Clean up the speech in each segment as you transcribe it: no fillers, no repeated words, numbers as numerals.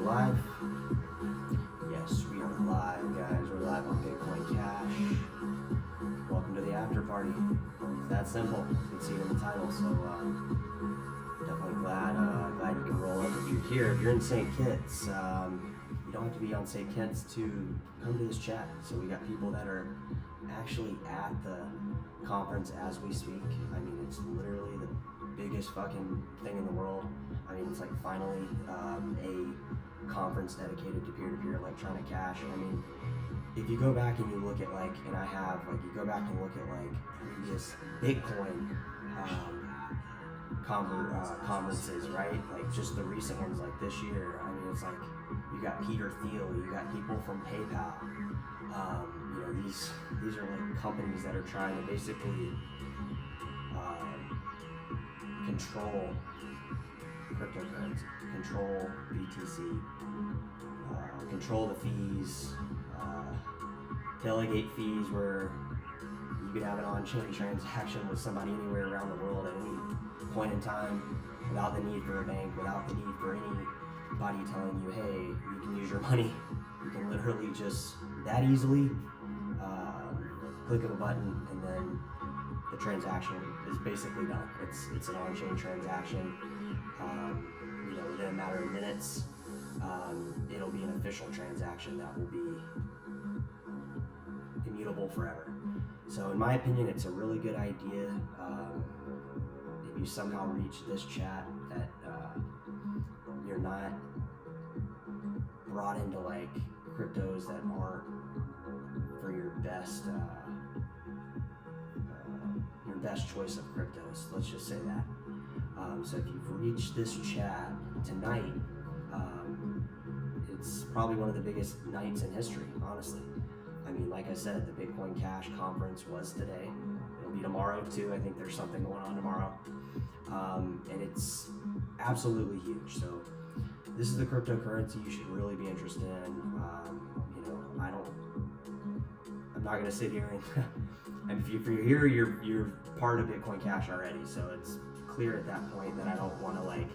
live? Yes, we are live, guys. We're live on Bitcoin Cash. Welcome to the after party. It's that simple. You can see it in the title. So definitely glad you can roll up if you're here. If you're in St. Kitts, you don't have to be on St. Kitts to come to this chat. So we got people that are actually at the conference as we speak. I mean, it's literally the biggest fucking thing in the world. I mean, it's like finally a conference dedicated to peer-to-peer electronic cash. I mean, if you go back and you look at like, and I have, like, you go back and look at like previous Bitcoin conferences, right? Like just the recent ones like this year. I mean, it's like, you got Peter Thiel, you got people from PayPal. You know, these are like companies that are trying to basically control cryptocurrency, control BTC, control the fees, delegate fees where you could have an on-chain transaction with somebody anywhere around the world at any point in time without the need for a bank, without the need for anybody telling you, hey, you can use your money. You can literally just that easily click of a button and then the transaction is basically done. It's an on-chain transaction. You know, within a matter of minutes, it'll be an official transaction that will be immutable forever. So in my opinion, it's a really good idea. If you somehow reach this chat that you're not brought into like cryptos that aren't for your best choice of cryptos, let's just say that. So if you've reached this chat tonight, it's probably one of the biggest nights in history, honestly. I mean, like I said, the Bitcoin Cash conference was today. It'll be tomorrow too. I think there's something going on tomorrow. And it's absolutely huge. So this is the cryptocurrency you should really be interested in. You know, I'm not gonna sit here and if you're here, you're part of Bitcoin Cash already. So it's clear at that point that I don't want to like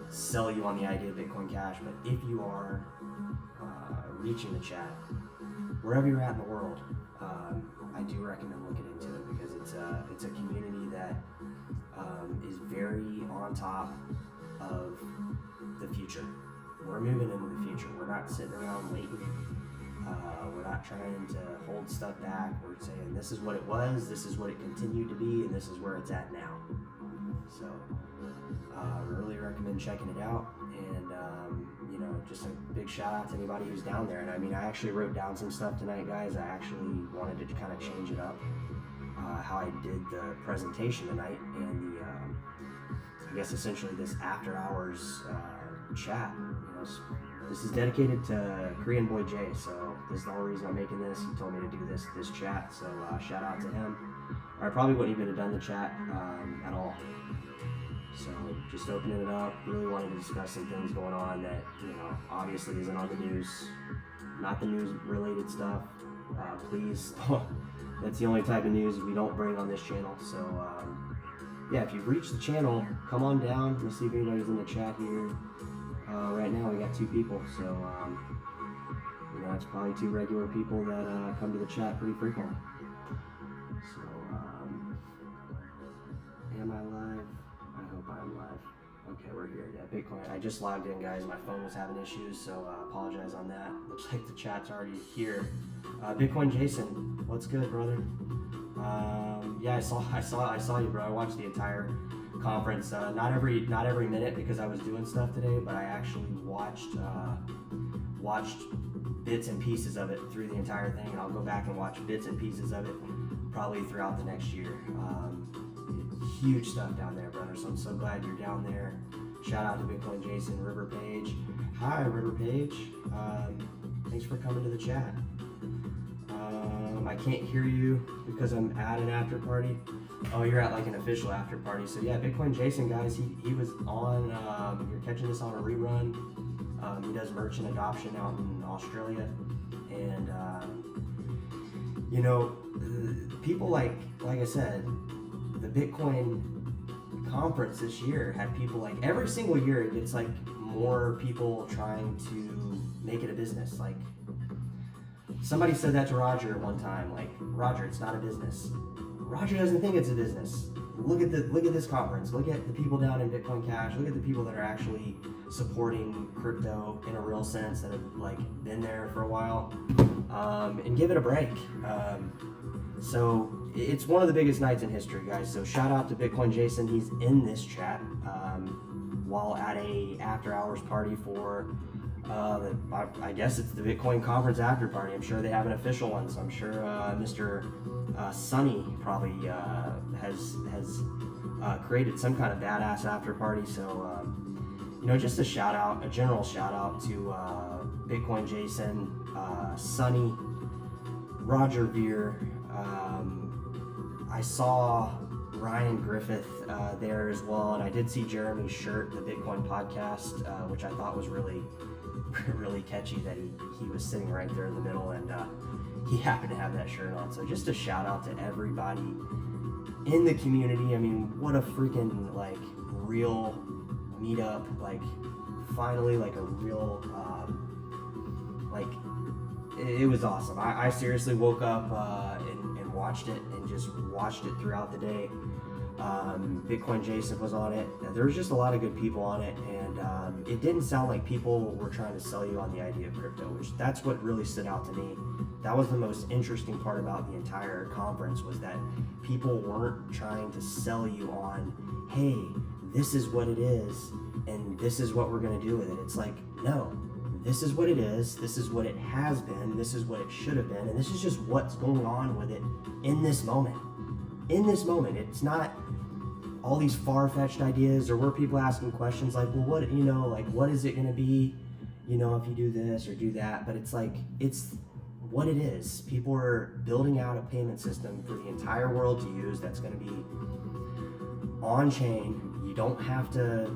sell you on the idea of Bitcoin Cash. But if you are reaching the chat, wherever you're at in the world, I do recommend looking into it because it's a community that is very on top of the future. We're moving into the future. We're not sitting around waiting. We're not trying to hold stuff back. We're saying this is what it was, this is what it continued to be, and this is where it's at now. So really recommend checking it out. And you know, just a big shout out to anybody who's down there. And I mean, I actually wrote down some stuff tonight, guys. I actually wanted to kind of change it up, how I did the presentation tonight and the I guess essentially this after hours chat. You know, this is dedicated to Korean Boy Jay, so this is the whole reason I'm making this. He told me to do this chat, so shout out to him. Or I probably wouldn't even have done the chat at all. So just opening it up, really wanted to discuss some things going on that, you know, obviously isn't on the news, not the news related stuff. Please, that's the only type of news we don't bring on this channel. So yeah, if you've reached the channel, come on down. Let me see if anybody's in the chat here. Right now we got 2 people, so you know, it's probably 2 regular people that come to the chat pretty frequently. So am I live? I hope I'm live. Okay, we're here. Yeah, Bitcoin. I just logged in, guys. My phone was having issues, so apologize on that. Looks like the chat's already here. Bitcoin Jason, what's good, brother? Yeah, I saw you, bro. I watched the entire conference. Not every minute because I was doing stuff today, but I actually watched bits and pieces of it through the entire thing, and I'll go back and watch bits and pieces of it probably throughout the next year. Huge stuff down there, brother. So I'm so glad you're down there. Shout out to Bitcoin Jason, River Page. Hi, River Page. Thanks for coming to the chat. I can't hear you because I'm at an after party. Oh, you're at like an official after party. So yeah, Bitcoin Jason, guys, he was on, you're catching this on a rerun. He does merchant adoption out in Australia. And, you know, people like I said, the Bitcoin conference this year had people like, every single year it gets like more people trying to make it a business. Like, somebody said that to Roger one time, like, Roger, it's not a business. Roger doesn't think it's a business. Look at this conference. Look at the people down in Bitcoin Cash. Look at the people that are actually supporting crypto in a real sense, that have like been there for a while, and give it a break. So it's one of the biggest nights in history, guys. So shout out to ₚ😚🐺ₛ. He's in this chat while at a after hours party for I guess it's the Bitcoin conference after party. I'm sure they have an official one, so I'm sure Mr. Sunny probably has created some kind of badass after party. So just a general shout out to ₚ😚🐺ₛ, Sunny, Roger Veer. I saw Ryan Griffith there as well, and I did see Jeremy's shirt, the Bitcoin podcast, which I thought was really catchy, that he was sitting right there in the middle, and he happened to have that shirt on. So just a shout out to everybody in the community. I mean, what a freaking like real meetup, like finally like a real like it was awesome. I seriously woke up and watched it, and just watched it throughout the day. ₚ😚🐺ₛ was on it. There was just a lot of good people on it, and it didn't sound like people were trying to sell you on the idea of crypto, which that's what really stood out to me. That was the most interesting part about the entire conference, was that people weren't trying to sell you on, hey, this is what it is, and this is what we're going to do with it. It's like, no, this is what it is, this is what it has been, this is what it should have been, and this is just what's going on with it in this moment. In this moment, it's not all these far-fetched ideas, or were people asking questions like, well, what is it going to be, if you do this or do that? But it's like, it's what it is. People are building out a payment system for the entire world to use that's going to be on-chain. You don't have to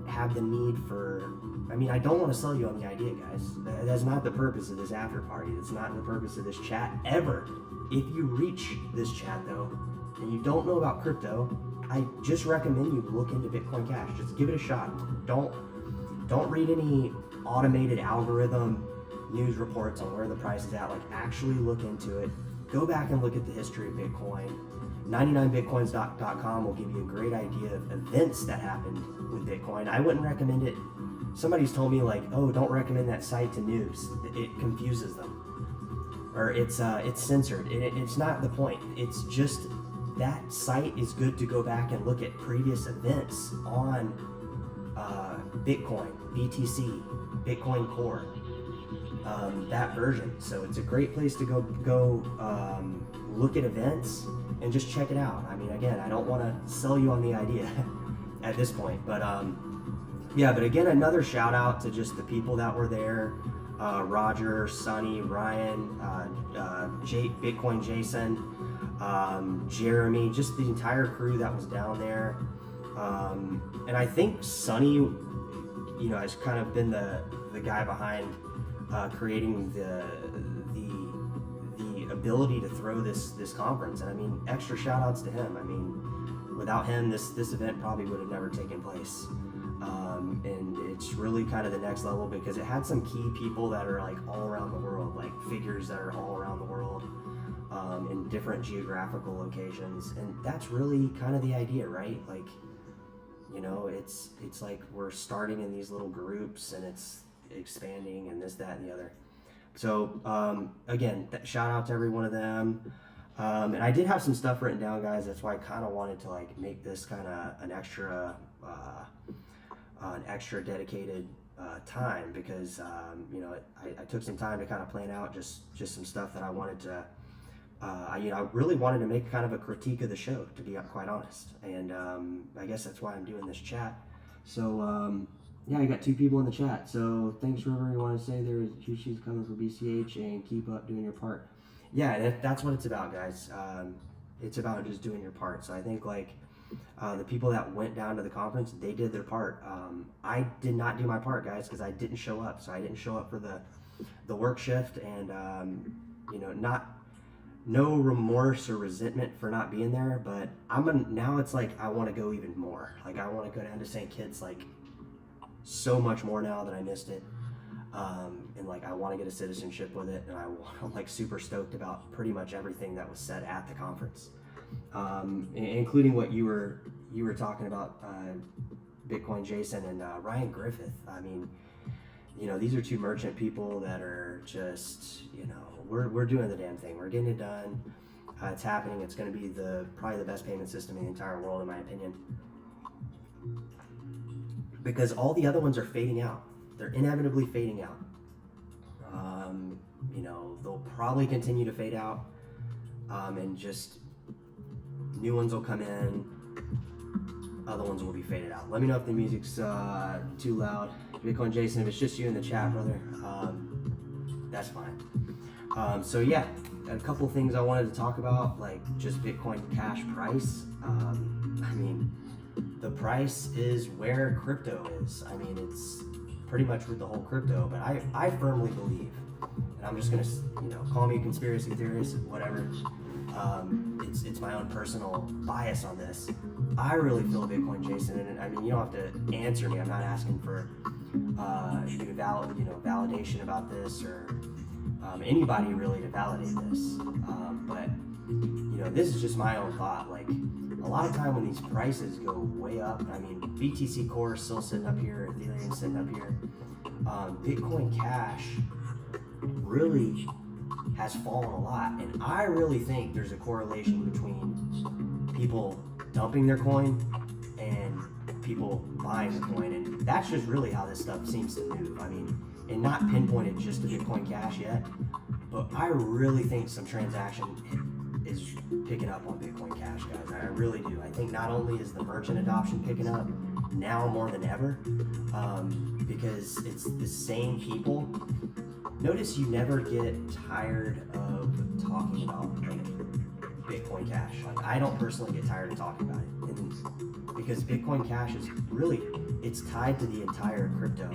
have the need for, I don't want to sell you on the idea, guys. That's not the purpose of this after party. That's not the purpose of this chat, ever. If you reach this chat, though, and you don't know about crypto, I just recommend you look into Bitcoin Cash. Just give it a shot. Don't read any automated algorithm news reports on where the price is at. Like, actually look into it. Go back and look at the history of Bitcoin. 99bitcoins.com will give you a great idea of events that happened with Bitcoin. I wouldn't recommend it. Somebody's told me, like, oh, don't recommend that site to news. It confuses them. Or it's censored. It's not the point. It's just that site is good to go back and look at previous events on Bitcoin, BTC, Bitcoin Core, that version. So it's a great place to go look at events and just check it out. Again, I don't want to sell you on the idea at this point, but but again, another shout out to just the people that were there. Roger, Sunny, Ryan, ₚ😚🐺ₛ, Jeremy, just the entire crew that was down there. And I think Sunny, has kind of been the guy behind creating the ability to throw this conference. And extra shout outs to him. Without him, this event probably would have never taken place. And it's really kind of the next level, because it had some key people that are like all around the world, like figures that are all around the world, in different geographical locations. And that's really kind of the idea, right? Like, it's like we're starting in these little groups, and it's expanding, and this, that, and the other. So again, shout out to every one of them. And I did have some stuff written down, guys. That's why I kind of wanted to like make this kind of an extra dedicated time, because I took some time to kind of plan out just some stuff that I wanted to. I really wanted to make kind of a critique of the show, to be quite honest, and I guess that's why I'm doing this chat. So I got 2 people in the chat. So thanks, River. You want to say there's she's coming for BCH, and keep up doing your part. Yeah, that's what it's about, guys. It's about just doing your part. So I think like the people that went down to the conference, they did their part. I did not do my part, guys, because I didn't show up. So I didn't show up for the work shift, and no remorse or resentment for not being there, but now it's like I want to go even more. Like, I want to go down to St. Kitts like so much more now that I missed it. And like I want to get a citizenship with it, and I'm like super stoked about pretty much everything that was said at the conference, including what you were talking about, ℚ𝕚𝕚𝕚𝕚 and Ryan Griffith. I mean, you know, these are two merchant people that are just, you know, we're doing the damn thing. We're getting it done. It's happening. It's going to be probably the best payment system in the entire world, in my opinion, because all the other ones are fading out. They're inevitably fading out. You know, they'll probably continue to fade out, and just new ones will come in. Other ones will be faded out. Let me know if the music's too loud. Bitcoin Jason, if it's just you in the chat, brother, that's fine. So yeah, a couple things I wanted to talk about, like just Bitcoin Cash price. I mean, the price is where crypto is. I mean, it's pretty much with the whole crypto, but I firmly believe, and I'm just gonna, you know, call me a conspiracy theorist, whatever. It's my own personal bias on this. I really feel Bitcoin Jason, and I mean, you don't have to answer me. I'm not asking for validation about this, or anybody really to validate this. But you know, this is just my own thought. Like, a lot of time when these prices go way up, I mean, BTC Core is still sitting up here, Ethereum sitting up here. Bitcoin Cash really has fallen a lot, and I really think there's a correlation between people dumping their coin and people buying the coin, and that's just really how this stuff seems to move. I mean, and not pinpointed just to Bitcoin Cash yet, but I really think some transaction is picking up on Bitcoin Cash, guys. I really do. I think not only is the merchant adoption picking up now more than ever, because it's the same people. Notice you never get tired of talking about like Bitcoin Cash. Like, I don't personally get tired of talking about it, and because Bitcoin Cash is really, it's tied to the entire crypto,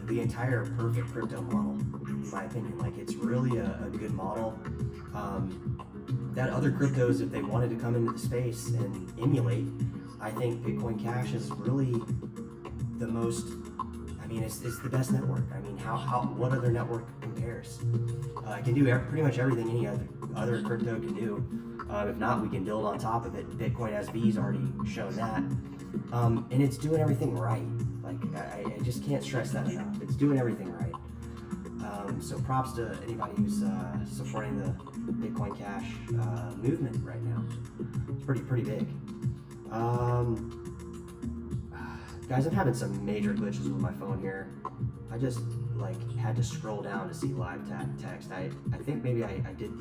the entire perfect crypto model, in my opinion. Like, it's really a good model that other cryptos, if they wanted to come into the space and emulate, I think Bitcoin Cash is really the most. I mean, it's the best network. I mean, what other network compares? It can do pretty much everything any other crypto can do. If not, we can build on top of it. Bitcoin SV's already shown that, and it's doing everything right. Like, I just can't stress that enough. It's doing everything right. So props to anybody who's supporting the Bitcoin Cash movement right now. It's pretty big. Guys, I'm having some major glitches with my phone here. I just like had to scroll down to see live text. I think maybe I did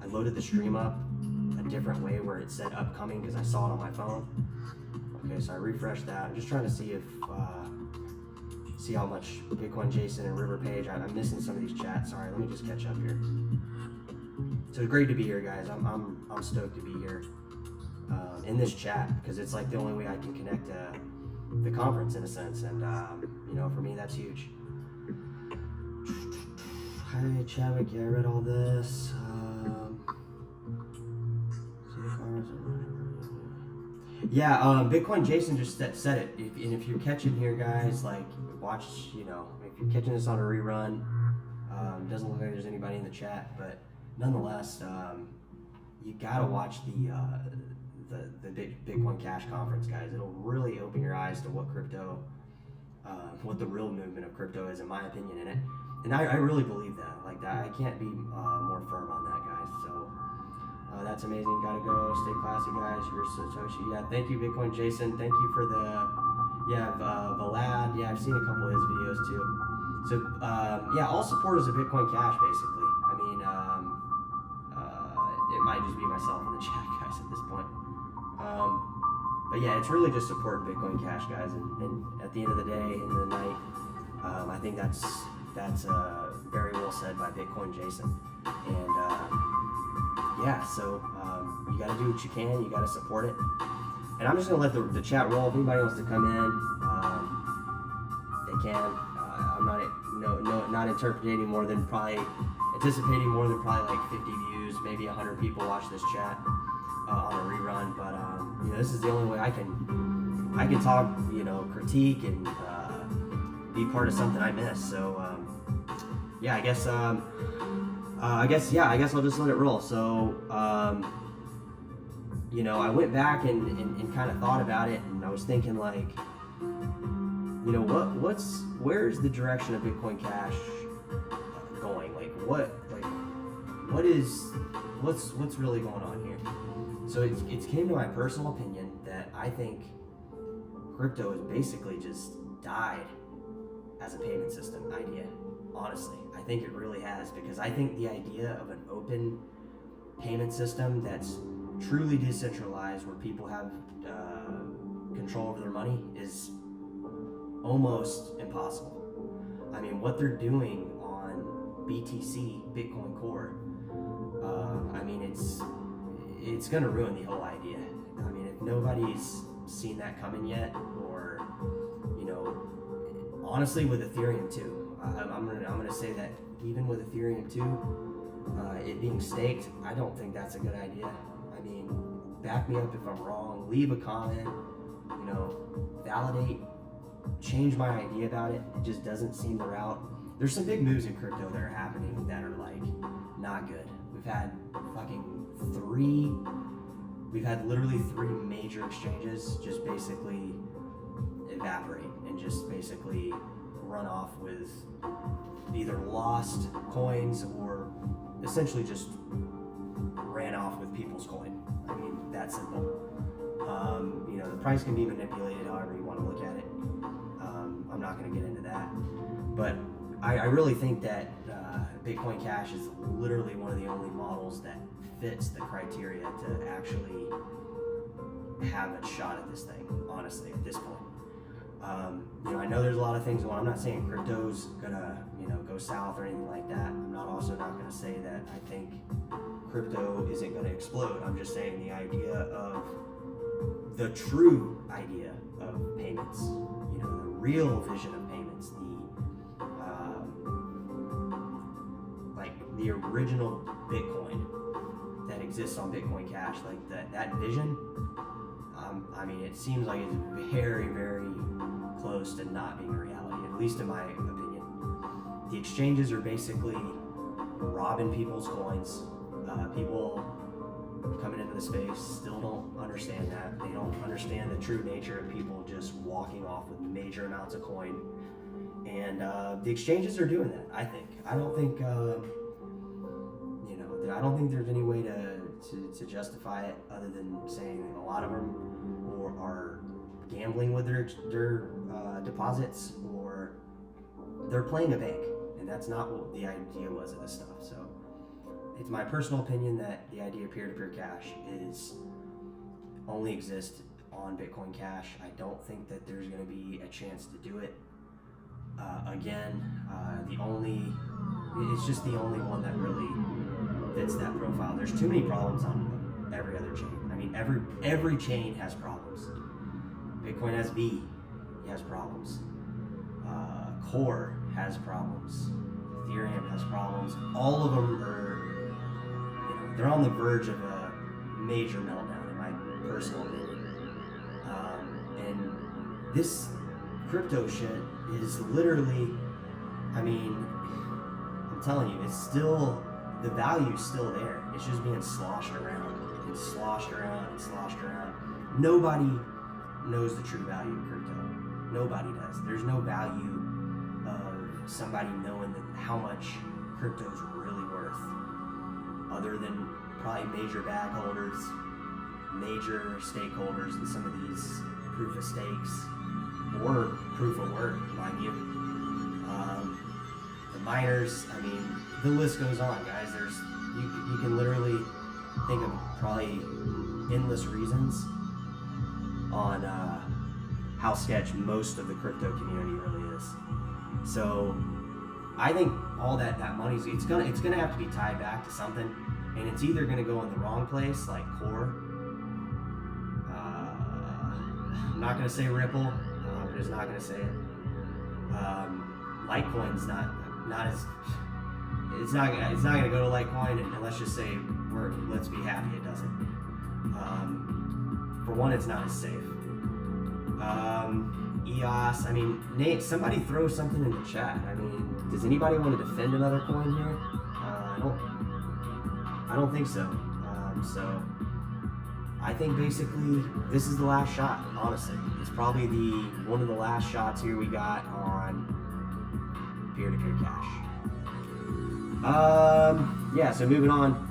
I loaded the stream up a different way where it said upcoming because I saw it on my phone. Okay, so I refreshed that. I'm just trying to see if see how much Bitcoin Jason and River Page. I'm missing some of these chats. Sorry, let me just catch up here. So it's great to be here, guys. I'm stoked to be here. In this chat, because it's like the only way I can connect to the conference in a sense, and you know, for me that's huge. Hi Chadwick, yeah, I read all this. Yeah, Bitcoin Jason just said it. And if you're catching here, guys, like, watch, you know, if you're catching this on a rerun, doesn't look like there's anybody in the chat, but nonetheless, you gotta watch the Bitcoin Cash conference, guys. It'll really open your eyes to what crypto, what the real movement of crypto is, in my opinion, in it. And I really believe that. Like, that, I can't be more firm on that, guys. So that's amazing. Gotta go. Stay classy, guys. You're Satoshi. Yeah, thank you, Bitcoin Jason. Thank you for the Vlad. Yeah, I've seen a couple of his videos too. So yeah, all supporters of Bitcoin Cash, basically. I mean, it might just be myself in the chat, guys, at this point. But yeah, it's really just supporting Bitcoin Cash, guys, and at the end of the day, end of the night, I think that's very well said by Bitcoin Jason. And yeah, so you got to do what you can. You got to support it. And I'm just gonna let the chat roll. If anybody wants to come in, they can. I'm not anticipating more than probably like 50 views, maybe 100 people watch this chat on a rerun. But you know, this is the only way I can I could talk, critique and be part of something I missed. So yeah, I guess I'll just let it roll. So I went back and kind of thought about it, and I was thinking like, where's the direction of Bitcoin Cash going? Like what's really going on here? So it came to my personal opinion that I think crypto has basically just died as a payment system idea. Honestly, I think it really has, because I think the idea of an open payment system that's truly decentralized, where people have control over their money, is almost impossible. I mean, what they're doing on BTC, Bitcoin Core, it's going to ruin the whole idea. I mean, if nobody's seen that coming yet, or honestly with Ethereum too, I'm gonna say that even with Ethereum too, it being staked, I don't think that's a good idea. I mean, back me up if I'm wrong, leave a comment, validate, change my idea about it. It just doesn't seem the route. There's some big moves in crypto that are happening that are like not good. We've had literally three major exchanges just basically evaporate and just basically run off with either lost coins or essentially just ran off with people's coin. I mean, that simple. The price can be manipulated however you want to look at it. I'm not going to get into that, but I really think that Bitcoin Cash is literally one of the only models that fits the criteria to actually have a shot at this thing, honestly, at this point. I know there's a lot of things going on. I'm not saying crypto's gonna, go south or anything like that. I'm also not gonna say that I think crypto isn't gonna explode. I'm just saying the idea of the true idea of payments, the real vision of payments, the original Bitcoin that exists on Bitcoin Cash, like that vision, it seems like it's very, very close to not being a reality, at least in my opinion. The exchanges are basically robbing people's coins. People coming into the space still don't understand that. They don't understand the true nature of people just walking off with major amounts of coin. And the exchanges are doing that, I think. I don't think there's any way to justify it other than saying a lot of them are gambling with their deposits, or they're playing a bank, and that's not what the idea was of this stuff. So it's my personal opinion that the idea of peer-to-peer cash only exists on Bitcoin Cash. I don't think that there's going to be a chance to do it it's just the only one that really fits that profile. There's too many problems on every other chain. I mean, every chain has problems. Bitcoin SV has problems. Core has problems. Ethereum has problems. All of them are, they're on the verge of a major meltdown, in my personal opinion. And this crypto shit is literally, I'm telling you, it's still, the value's still there. It's just being sloshed around and sloshed around and sloshed around. Nobody knows the true value of crypto. Nobody does. There's no value of somebody knowing how much crypto's really worth, other than probably major bag holders, major stakeholders in some of these proof of stakes or proof of work, mind you. The miners, the list goes on, guys. You can literally think of probably endless reasons on how sketch most of the crypto community really is. So I think all that money's it's gonna have to be tied back to something, and it's either gonna go in the wrong place, like Core. I'm not gonna say Ripple. I'm just not gonna say it. Litecoin's not as. It's not gonna go to Litecoin, and let's just say let's be happy it doesn't. For one, it's not as safe. EOS. I mean, Nate, somebody throw something in the chat. I mean, does anybody want to defend another coin here? I don't think so. So I think basically this is the last shot. Honestly, it's probably one of the last shots here we got on peer-to-peer cash. Yeah. So moving on.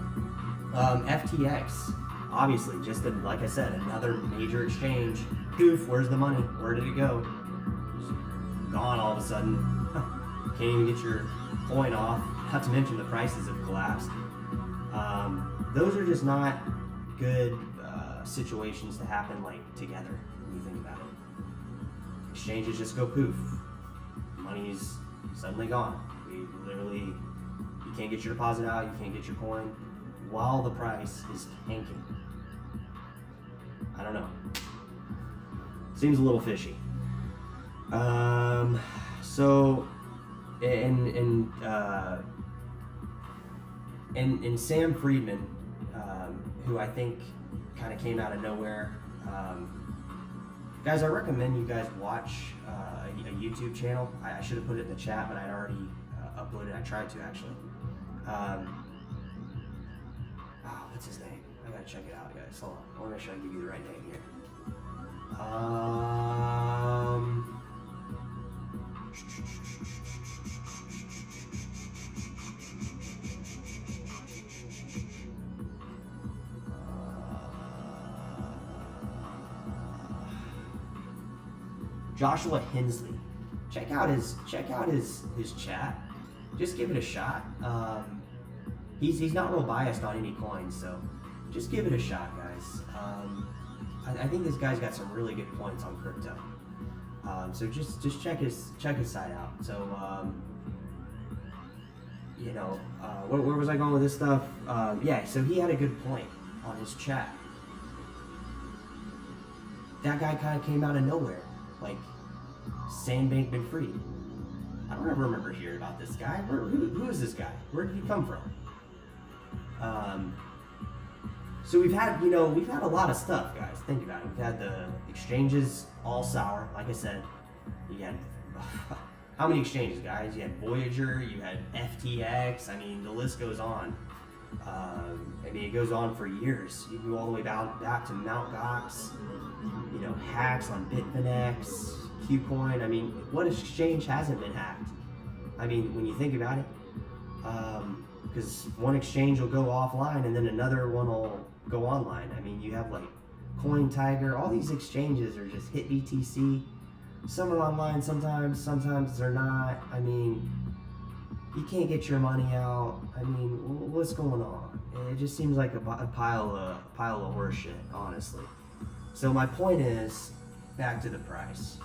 FTX. Obviously, just like I said, another major exchange. Poof, where's the money? Where did it go? Gone all of a sudden. Can't even get your coin off. Not to mention the prices have collapsed. Those are just not good situations to happen like together when you think about it. Exchanges just go poof. Money's suddenly gone. You can't get your deposit out, you can't get your coin while the price is tanking. I don't know. Seems a little fishy. So, and Sam Friedman, who I think kind of came out of nowhere. Guys, I recommend you guys watch a YouTube channel. I should have put it in the chat, but I'd already uploaded. I tried to actually. What's his name? I gotta check it out, guys. Hold on. I wanna make sure I give you the right name here. Joshua Hensley. Check out his chat. Just give it a shot. He's not real biased on any coins, so just give it a shot, guys. I think this guy's got some really good points on crypto. So just check his site out. So where was I going with this stuff? Yeah, so he had a good point on his chat. That guy kind of came out of nowhere, like Sam Bankman-Fried. I don't ever remember hearing about this guy. Who is this guy? Where did he come from? So we've had a lot of stuff, guys. Think about it. We've had the exchanges all sour. Like I said, you had how many exchanges, guys? You had Voyager, you had FTX. I mean, the list goes on. I mean, it goes on for years. You go all the way back to Mt. Gox. Hacks on Bitfinex, Qcoin. I mean, what exchange hasn't been hacked? I mean, when you think about it, because one exchange will go offline and then another one will go online. I mean, you have like Coin Tiger. All these exchanges are just hit BTC. Some are online sometimes they're not. I mean, you can't get your money out. I mean, what's going on? It just seems like a pile of horse shit, honestly. So my point is, back to the price.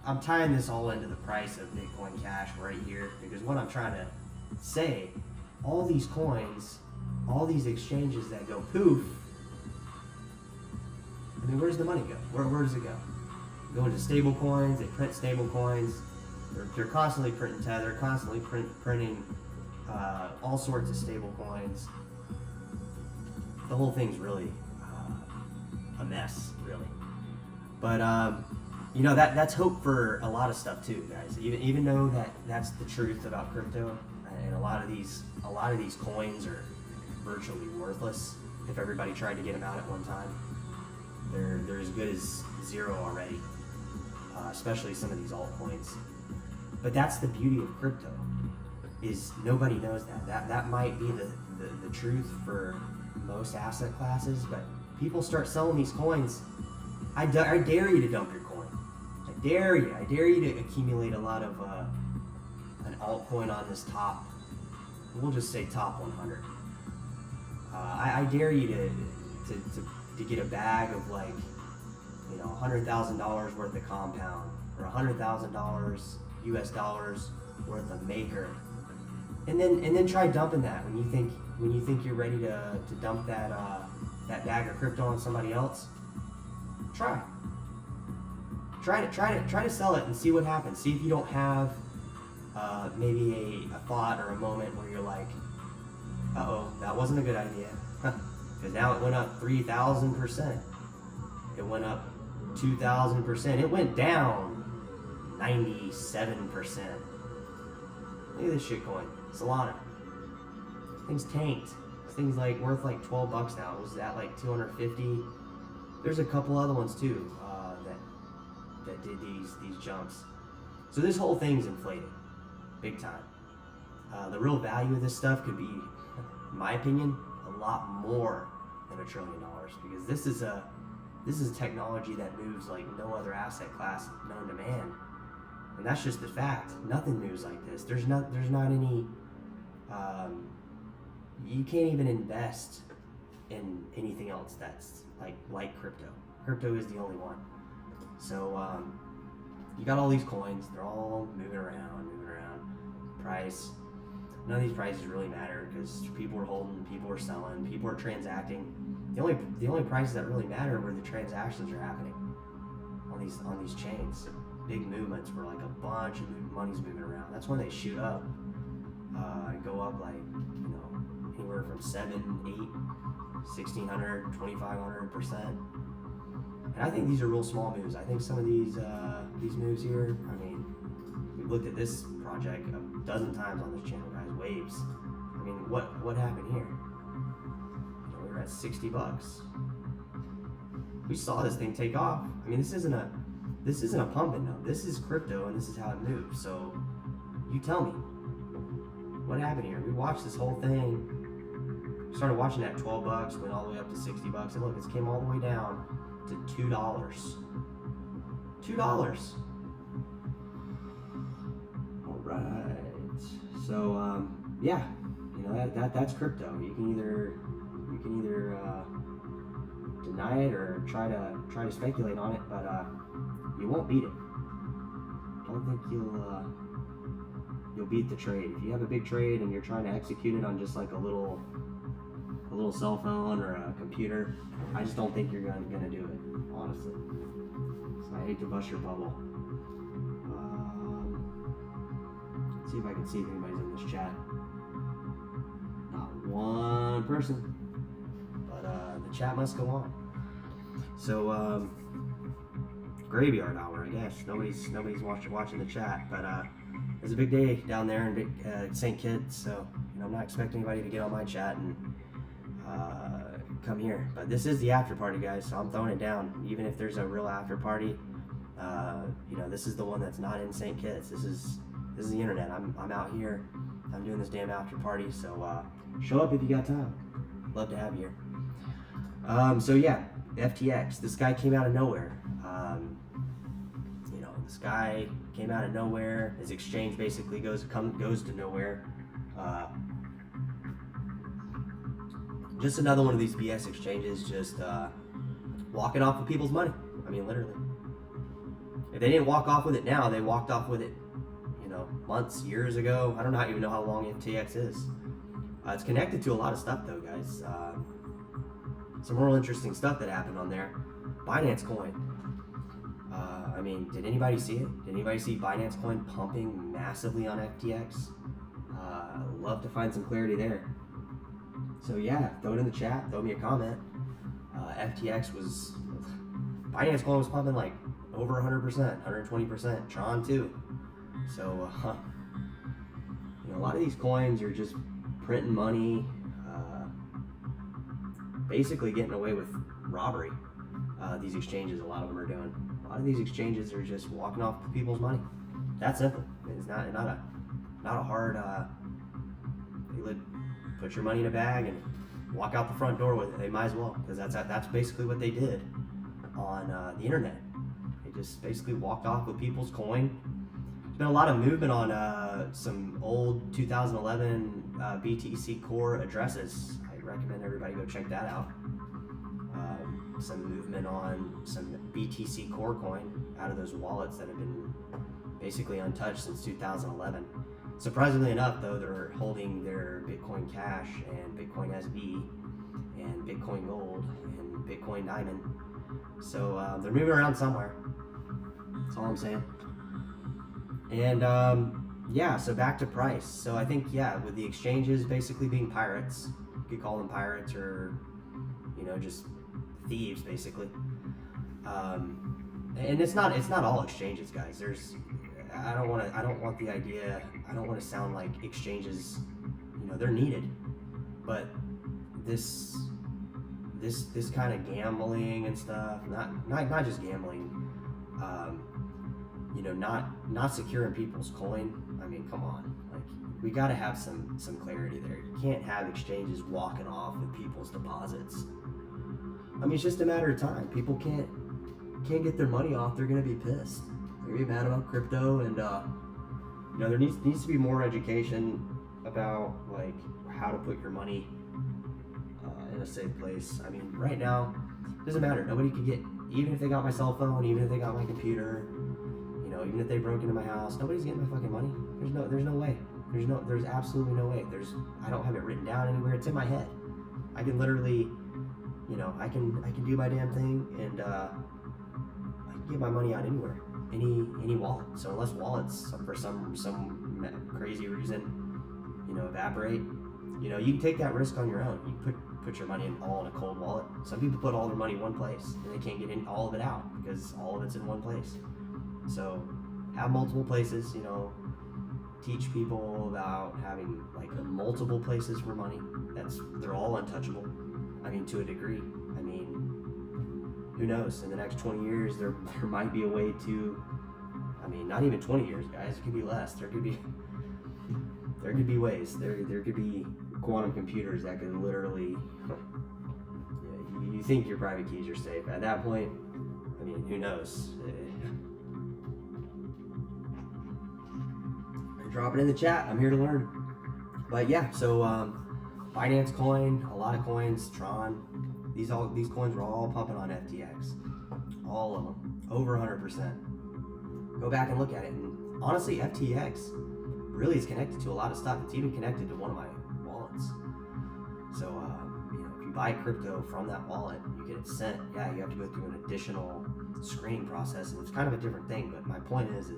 I'm tying this all into the price of Bitcoin Cash right here, because what I'm trying to say, all these coins, all these exchanges that go poof, I mean, where does the money go? Where does it go? Go into stable coins, they print stable coins, they're constantly printing Tether, constantly printing all sorts of stable coins. The whole thing's really a mess, really. But that's hope for a lot of stuff too, guys. Even though that's the truth about crypto, and a lot of these coins are virtually worthless. If everybody tried to get them out at one time, they're as good as zero already. Especially some of these altcoins. But that's the beauty of crypto, is nobody knows that. That might be the truth for most asset classes, but people start selling these coins. I dare you to dump your coin. I dare you to accumulate a lot of an altcoin on this top. We'll just say top 100. I dare you to get a bag of like $100,000 worth of compound, or $100,000 US dollars worth of maker, and then try dumping that when you think you're ready to dump that bag of crypto on somebody else. Try to sell it and see what happens. See if you don't have maybe a thought or a moment where you're like, uh-oh, that wasn't a good idea, because now it went up 3,000%. It went up 2,000%. It went down 97%. Look at this shit coin, Solana. Thing's tanked. This thing's like worth like $12 now. It was at like 250. There's a couple other ones too that did these jumps. So this whole thing's inflated, big time. The real value of this stuff could be, in my opinion, a lot more than $1 trillion, because this is a technology that moves like no other asset class known to man, and that's just the fact. Nothing moves like this. There's not any. You can't even invest in anything else that's like crypto. Crypto is the only one. So you got all these coins. They're all moving around. Price. None of these prices really matter because people are holding, people are selling, people are transacting. The only prices that really matter are where the transactions are happening on these chains. Big movements where like a bunch of money's moving around. That's when they shoot up and go up like, you know, anywhere from 7, 8, 1,600, 2,500%. And I think these are real small moves. I think some of these moves here, I mean, we've looked at this project a dozen times on this channel, guys. Waves. I mean, what happened here? You know, we were at $60. We saw this thing take off. I mean, this isn't a pump and dump. This is crypto, and this is how it moves. So, you tell me, what happened here? We watched this whole thing. We started watching at $12, went all the way up to $60, and look, it came all the way down to $2. $2. All right. So yeah, you know that's crypto. You can either deny it or try to speculate on it, but you won't beat it. Don't think you'll beat the trade. If you have a big trade and you're trying to execute it on just like a little cell phone or a computer, I just don't think you're gonna do it, honestly. So I hate to bust your bubble. See if I can see if anybody's in this chat. Not one person, but the chat must go on. So graveyard hour, I guess. Nobody's watching the chat, but it's a big day down there in St. Kitts, so you know, I'm not expecting anybody to get on my chat and come here. But this is the after party, guys, so I'm throwing it down. Even if there's a real after party, you know, this is the one that's not in St. Kitts. This is the internet. I'm out here. I'm doing this damn after party. So show up if you got time. Love to have you here. So yeah, FTX. This guy came out of nowhere. You know, this guy came out of nowhere. His exchange basically goes to nowhere. Just another one of these BS exchanges, just walking off with people's money. I mean, literally. If they didn't walk off with it now, they walked off with it, you know, months, years ago. I don't even know how long FTX is. It's connected to a lot of stuff, though, guys. Some real interesting stuff that happened on there. Binance Coin. I mean, did anybody see it? Did anybody see Binance Coin pumping massively on FTX? Love to find some clarity there. So yeah, throw it in the chat, throw me a comment. FTX was, Binance Coin was pumping like over 100%, 120%, Tron too. So, you know, a lot of these coins are just printing money, basically getting away with robbery. These exchanges, a lot of them are doing. A lot of these exchanges are just walking off people's money. That's simple. It's not a hard, put your money in a bag and walk out the front door with it. They might as well, because that's basically what they did on the internet. They just basically walked off with people's coin. There's been a lot of movement on some old 2011 BTC Core addresses. I recommend everybody go check that out. Some movement on some BTC Core coin out of those wallets that have been basically untouched since 2011. Surprisingly enough, though, they're holding their Bitcoin Cash and Bitcoin SB and Bitcoin Gold and Bitcoin Diamond. So they're moving around somewhere. That's all I'm saying. And yeah, so back to price. So I think, yeah, with the exchanges basically being pirates, you could call them pirates or, you know, just thieves, basically. and it's not all exchanges, guys. I don't want the idea. I don't want to sound like exchanges, they're needed, but this kind of gambling and stuff, not just gambling, not securing people's coin. I mean, come on, like, we got to have some clarity there. You can't have exchanges walking off with people's deposits. I mean, it's just a matter of time. People can't get their money off. They're gonna be pissed. They're gonna be mad about crypto, and there needs to be more education about like how to put your money in a safe place. I mean, right now, it doesn't matter. Nobody could get, even if they got my cell phone, even if they got my computer, even if they broke into my house, nobody's getting my fucking money. There's no way. There's absolutely no way. I don't have it written down anywhere. It's in my head. I can literally, I can do my damn thing, and I can get my money out anywhere, any wallet. So unless wallets for some crazy reason, evaporate, you can take that risk on your own. You put your money all in a cold wallet. Some people put all their money in one place, and they can't get all of it out because all of it's in one place. So have multiple places, teach people about having like multiple places for money. They're all untouchable. I mean, to a degree. I mean, who knows? In the next 20 years, there might be a way to, I mean, not even 20 years, guys. It could be less. There could be ways. There could be quantum computers that could literally, you think your private keys are safe. At that point, I mean, who knows? Drop it in the chat. I'm here to learn. But yeah, so Binance Coin, a lot of coins, Tron, these coins were all pumping on FTX, all of them, over 100%. Go back and look at it, and honestly, FTX really is connected to a lot of stuff. It's even connected to one of my wallets. So if you buy crypto from that wallet, you get it sent. Yeah, you have to go through an additional screening process, and it's kind of a different thing. But my point is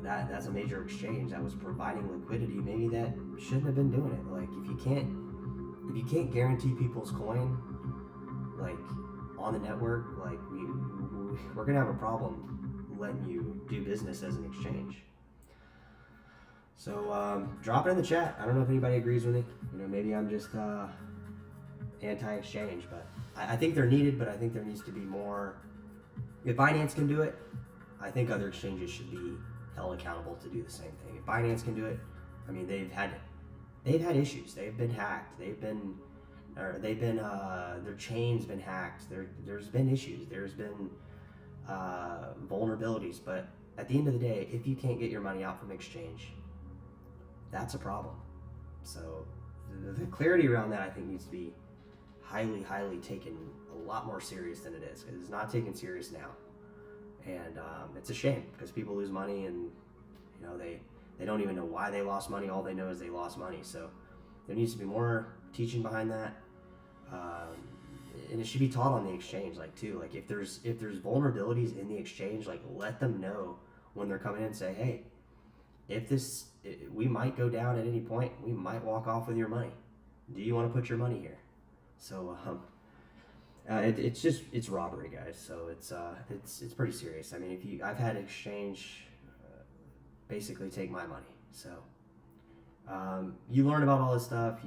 that's a major exchange that was providing liquidity. Maybe that shouldn't have been doing it. Like, if you can't guarantee people's coin, like, on the network, like, we're gonna have a problem letting you do business as an exchange. So drop it in the chat. I don't know if anybody agrees with me. Maybe I'm just anti-exchange, but I think they're needed. But I think there needs to be more. If Binance can do it, I think other exchanges should be held accountable to do the same thing. If Binance can do it, I mean, they've had issues. They've been hacked. Their chain's been hacked. There's been issues. There's been vulnerabilities. But at the end of the day, if you can't get your money out from exchange, that's a problem. So the clarity around that, I think, needs to be highly, highly taken a lot more serious than it is, because it's not taken serious now. And it's a shame, because people lose money, and they don't even know why they lost money. All they know is they lost money. So there needs to be more teaching behind that, and it should be taught on the exchange, like, too. Like, if there's vulnerabilities in the exchange, like, let them know when they're coming in and say, hey, we might go down at any point. We might walk off with your money. Do you want to put your money here? So it's robbery, guys. So it's pretty serious. I mean, I've had exchange basically take my money. So you learn about all this stuff.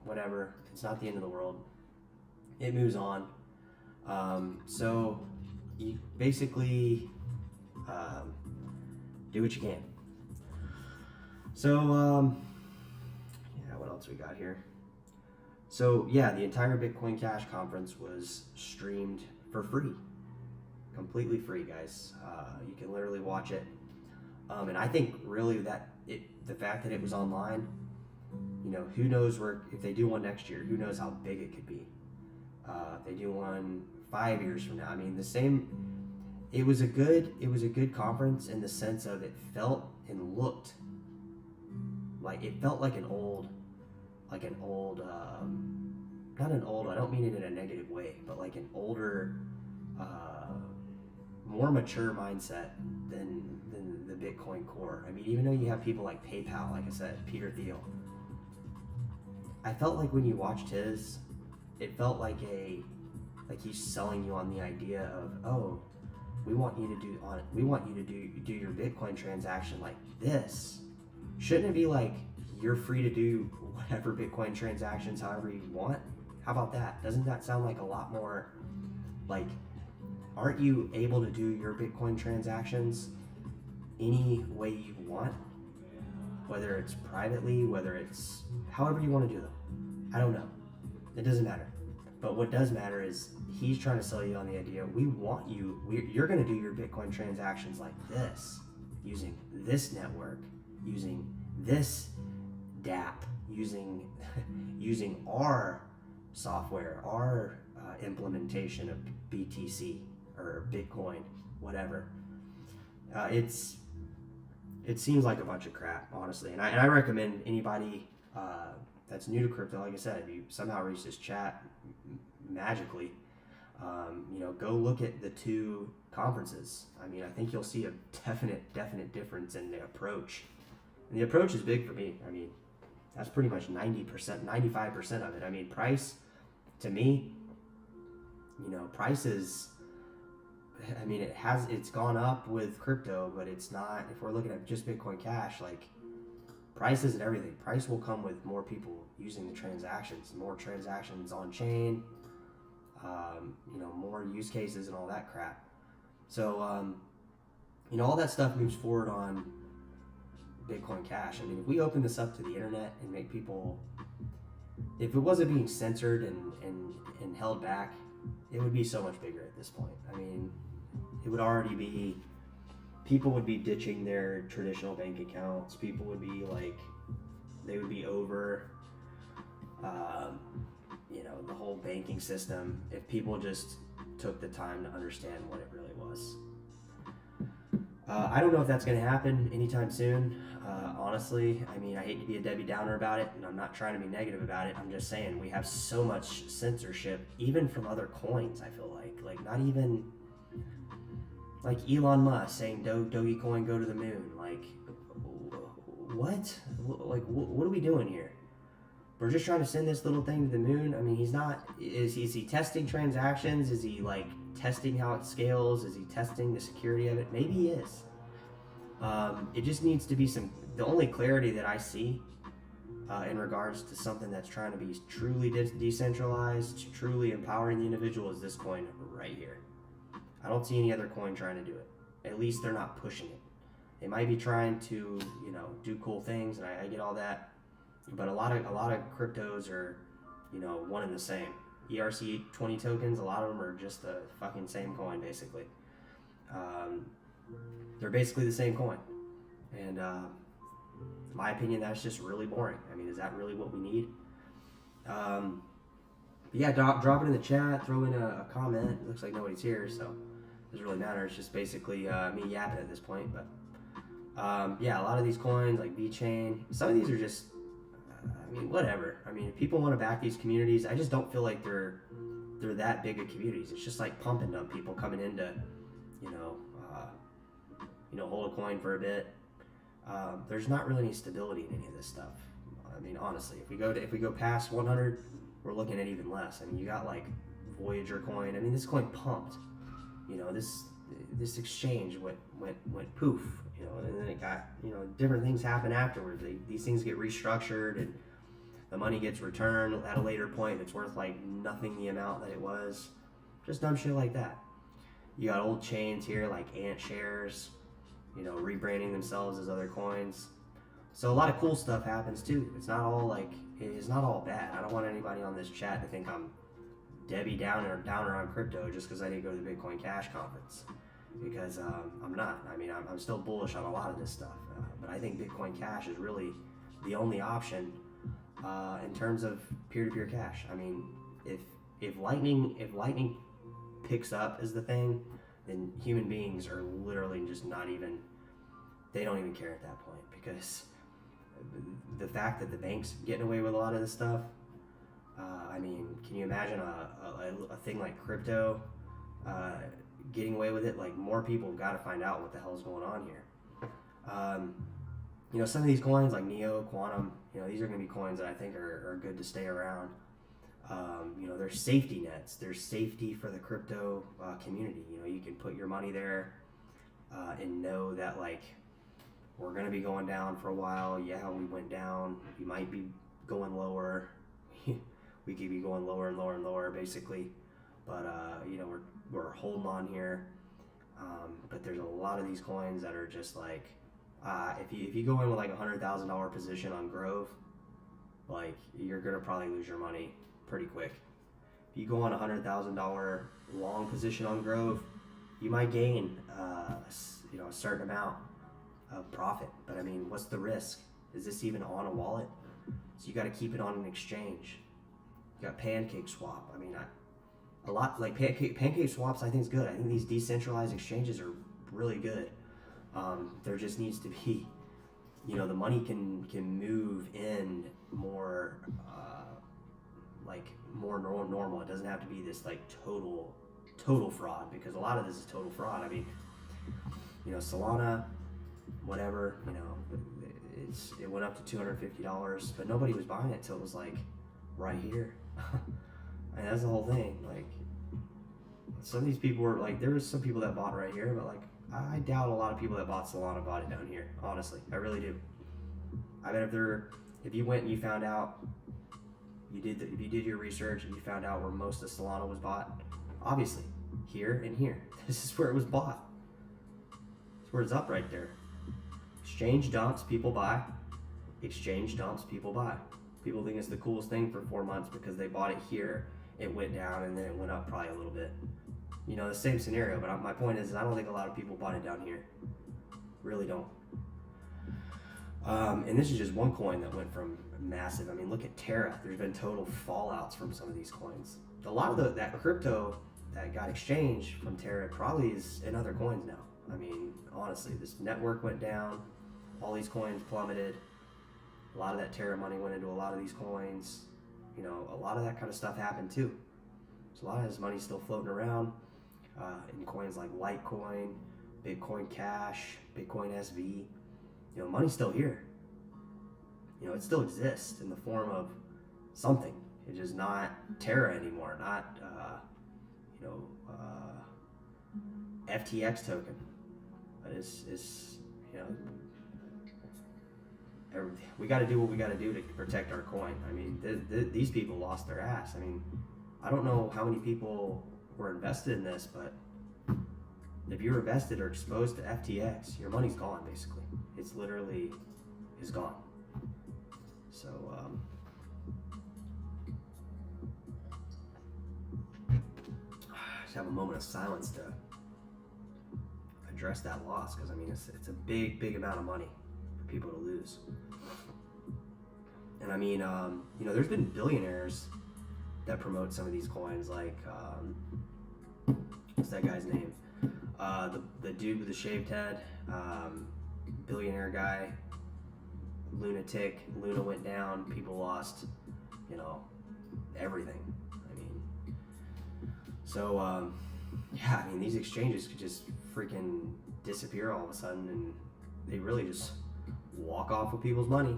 Whatever. It's not the end of the world. It moves on. So you basically do what you can. So yeah, what else we got here? So yeah, the entire Bitcoin Cash conference was streamed for free, completely free, guys. You can literally watch it, and I think really the fact that it was online, who knows if they do one next year, who knows how big it could be. If they do one 5 years from now, I mean, it was a good conference in the sense of it felt and looked like an old, not an old, I don't mean it in a negative way, but like an older, more mature mindset than the Bitcoin core. I mean, even though you have people like PayPal, like I said, Peter Thiel, I felt like when you watched his, it felt like like he's selling you on the idea of, oh, we want you to do your Bitcoin transaction like this. Shouldn't it be like you're free to do whatever Bitcoin transactions however you want? How about that? Doesn't that sound like a lot more like, aren't you able to do your Bitcoin transactions any way you want? Whether it's privately, whether it's however you want to do them. I don't know. It doesn't matter. But what does matter is he's trying to sell you on the idea, you're going to do your Bitcoin transactions like this, using this network, using this dApp, using our software, our implementation of BTC or Bitcoin, whatever. It seems like a bunch of crap, honestly. And I recommend anybody that's new to crypto, like I said, if you somehow reach this chat magically, go look at the two conferences. I mean, I think you'll see a definite difference in the approach. And the approach is big for me. I mean, that's pretty much 90%, 95% of it. I mean, price, to me, price is, I mean, it's gone up with crypto, but it's not, if we're looking at just Bitcoin Cash, like, price isn't everything. Price will come with more people using the transactions, more transactions on chain, more use cases and all that crap. So, all that stuff moves forward on Bitcoin Cash. I mean, if we open this up to the internet and make people, if it wasn't being censored and held back, it would be so much bigger at this point. I mean, it would already be, people would be ditching their traditional bank accounts. People would be like, they would be over, the whole banking system if people just took the time to understand what it really was. I don't know if that's going to happen anytime soon. Honestly, I mean, I hate to be a Debbie Downer about it, and I'm not trying to be negative about it. I'm just saying we have so much censorship, even from other coins. I feel like not even like Elon Musk saying Dogecoin go to the moon. Like, what? Like, what are we doing here? We're just trying to send this little thing to the moon. I mean, he's not. Is he testing transactions? Is he like testing how it scales? Is he testing the security of it? Maybe he is. It just needs to be the only clarity that I see in regards to something that's trying to be truly decentralized, truly empowering the individual is this coin right here. I don't see any other coin trying to do it. At least they're not pushing it. They might be trying to, do cool things, and I get all that. But a lot of cryptos are, one and the same. ERC20 tokens, a lot of them are just the fucking same coin, basically. They're basically the same coin. And in my opinion, that's just really boring. I mean, is that really what we need? But yeah, drop it in the chat, throw in a comment. It looks like nobody's here, so it doesn't really matter. It's just basically me yapping at this point. But yeah, a lot of these coins, like VeChain, some of these are just, whatever. I mean, if people want to back these communities, I just don't feel like they're that big of communities. It's just like pump and dump people coming in to, hold a coin for a bit. There's not really any stability in any of this stuff. I mean, honestly, if we go past 100, we're looking at even less. I mean, you got like Voyager coin. I mean, this coin pumped. This exchange went poof. And then it got, different things happen afterwards. These things get restructured and the money gets returned at a later point. It's worth like nothing the amount that it was. Just dumb shit like that. You got old chains here like Ant shares, rebranding themselves as other coins. So a lot of cool stuff happens too. It's not all bad. I don't want anybody on this chat to think I'm Debbie Downer on crypto just because I didn't go to the Bitcoin Cash conference. Because I'm not. I mean, I'm still bullish on a lot of this stuff. But I think Bitcoin Cash is really the only option in terms of peer-to-peer cash. I mean, if Lightning picks up as the thing, then human beings are literally just they don't even care at that point, because the fact that the bank's getting away with a lot of this stuff, I mean, can you imagine a thing like crypto getting away with it? Like, more people got to find out what the hell's going on here. Some of these coins like Neo, Quantum, these are going to be coins that I think are good to stay around. There's safety nets. There's safety for the crypto community. You can put your money there and know that, like, we're going to be going down for a while. Yeah, we went down. We might be going lower. We could be going lower and lower and lower, basically. But, we're holding on here. But there's a lot of these coins that are just like, if you go in with like $100,000 position on Grove, like, you're going to probably lose your money pretty quick. If you go on $100,000 long position on Grove, you might gain a certain amount of profit. But I mean, what's the risk? Is this even on a wallet? So you got to keep it on an exchange. You got Pancake Swap. I mean, a lot like Pancake Swaps, I think is good. I think these decentralized exchanges are really good. There just needs to be, the money can move in more more normal. It doesn't have to be this like total fraud, because a lot of this is total fraud. I mean, Solana, whatever, it went up to $250, but nobody was buying it till it was like right here. And that's the whole thing. Like, some of these people were like, there was some people that bought right here, but like, I doubt a lot of people that bought Solana bought it down here. Honestly, I really do. I bet if you went and you found out, if you did your research and you found out where most of Solana was bought, obviously here and here. This is where it was bought. It's where it's up right there. Exchange dumps, people buy. Exchange dumps, people buy. People think it's the coolest thing for 4 months because they bought it here. It went down and then it went up probably a little bit. The same scenario, but my point is I don't think a lot of people bought it down here. Really don't. And this is just one coin that went from massive. I mean, look at Terra. There's been total fallouts from some of these coins. A lot of that crypto that got exchanged from Terra probably is in other coins now. I mean, honestly, this network went down. All these coins plummeted. A lot of that Terra money went into a lot of these coins. A lot of that kind of stuff happened too. So a lot of this money's still floating around in coins like Litecoin, Bitcoin Cash, Bitcoin SV. Money's still here. It still exists in the form of something. It's just not Terra anymore, not FTX token. But it's we got to do what we got to do to protect our coin. I mean, these people lost their ass. I mean, I don't know how many people were invested in this, but if you're invested or exposed to FTX, your money's gone, basically. It's literally is gone. So, just have a moment of silence to address that loss, because I mean, it's a big amount of money for people to lose. And I mean, there's been billionaires that promote some of these coins, like what's that guy's name? The dude with the shaved head, billionaire guy, lunatic. Luna went down, people lost, everything. I mean, so yeah, I mean, these exchanges could just freaking disappear all of a sudden, and they really just walk off with people's money,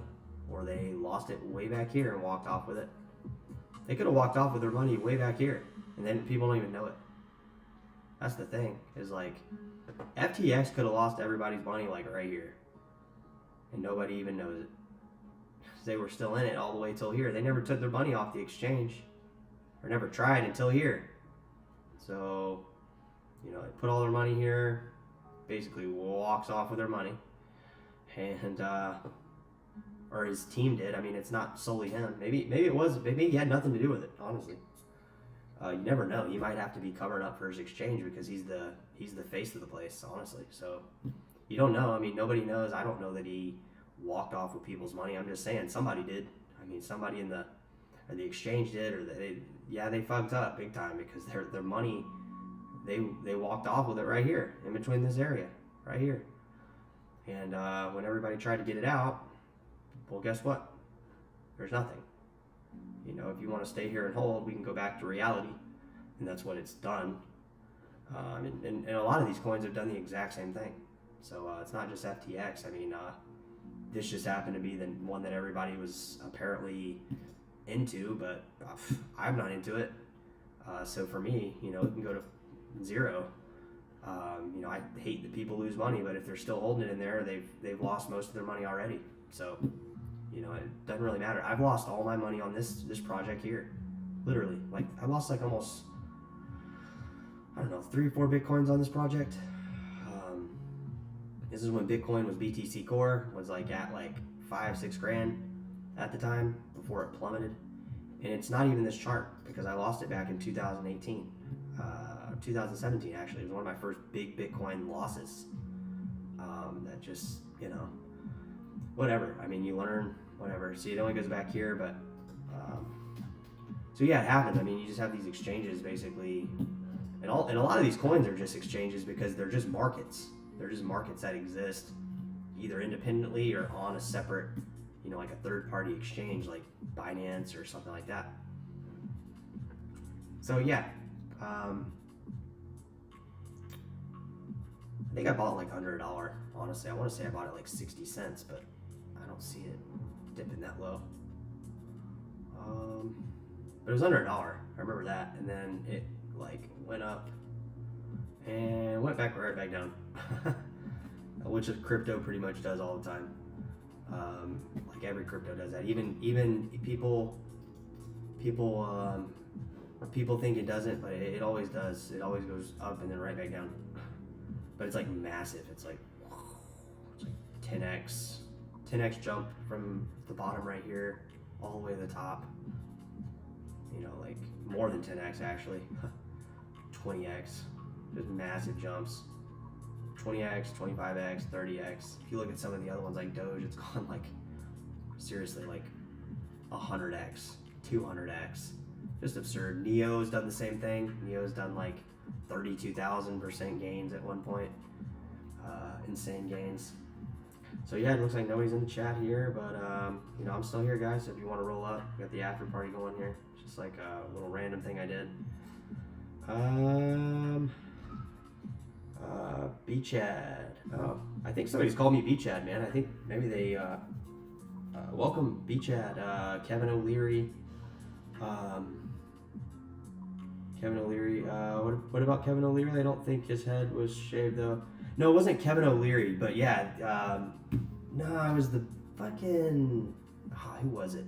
or they lost it way back here and walked off with it. They could have walked off with their money way back here, and then people don't even know it. That's the thing, is like, FTX could have lost everybody's money like right here, and nobody even knows it. They were still in it all the way till here. They never took their money off the exchange, or never tried until here. So, they put all their money here, basically walks off with their money, and or his team did. I mean, it's not solely him. Maybe it was. Maybe he had nothing to do with it. Honestly, you never know. He might have to be covering up for his exchange because he's the face of the place. Honestly, so you don't know. I mean, nobody knows. I don't know that he walked off with people's money. I'm just saying somebody did. I mean, somebody in the exchange did, or they fucked up big time, because their money, they walked off with it right here in between this area right here. And when everybody tried to get it out, well, guess what? There's nothing. If you want to stay here and hold, we can go back to reality, and that's what it's done. And a lot of these coins have done the exact same thing. So it's not just FTX. I mean, this just happened to be the one that everybody was apparently into, but I'm not into it. So for me, you know, it can go to zero. You know, I hate that people lose money, but if they're still holding it in there, they've lost most of their money already. So, you know, it doesn't really matter. I've lost all my money on this project here, literally. Like I lost like almost, I don't know, 3 or 4 Bitcoins on this project. This is when Bitcoin was BTC Core, was like at like 5-6 grand at the time before it plummeted. And it's not even this chart because I lost it back in 2018. 2017 actually. It was one of my first big Bitcoin losses. That just, you know, whatever. I mean, you learn, whatever. See, it only goes back here, but so yeah, it happened. I mean, you just have these exchanges basically, and a lot of these coins are just exchanges because they're just markets. They're just markets that exist either independently or on a separate, you know, like a third-party exchange like Binance or something like that. So yeah, I think I bought like under $1. Honestly, I want to say I bought it like 60 cents, but I don't see it dipping that low. But it was under $1. I remember that, and then it like went up and went back right back down, which crypto pretty much does all the time. Like every crypto does that. Even people think it doesn't, but it always does. It always goes up and then right back down. But it's like massive. It's like 10x jump from the bottom right here all the way to the top. You know, like more than 10x actually. 20x. Just massive jumps. 20x, 25x, 30x. If you look at some of the other ones like Doge, it's gone like seriously like 100x, 200x. Just absurd. Neo's done the same thing. Neo's done like 32,000% gains at one point. Insane gains. So yeah, it looks like nobody's in the chat here, but you know, I'm still here, guys. So if you want to roll up, we got the after party going here. Just like a little random thing I did. ℚ𝕗𝕗. Oh, I think somebody's called me ℚ𝕗𝕗, man. I think maybe they welcome ℚ𝕗𝕗. Kevin O'Leary. Kevin O'Leary. What about Kevin O'Leary? I don't think his head was shaved though. No, it wasn't Kevin O'Leary, but yeah. No, it was the fucking. Who was it?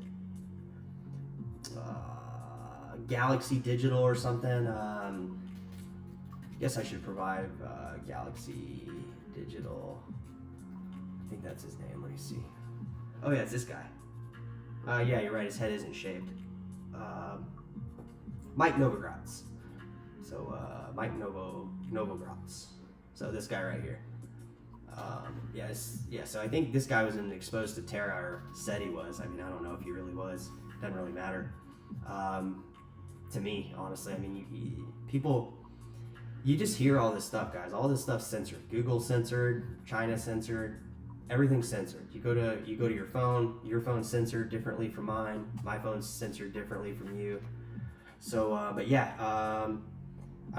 Galaxy Digital or something. Guess I should provide Galaxy Digital. I think that's his name. Let me see. Oh yeah, it's this guy. Yeah, you're right. His head isn't shaved. Mike Novogratz. So Mike Novogratz. So this guy right here. Yeah. So I think this guy was exposed to Terra, or said he was. I mean, I don't know if he really was. Doesn't really matter. To me, honestly, I mean, people. You just hear all this stuff, guys. All this stuff's censored. Google censored, China censored, everything's censored. You go to your phone. Your phone's censored differently from mine. My phone's censored differently from you. So, but yeah, I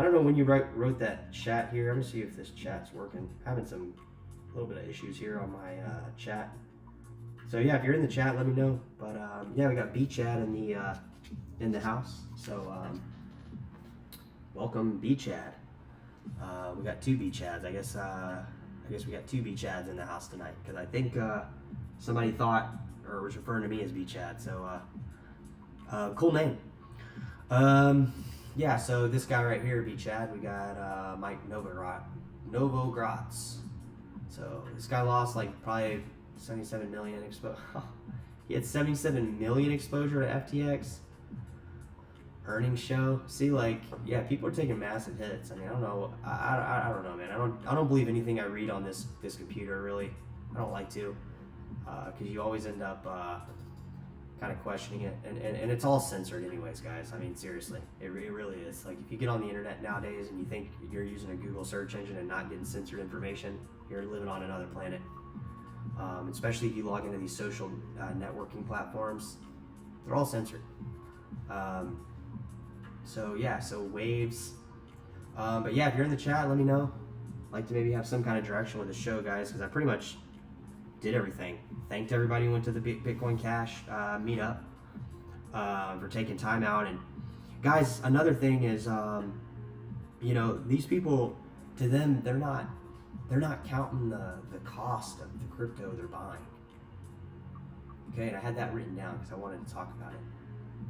don't know when you wrote that chat here. I'm gonna see if this chat's working. Having a little bit of issues here on my chat. So yeah, if you're in the chat, let me know. But yeah, we got ℚ𝕗𝕗 in the house. So welcome ℚ𝕗𝕗. We got 2 ℚ𝕗𝕗s. I guess we got 2 ℚ𝕗𝕗s in the house tonight because I think somebody thought or was referring to me as ℚ𝕗𝕗. So cool name. Yeah. So this guy right here, ℚ𝕗𝕗. We got Mike Novogratz. So this guy lost like probably 77 million exposure. He had 77 million exposure to FTX. Earnings show. See, like, yeah, people are taking massive hits. I mean, I don't know. I don't know, man. I don't believe anything I read on this computer, really. I don't like to, because you always end up kind of questioning it, and it's all censored, anyways, guys. I mean, seriously, it really is. Like, if you get on the internet nowadays and you think you're using a Google search engine and not getting censored information, you're living on another planet. Especially if you log into these social networking platforms, they're all censored. So yeah, so waves. But yeah, if you're in the chat, let me know. I'd like to maybe have some kind of direction with the show, guys, because I pretty much did everything. Thanked everybody who went to the Bitcoin Cash meetup. for taking time out. And guys, another thing is, you know, these people, to them, they're not counting the cost of the crypto they're buying. Okay, and I had that written down because I wanted to talk about it.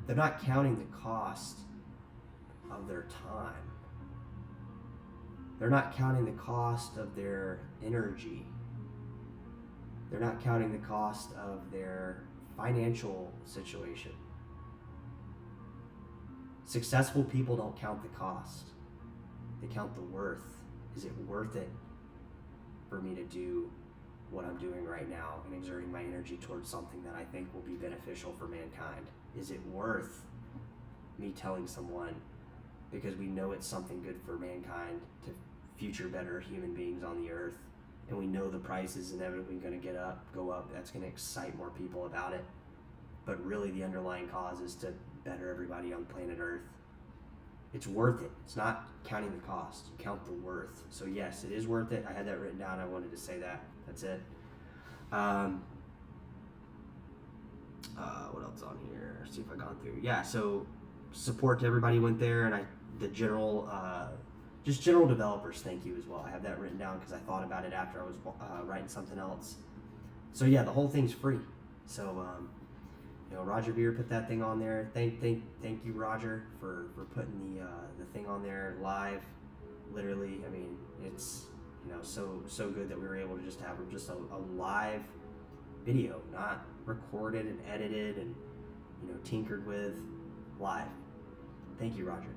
They're not counting the cost of their time. They're not counting the cost of their energy. They're not counting the cost of their financial situation. Successful people don't count the cost. They count the worth. Is it worth it for me to do what I'm doing right now and exerting my energy towards something that I think will be beneficial for mankind? Is it worth me telling someone, because we know it's something good for mankind to future better human beings on the earth, and we know the price is inevitably going to go up, that's going to excite more people about it, but really the underlying cause is to better everybody on planet earth. It's worth it. It's not counting the cost, you count the worth. So yes, it is worth it. I had that written down. I wanted to say that. That's it. What else on here? See if I gone through. Yeah, so support to everybody who went there, and just general developers, thank you as well. I have that written down because I thought about it after I was writing something else. So yeah, the whole thing's free. So you know, Roger Beer put that thing on there. Thank you, Roger, for putting the thing on there live. Literally, I mean, it's, you know, so good that we were able to just have just a live video, not recorded and edited and, you know, tinkered with, live. Thank you, Roger.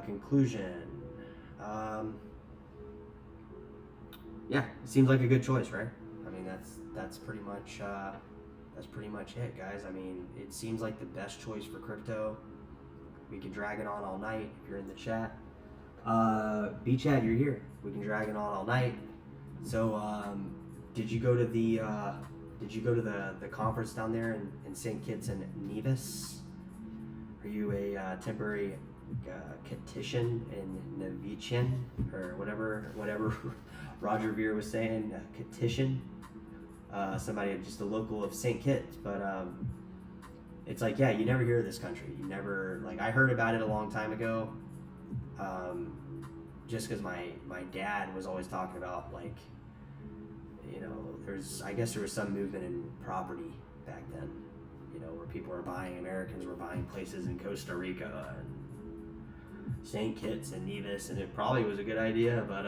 Conclusion. Yeah, it seems like a good choice, right? I mean, that's pretty much it, guys. I mean, it seems like the best choice for crypto. We can drag it on all night if you're in the chat. B-Chad, you're here. We can drag it on all night. So, did you go to the conference down there in St. Kitts and Nevis? Are you a temporary ℚ𝕚𝕚𝕚 or whatever Roger Veer was saying, ℚ somebody, just a local of St. Kitts, but it's like, yeah, you never hear of this country. You never, like, I heard about it a long time ago, just because my dad was always talking about, like, you know, I guess there was some movement in property back then, you know, where people were buying, Americans were buying places in Costa Rica and St. Kitts and Nevis, and it probably was a good idea, but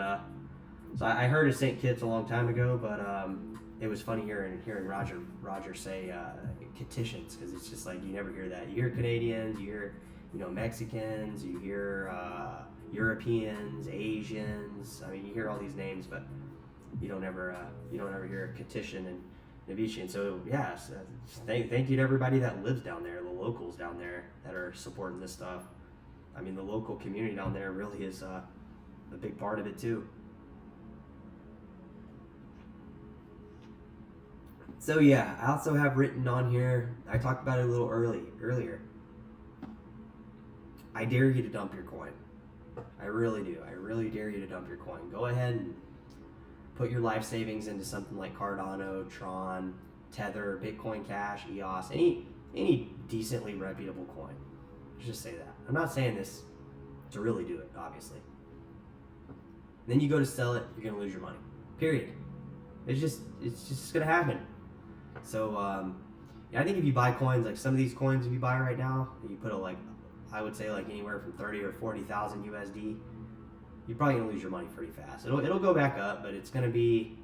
so I heard of St. Kitts a long time ago, but it was funny hearing Roger say ℚ because it's just like, you never hear that. You hear Canadians, you hear, you know, Mexicans, you hear Europeans, Asians. I mean, you hear all these names, but you don't ever hear ℚ and ℚ. So yeah, thank you to everybody that lives down there, the locals down there that are supporting this stuff. I mean, the local community down there really is a big part of it too. So yeah, I also have written on here, I talked about it a little earlier. I dare you to dump your coin. I really do. I really dare you to dump your coin. Go ahead and put your life savings into something like Cardano, Tron, Tether, Bitcoin Cash, EOS, any decently reputable coin. Let's just say that. I'm not saying this to really do it, obviously. Then you go to sell it, you're gonna lose your money. Period. It's just gonna happen. So yeah, I think if you buy coins, like some of these coins if you buy right now, you put I would say like anywhere from 30 or 40,000 USD, you're probably gonna lose your money pretty fast. It'll go back up, but it's gonna be,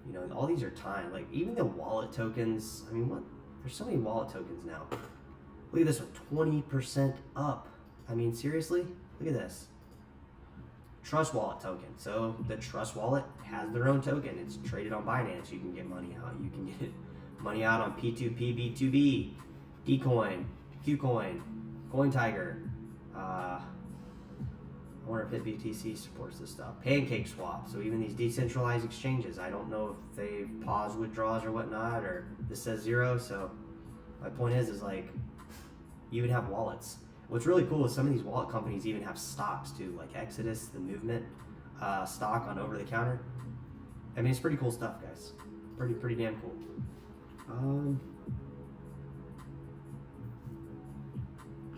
you know, all these are timed. Like even the wallet tokens. I mean, there's so many wallet tokens now. Look at this one, 20% up. I mean, seriously, look at this. Trust wallet token. So the Trust wallet has their own token. It's traded on Binance. You can get money out. You can get money out on P2P, B2B, Dcoin, Qcoin, CoinTiger. I wonder if BTC supports this stuff. PancakeSwap. So even these decentralized exchanges, I don't know if they've paused withdrawals or whatnot, or this says 0. So my point is like, you even have wallets. What's really cool is some of these wallet companies even have stocks too, like Exodus, the movement stock on over the counter. I mean, it's pretty cool stuff, guys. Pretty damn cool.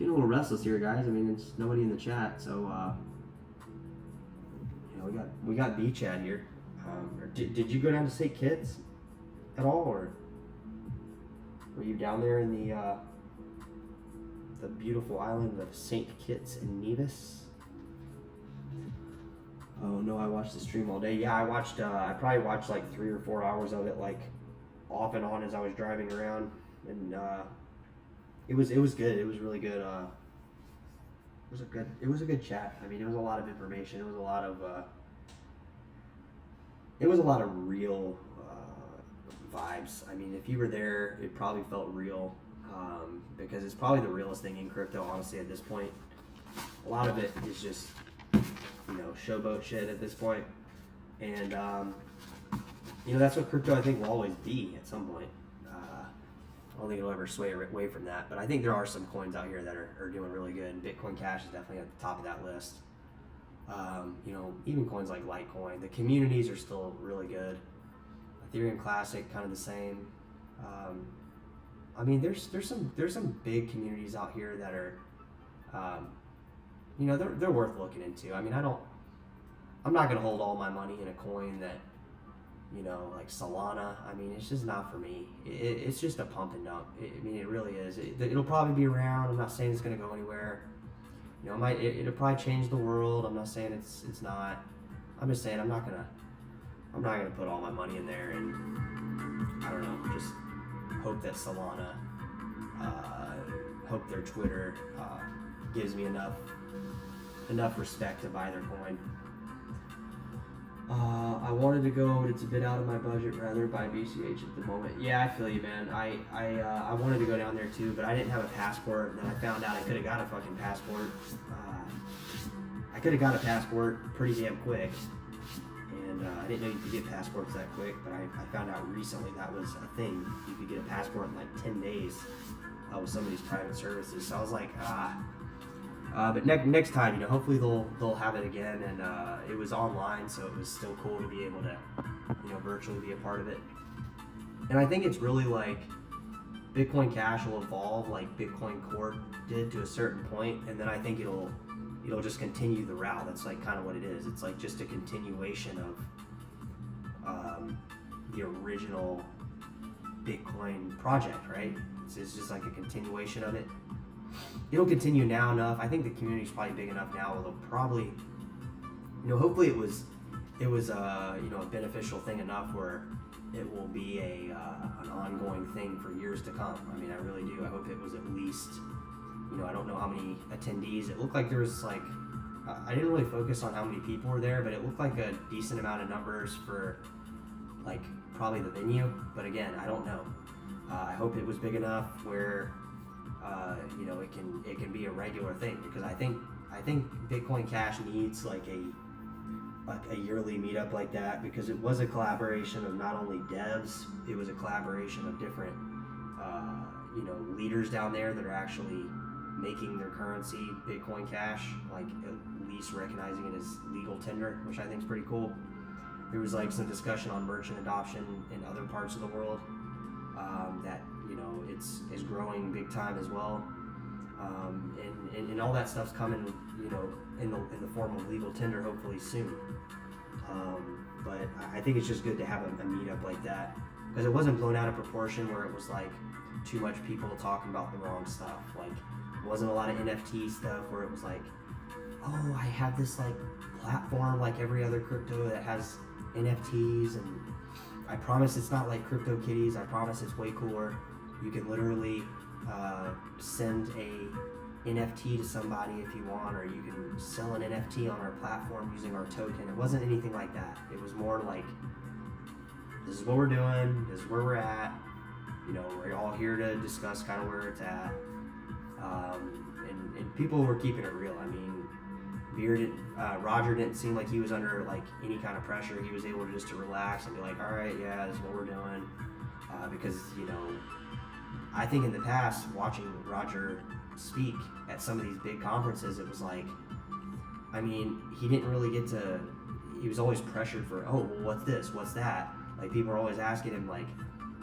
Getting a little restless here, guys. I mean, it's nobody in the chat, so we got B chat here. Did you go down to St. Kitts at all, or were you down there in the beautiful island of St. Kitts and Nevis? Oh no, I watched the stream all day. Yeah, I probably watched like 3 or 4 hours of it, like off and on as I was driving around, and it was good. It was really good. It was a good chat. I mean, it was a lot of information. It was a lot of real vibes. I mean, if you were there, it probably felt real, because it's probably the realest thing in crypto, honestly, at this point. A lot of it is just, showboat shit at this point. And, that's what crypto, I think, will always be at some point. I don't think it'll ever sway away from that. But I think there are some coins out here that are doing really good. And Bitcoin Cash is definitely at the top of that list. Even coins like Litecoin, the communities are still really good. Ethereum Classic, kind of the same. I mean, there's some big communities out here that are, they're worth looking into. I mean, I'm not gonna hold all my money in a coin that, like Solana. I mean, it's just not for me. It's just a pump and dump. It really is. It'll probably be around. I'm not saying it's gonna go anywhere. It'll probably change the world. I'm not saying it's not. I'm just saying I'm not gonna put all my money in there and I don't know, just hope that Solana, hope their Twitter gives me enough respect to buy their coin. I wanted to go, but it's a bit out of my budget. Rather buy BCH at the moment. Yeah, I feel you, man. I wanted to go down there too, but I didn't have a passport. And then I found out I could have got a fucking passport. I could have got a passport pretty damn quick. And I didn't know you could get passports that quick, but I found out recently that was a thing. You could get a passport in like 10 days with some of these private services. So I was like, but next time, hopefully they'll have it again. And it was online, so it was still cool to be able to, virtually be a part of it. And I think it's really like Bitcoin Cash will evolve like Bitcoin Core did to a certain point, and then I think it'll just continue the route. That's like kind of what it is. It's like just a continuation of the original Bitcoin project, right? It's just like a continuation of it. It'll continue now enough. I think the community's probably big enough now. It'll probably, hopefully it was a beneficial thing enough where it will be an ongoing thing for years to come. I mean, I really do. I hope it was at least, I don't know how many attendees. It looked like there was like, I didn't really focus on how many people were there, but it looked like a decent amount of numbers for like probably the venue. But again, I don't know. I hope it was big enough where it can be a regular thing, because I think Bitcoin Cash needs like a yearly meetup like that, because it was a collaboration of not only devs, it was a collaboration of different leaders down there that are actually making their currency Bitcoin Cash, like at least recognizing it as legal tender, which I think is pretty cool. There was like some discussion on merchant adoption in other parts of the world that is growing big time as well, and all that stuff's coming in the form of legal tender hopefully soon. But I think it's just good to have a meetup like that, because it wasn't blown out of proportion where it was like too much people talking about the wrong stuff. Like, it wasn't a lot of NFT stuff where it was like, oh, I have this like platform like every other crypto that has NFTs, and I promise it's not like CryptoKitties. I promise it's way cooler. You can literally send a NFT to somebody if you want, or you can sell an NFT on our platform using our token. It wasn't anything like that. It was more like, this is what we're doing, this is where we're at. We're all here to discuss kind of where it's at. And people were keeping it real. I mean, Roger didn't seem like he was under like any kind of pressure. He was able to just to relax and be like, all right, yeah, this is what we're doing. Because, I think in the past, watching Roger speak at some of these big conferences, it was like, I mean, he didn't really get to, he was always pressured for, oh, well, what's this, what's that? Like, people are always asking him like,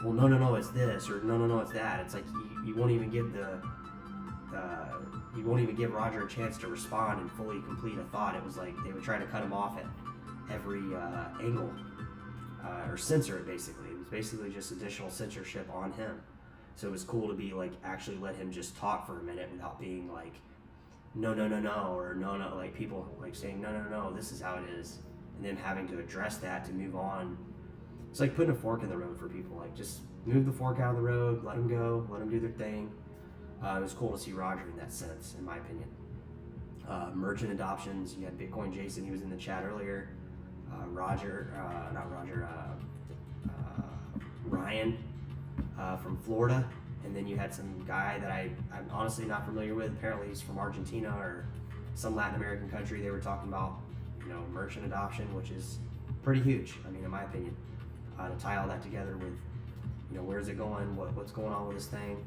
well, no, it's this, or no, it's that. It's like, you won't even give the he won't even give Roger a chance to respond and fully complete a thought. It was like they would try to cut him off at every angle, or censor it basically. It was basically just additional censorship on him. So it was cool to be like, actually let him just talk for a minute without being like, no, or no, like people like saying, no, this is how it is. And then having to address that to move on. It's like putting a fork in the road for people. Like, just move the fork out of the road, let them go, let them do their thing. It was cool to see Roger in that sense, in my opinion. Merchant adoptions, you had Bitcoin Jason, he was in the chat earlier. Ryan from Florida. And then you had some guy that I'm honestly not familiar with. Apparently he's from Argentina or some Latin American country. They were talking about, merchant adoption, which is pretty huge, I mean, in my opinion. To tie all that together with, where's it going? What's going on with this thing?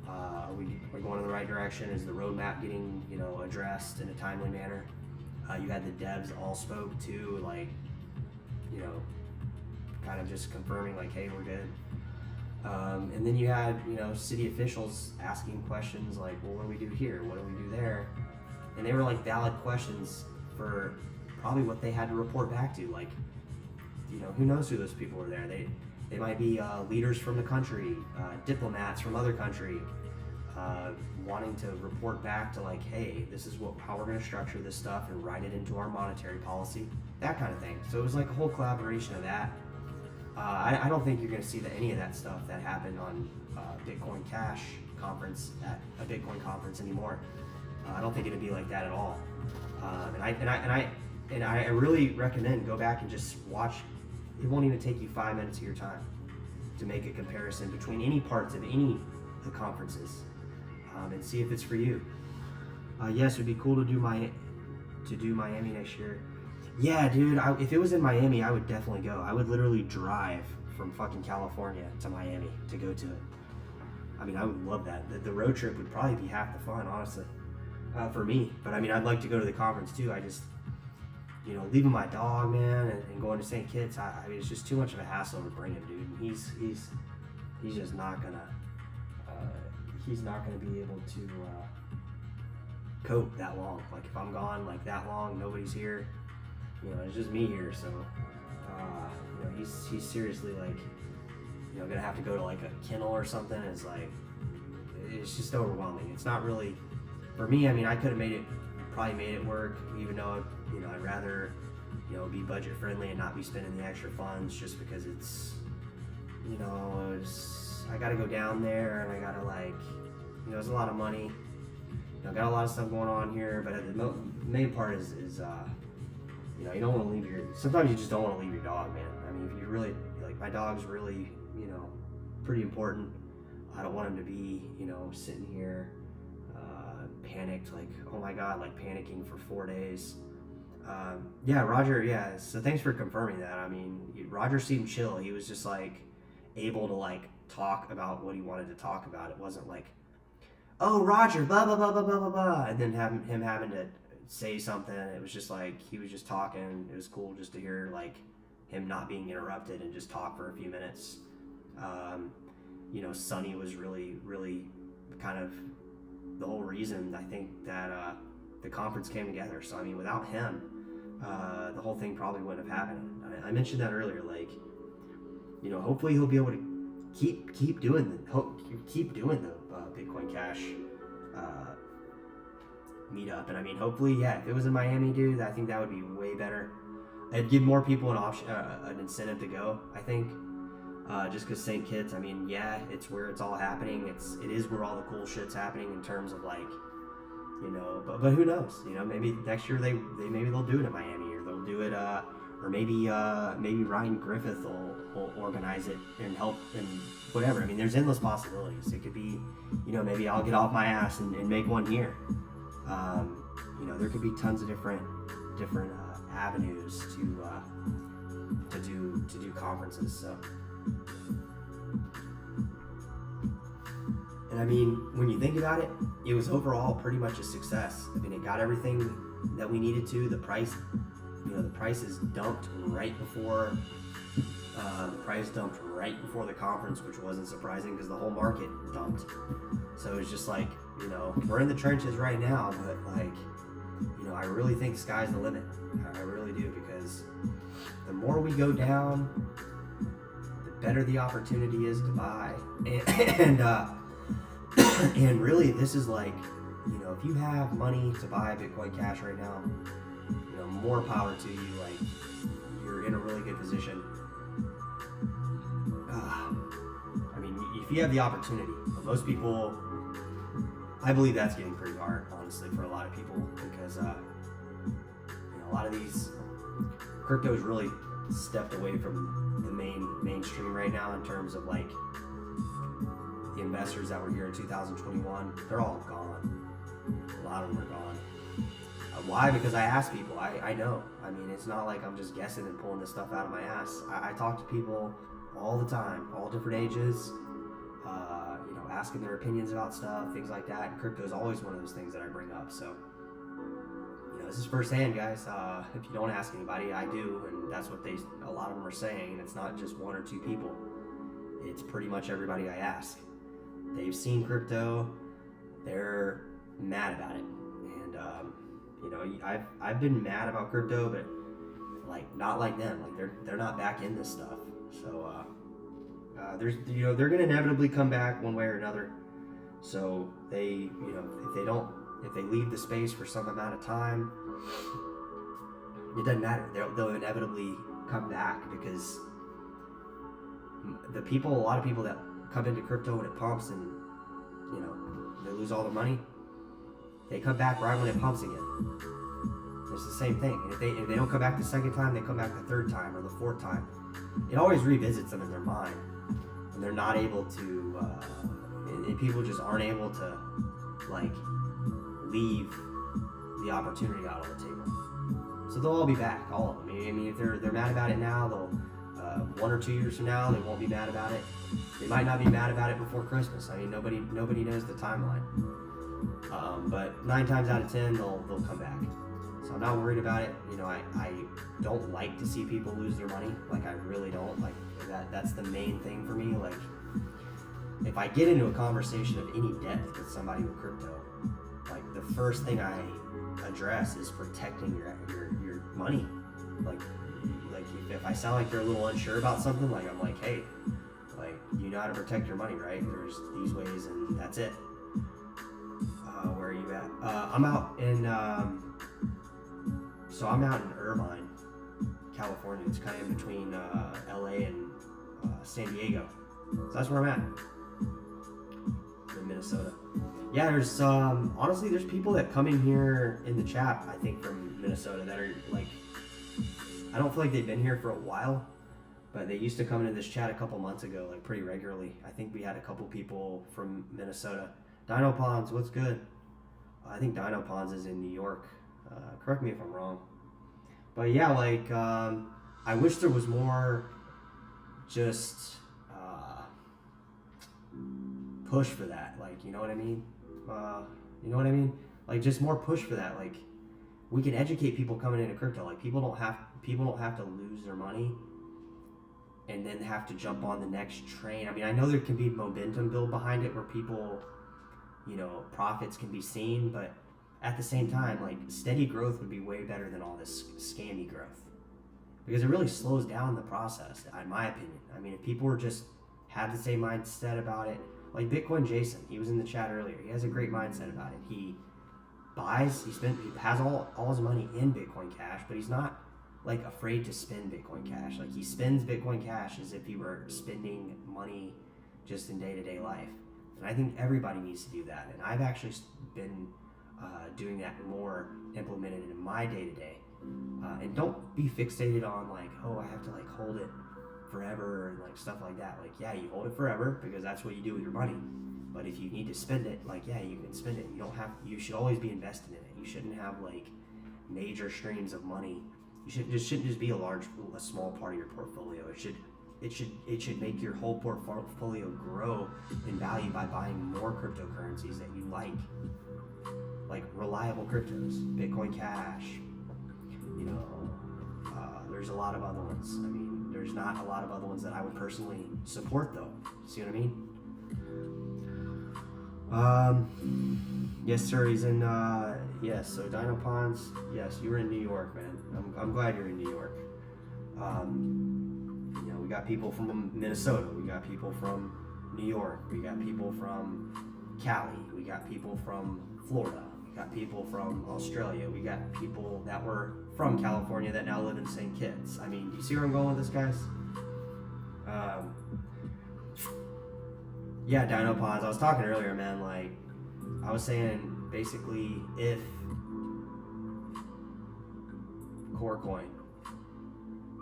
Are we going in the right direction? Is the roadmap getting, addressed in a timely manner? You had the devs all spoke too, like, kind of just confirming like, hey, we're good. And then you had, city officials asking questions like, well, what do we do here? What do we do there? And they were like valid questions for probably what they had to report back to. Like, who knows who those people are there? They might be leaders from the country, diplomats from other country, wanting to report back to like, hey, this is how we're going to structure this stuff and write it into our monetary policy, that kind of thing. So it was like a whole collaboration of that. I don't think you're going to see any of that stuff that happened on Bitcoin Cash conference at a Bitcoin conference anymore. I don't think it'd be like that at all. And I really recommend go back and just watch. It won't even take you 5 minutes of your time to make a comparison between any parts of any of the conferences, and see if it's for you. Yes, it'd be cool to do Miami next year. Yeah, dude, if it was in Miami, I would definitely go. I would literally drive from fucking California to Miami to go to it. I mean, I would love that. The road trip would probably be half the fun, honestly, for me. But I mean, I'd like to go to the conference too. I just, leaving my dog, man, and going to St. Kitts, I mean, it's just too much of a hassle to bring him, dude. He's just not gonna, be able to cope that long. Like, if I'm gone like that long, nobody's here. It's just me here, so he's seriously like, gonna have to go to like a kennel or something. It's just overwhelming. It's not really for me. I mean, I could have probably made it work, even though I'd rather be budget friendly and not be spending the extra funds, just because it's I gotta go down there and I gotta it's a lot of money. Got a lot of stuff going on here, but the main part is you don't want to leave sometimes you just don't want to leave your dog, man. I mean, if you really, my dog's really, pretty important. I don't want him to be, sitting here, panicked, like, oh my God, like panicking for 4 days. Yeah, Roger, yeah, so thanks for confirming that. I mean, Roger seemed chill. He was just able to talk about what he wanted to talk about. It wasn't like, oh, Roger, blah, blah, blah, blah, blah, blah, blah, and then him having to say something. It was just he was just talking. It was cool just to hear him not being interrupted and just talk for a few minutes. Sonny was really, really kind of the whole reason I think that the conference came together. So I mean, without him, the whole thing probably wouldn't have happened. I mentioned that earlier. Hopefully he'll be able to keep doing the Bitcoin Cash meetup. And I mean, hopefully, yeah, if it was in Miami, dude, I think that would be way better. It'd give more people an option, an incentive to go, I think. Just because St. Kitts, I mean, yeah, it's where it's all happening. It is where all the cool shit's happening in terms of but who knows? Maybe next year maybe they'll do it in Miami, or they'll do it, or maybe Ryan Griffith will organize it and help and whatever. I mean, there's endless possibilities. It could be, maybe I'll get off my ass and make one here. There could be tons of different avenues to do conferences. So, and I mean, when you think about it, it was overall pretty much a success. I mean, it got everything that we needed to. The price is dumped right before The price dumped right before the conference, which wasn't surprising because the whole market dumped. So it was just like, we're in the trenches right now, but like, I really think the sky's the limit. I really do, because the more we go down, the better the opportunity is to buy. And really, this is like, if you have money to buy Bitcoin Cash right now, more power to you. Like, you're in a really good position. I mean, if you have the opportunity, most people, I believe that's getting pretty hard, honestly, for a lot of people, because a lot of these crypto's really stepped away from the mainstream right now in terms of like the investors that were here in 2021. They're all gone. A lot of them are gone. Why? Because I ask people. I know. I mean, it's not like I'm just guessing and pulling this stuff out of my ass. I talk to people all the time, all different ages, asking their opinions about stuff, things like that. And crypto is always one of those things that I bring up. So, this is firsthand, guys. If you don't ask anybody, I do, and that's what a lot of them are saying. And it's not just one or two people. It's pretty much everybody I ask. They've seen crypto. They're mad about it. And, I've been mad about crypto, but like not like them. Like they're not back in this stuff. So they're gonna inevitably come back one way or another. So they if they leave the space for some amount of time, it doesn't matter. They'll inevitably come back, because a lot of people that come into crypto when it pumps and they lose all their money, they come back right when it pumps again. It's the same thing. And if they don't come back the second time, they come back the third time or the fourth time. It always revisits them in their mind, and they're not able to. And people just aren't able to like leave the opportunity out on the table. So they'll all be back, all of them. I mean, if they're mad about it now, they'll 1 or 2 years from now, they won't be mad about it. They might not be mad about it before Christmas. I mean, nobody knows the timeline. But 9 times out of 10, they'll come back. So I'm not worried about it. I don't like to see people lose their money. Like, I really don't. Like, that's the main thing for me. Like, if I get into a conversation of any depth with somebody with crypto, like, the first thing I address is protecting your money. Like if I sound like you're a little unsure about something, like, I'm like, hey, like, you know how to protect your money, right? There's these ways, and that's it. Where are you at? I'm out in Irvine, California. It's kind of in between LA and San Diego. So that's where I'm at. In Minnesota. Yeah, there's honestly, there's people that come in here in the chat, I think, from Minnesota that are like, I don't feel like they've been here for a while, but they used to come into this chat a couple months ago, like pretty regularly. I think we had a couple people from Minnesota. Dino Ponds, what's good? I think Dino Ponds is in New York. Correct me if I'm wrong. But yeah, like, I wish there was more just push for that. Like, you know what I mean? Like, just more push for that. Like, we can educate people coming into crypto. Like, people don't have to lose their money and then have to jump on the next train. I mean, I know there can be momentum build behind it where people, profits can be seen, but at the same time, like, steady growth would be way better than all this scammy growth, because it really slows down the process, in my opinion. I mean, if people were just had the same mindset about it, like Bitcoin Jason, he was in the chat earlier. He has a great mindset about it. He has all his money in Bitcoin Cash, but he's not like afraid to spend Bitcoin Cash. Like, he spends Bitcoin Cash as if he were spending money just in day-to-day life. And I think everybody needs to do that. And I've actually been doing that more, implemented in my day-to-day. And don't be fixated on like, oh, I have to like hold it forever and like stuff like that. Like, yeah, you hold it forever because that's what you do with your money. But if you need to spend it, like, yeah, you can spend it. You should always be invested in it. You shouldn't have like major streams of money. Shouldn't just be a small part of your portfolio. It should make your whole portfolio grow in value by buying more cryptocurrencies that you like reliable cryptos, Bitcoin Cash. There's a lot of other ones. I mean, there's not a lot of other ones that I would personally support though. See what I mean? Yes, sir. He's in. Yes. So Dino Ponds. Yes, you were in New York, man. I'm glad you're in New York. You know, we got people from Minnesota. We got people from New York. We got people from Cali. We got people from Florida. We got people from Australia. We got people that were from California that now live in St. Kitts. I mean, do you see where I'm going with this, guys? Yeah, Dino Ponds. I was talking earlier, man. Like, I was saying, basically, if Core Coin,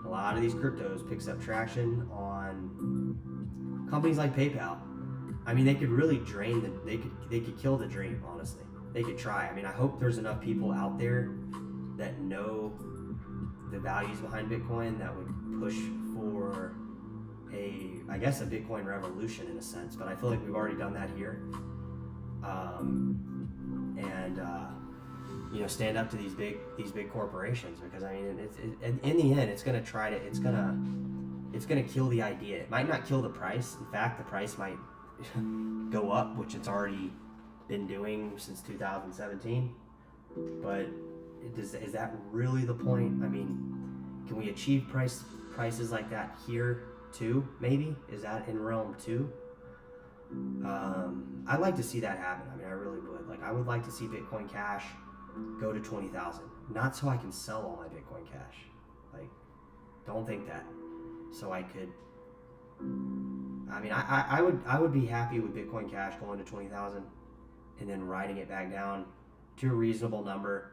a lot of these cryptos picks up traction on companies like PayPal. I mean, they could really drain they could kill the dream, honestly. They could try. I mean, I hope there's enough people out there that know the values behind Bitcoin that would push for I guess a Bitcoin revolution in a sense, but I feel like we've already done that here. You know, stand up to these big corporations, because I mean, in the end, it's gonna kill the idea. It might not kill the price. In fact, the price might go up, which it's already been doing since 2017. But is that really the point? I mean, can we achieve prices like that here too? Maybe is that in realm too? I'd like to see that happen. I mean, I really would. Like, I would like to see Bitcoin Cash go to 20,000. Not so I can sell all my Bitcoin Cash. Like, don't think that. So I could. I mean, I would be happy with Bitcoin Cash going to 20,000 and then riding it back down to a reasonable number.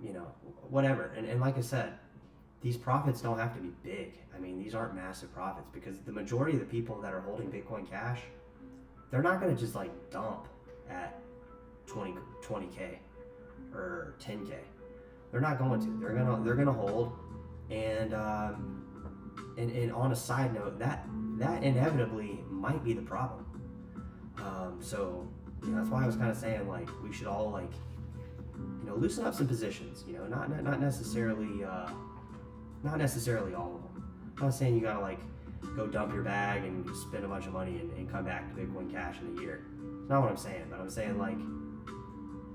You know, whatever. And like I said, these profits don't have to be big. I mean, these aren't massive profits, because the majority of the people that are holding Bitcoin Cash, they're not going to just like dump at 20K or 10K. They're not going to. They're gonna hold. And on a side note, that inevitably might be the problem. So, you know, that's why I was kind of saying, like, we should all, like, you know, loosen up some positions. You know, not necessarily all of them. I'm not saying you gotta like go dump your bag and spend a bunch of money and come back to Bitcoin Cash in a year. It's not what I'm saying, but I'm saying, like,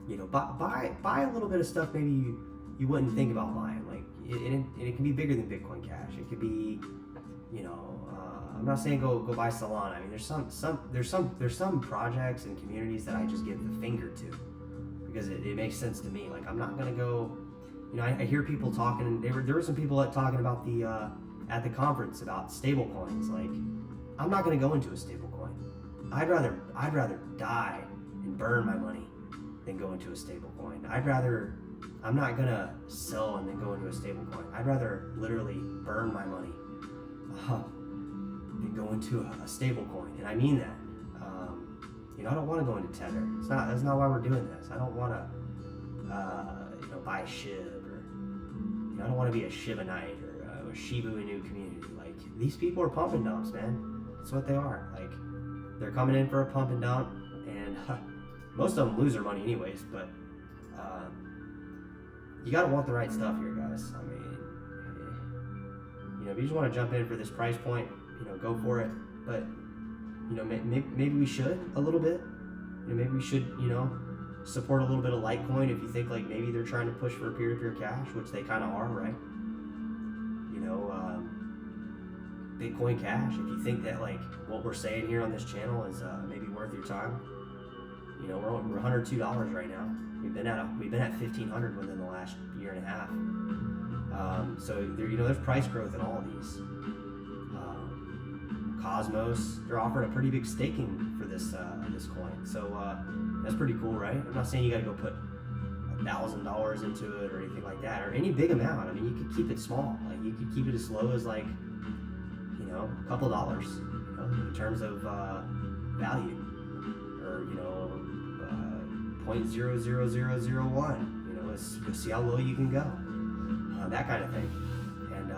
you know, buy a little bit of stuff maybe you wouldn't think about buying. Like, it can be bigger than Bitcoin Cash. It could be, you know, I'm not saying go buy Solana. I mean, there's some projects and communities that I just give the finger to, because it makes sense to me. Like, I'm not gonna go. You know, I hear people talking, and there were some people that talking about at the conference about stable coins. Like, I'm not going to go into a stable coin. I'd rather die and burn my money than go into a stable coin. I'm not going to sell and then go into a stable coin. I'd rather literally burn my money than go into a stable coin. And I mean that. You know, I don't want to go into Tether. That's not why we're doing this. I don't want to, you know, buy SHIB, or, you know, I don't want to be a Shibonite or a Shiba Inu community. Like, these people are pump and dumps, man. That's what they are. Like, they're coming in for a pump and dump, and most of them lose their money anyways. But you gotta want the right stuff here, guys. I mean, you know, if you just want to jump in for this price point, you know, go for it. But, you know, maybe we should a little bit. You know, maybe we should, you know, support a little bit of Litecoin if you think like maybe they're trying to push for peer-to-peer cash, which they kind of are, right? You know, Bitcoin Cash, if you think that like what we're saying here on this channel is maybe worth your time, you know, we're $102 right now. We've been at $1,500 within the last year and a half. So there, you know, there's price growth in all of these. Cosmos, they're offering a pretty big staking for this coin, so that's pretty cool, right? I'm not saying you got to go put $1,000 into it or anything like that, or any big amount. I mean, you could keep it small. Like, you could keep it as low as, like, you know, a couple dollars, you know, in terms of value, or, you know, 0.00001. You know, you'll see how low you can go, that kind of thing. And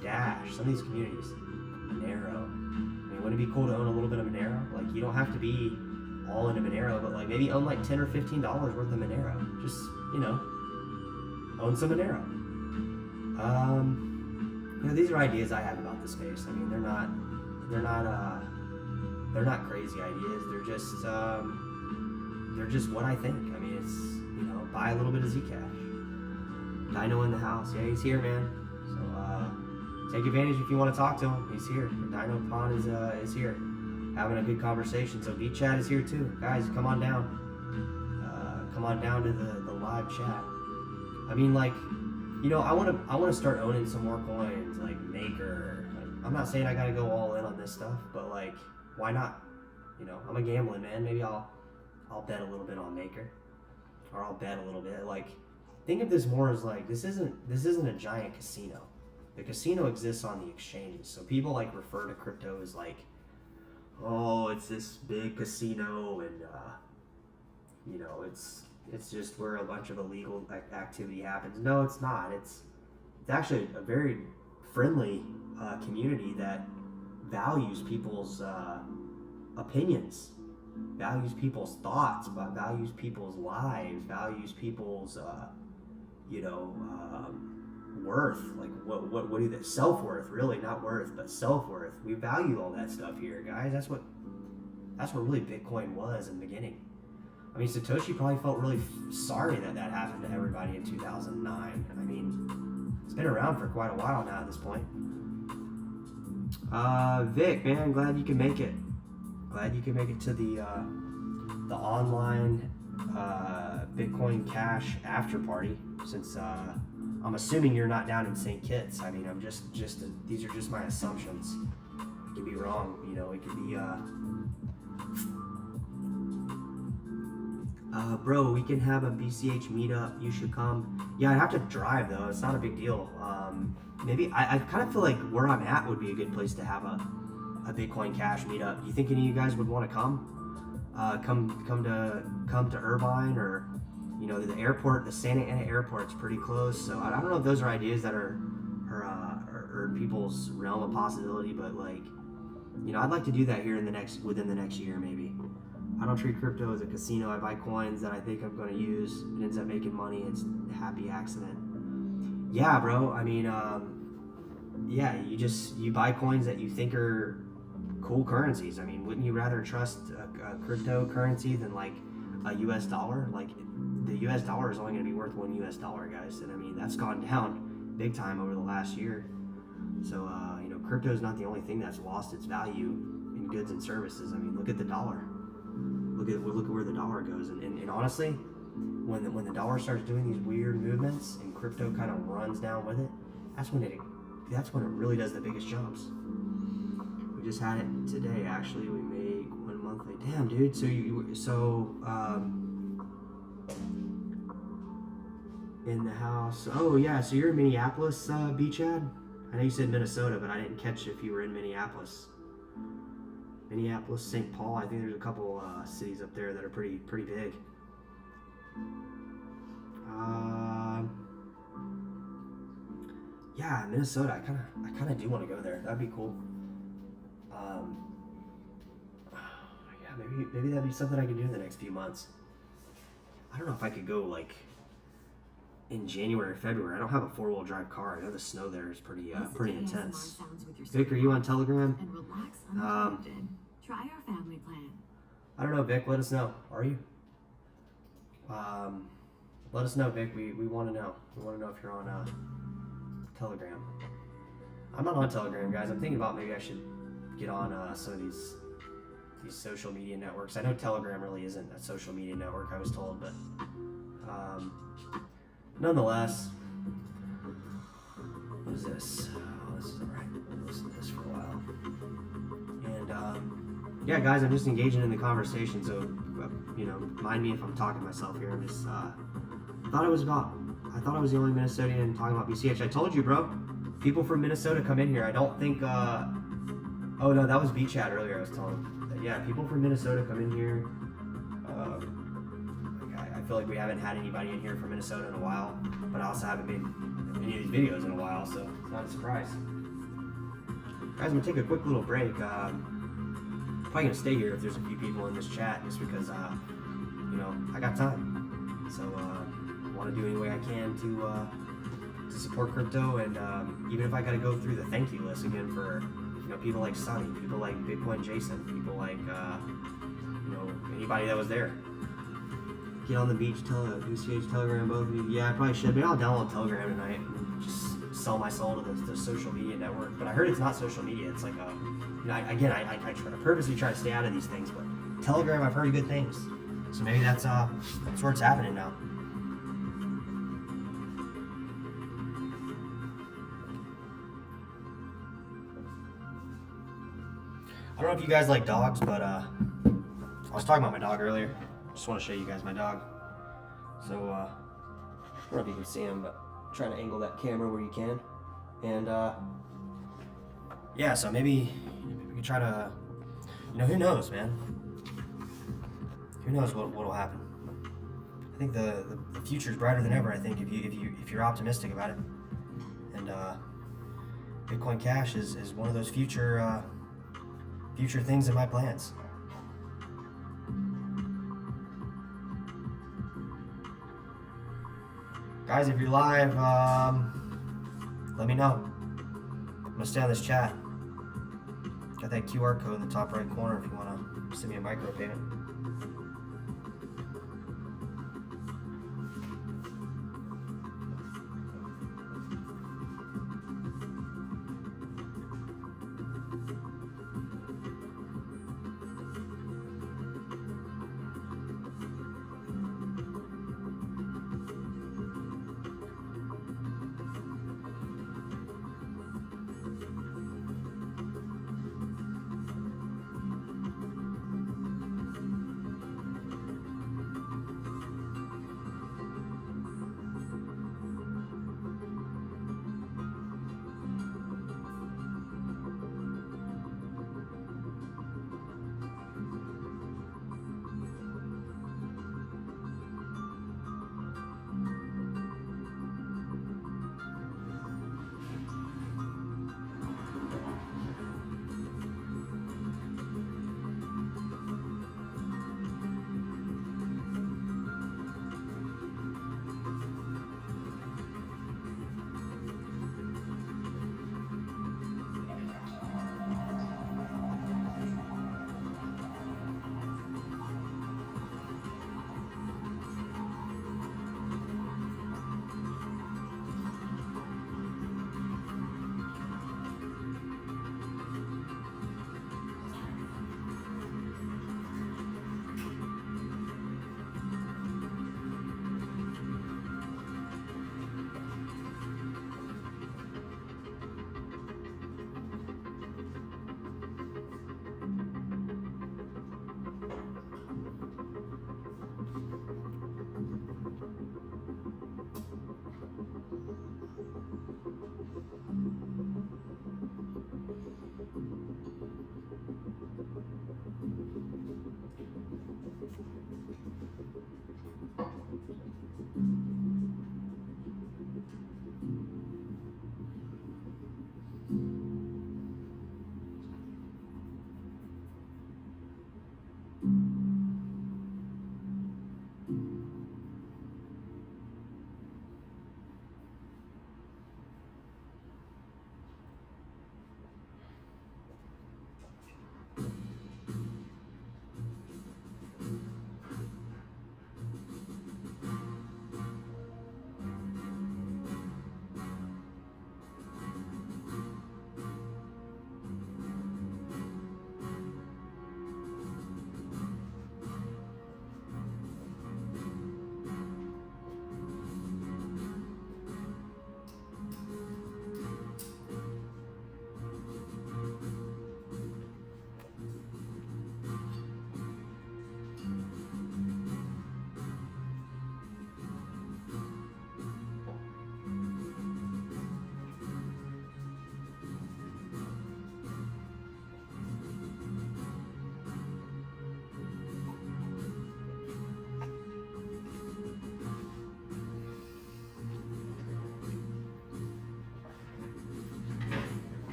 Dash, some of these communities. Monero. I mean, wouldn't it be cool to own a little bit of Monero? Like, you don't have to be all into Monero, but like maybe own like $10 or $15 worth of Monero. Just, you know, own some Monero. these are ideas I have about the space. I mean, they're not crazy ideas. They're just what I think. I mean, it's, buy a little bit of Zcash. Dino in the house. Yeah, he's here, man. So take advantage if you want to talk to him. He's here. Dino Pond is here, having a good conversation. So ℚ𝕗𝕗 is here too. Guys, come on down. Come on down to the live chat. I mean, like, I want to start owning some more coins, like Maker. Like, I'm not saying I got to go all in on this stuff, but like, why not? I'm a gambling man. Maybe I'll bet a little bit on Maker, or I'll bet a little bit. Like, think of this more as like, this isn't a giant casino. The casino exists on the exchanges, so people like refer to crypto as like, oh, it's this big casino, and it's just where a bunch of illegal activity happens. No, it's not. It's actually a very friendly community that values people's opinions, values people's thoughts, values people's lives, values people's worth. Like what do they, self-worth, really, not worth, but self-worth. We value all that stuff here, guys. That's what really Bitcoin was in the beginning. I mean, Satoshi probably felt really sorry that happened to everybody in 2009. I mean, it's been around for quite a while now at this point. Vic, man, glad you can make it. Glad you can make it to the online Bitcoin Cash after party. Since I'm assuming you're not down in St. Kitts. I mean, these are just my assumptions. I could be wrong. It could be. Bro, we can have a BCH meetup. You should come. Yeah, I'd have to drive though. It's not a big deal. Maybe I kind of feel like where I'm at would be a good place to have a Bitcoin Cash meetup. You think any of you guys would want to come? Come to Irvine, or the airport. The Santa Ana airport's pretty close. So I don't know if those are ideas that are in people's realm of possibility, but like, I'd like to do that here within the next year maybe. I don't treat crypto as a casino. I buy coins that I think I'm going to use. It ends up making money. It's a happy accident. Yeah, bro. I mean, yeah, you buy coins that you think are cool currencies. I mean, wouldn't you rather trust a cryptocurrency than like a US dollar? Like, the US dollar is only going to be worth $1 US, guys. And I mean, that's gone down big time over the last year. So, crypto is not the only thing that's lost its value in goods and services. I mean, look at the dollar. Look at where the dollar goes, and honestly, when the dollar starts doing these weird movements and crypto kind of runs down with it, that's when it really does the biggest jumps. We just had it today, actually. We made one monthly. Damn, dude. So in the house. Oh yeah. So you're in Minneapolis, ℚ𝕗𝕗? I know you said Minnesota, but I didn't catch if you were in Minneapolis. Minneapolis, St. Paul. I think there's a couple cities up there that are pretty big. Yeah, Minnesota. I kind of do want to go there. That'd be cool. Yeah, maybe that'd be something I could do in the next few months. I don't know if I could go like in January or February. I don't have a 4-wheel drive car. I know the snow there is pretty intense. Vic, are you on Telegram? Try our family plan. I don't know, Vic. Let us know. Are you? Let us know, Vic. We want to know. We want to know if you're on Telegram. I'm not on Telegram, guys. I'm thinking about maybe I should get on some of these social media networks. I know Telegram really isn't a social media network, I was told, but nonetheless. What is this? Oh, this is alright. I'll listen to this for a while. And yeah, guys, I'm just engaging in the conversation, so mind me if I'm talking to myself here. I'm just I thought I was the only Minnesotan talking about BCH. I told you, bro. People from Minnesota come in here. I don't think. Oh no, that was ℚ𝕗𝕗 earlier. I was telling them that, yeah, people from Minnesota come in here. I feel like we haven't had anybody in here from Minnesota in a while, but I also haven't made any of these videos in a while, so it's not a surprise. Guys, I'm gonna take a quick little break. Probably gonna stay here if there's a few people in this chat, just because I got time. So I want to do any way I can to to support crypto, and even if I got to go through the thank you list again for people like Sonny, people like Bitcoin Jason, people like anybody that was there. Get on the beach, do CH Telegram, both of you. Yeah, I probably should. Maybe I'll download Telegram tonight and just sell my soul to the social media network. But I heard it's not social media. It's like I purposely try to stay out of these things. But Telegram, I've heard good things. So maybe that's where it's happening now. I don't know if you guys like dogs, but I was talking about my dog earlier. Just want to show you guys my dog. So I don't know if you can see him, but I'm trying to angle that camera where you can. And yeah, so maybe we can try to, who knows, man? Who knows what'll happen? I think the future's brighter than ever. I think if you're optimistic about it. And Bitcoin Cash is one of those future things in my plans. Guys, if you're live, let me know. I'm gonna stay on this chat. Got that QR code in the top right corner if you wanna send me a micro payment.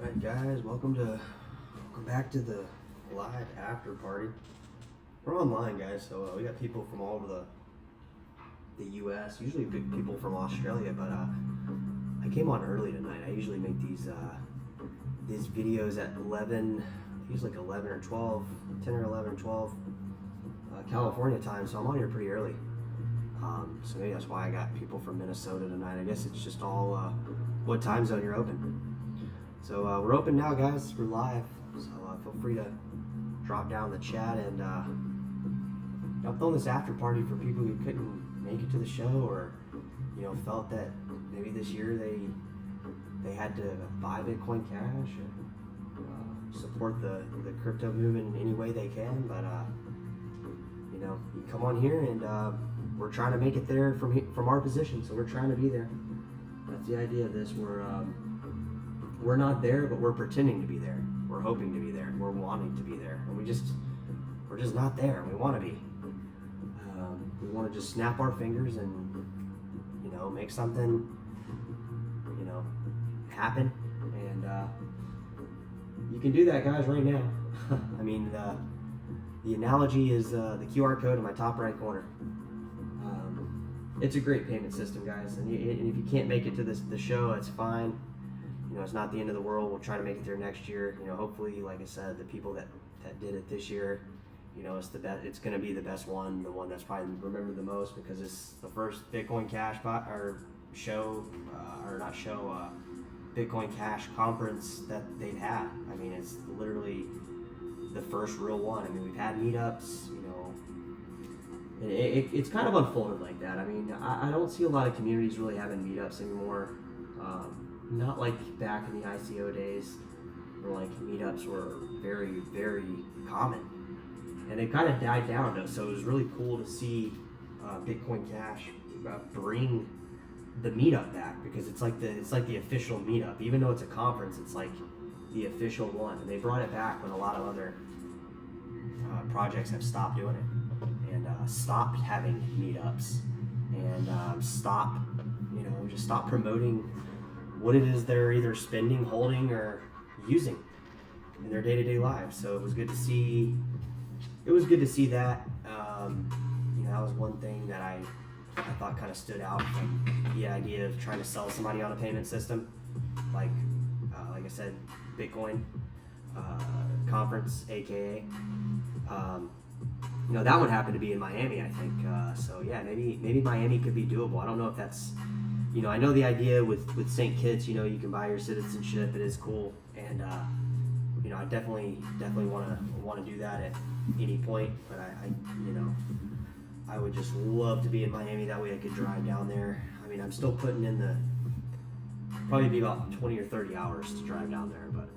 Alright guys, welcome back to the live after party. We're online guys, so we got people from all over the US, usually big people from Australia, but I came on early tonight. I usually make these videos at 11, I think it's like 11 or 12, 10 or 11 or 12 California time, so I'm on here pretty early. So maybe that's why I got people from Minnesota tonight. I guess it's just all what time zone you're open. So we're open now guys, we're live, so feel free to drop down the chat, and I'm throwing this after party for people who couldn't make it to the show, or felt that maybe this year they had to buy Bitcoin Cash and support the crypto movement in any way they can, but you come on here and we're trying to make it there from our position, so we're trying to be there. That's the idea of this. We're not there, but we're pretending to be there. We're hoping to be there. We're wanting to be there, and we're just not there. We want to be. We want to just snap our fingers and make something happen, and you can do that, guys, right now. I mean, the analogy is the QR code in my top right corner. It's a great payment system, guys, and if you can't make it to the show, that's fine. It's not the end of the world. We'll try to make it there next year. Hopefully, like I said, the people that did it this year, it's the best. It's going to be the best one, the one that's probably remembered the most, because it's the first Bitcoin Cash Bitcoin Cash conference that they've had. I mean, it's literally the first real one. I mean, we've had meetups, it's kind of unfolded like that. I mean, I don't see a lot of communities really having meetups anymore. Not like back in the ICO days, where like meetups were very, very common, and they kind of died down though. So it was really cool to see Bitcoin Cash bring the meetup back, because it's like the official meetup. Even though it's a conference, it's like the official one. And they brought it back when a lot of other projects have stopped doing it, and stopped having meetups, and just stop promoting what it is they're either spending, holding, or using in their day-to-day lives. So it was good to see. It was good to see that. That was one thing that I thought kind of stood out from the idea of trying to sell somebody on a payment system, like I said, Bitcoin conference, aka. That one happened to be in Miami, I think. So yeah, maybe Miami could be doable. I don't know if that's. I know the idea with St. Kitts, you can buy your citizenship. It is cool, and I definitely want to do that at any point. But I would just love to be in Miami. That way I could drive down there. I mean, I'm still putting in probably be about 20 or 30 hours to drive down there, but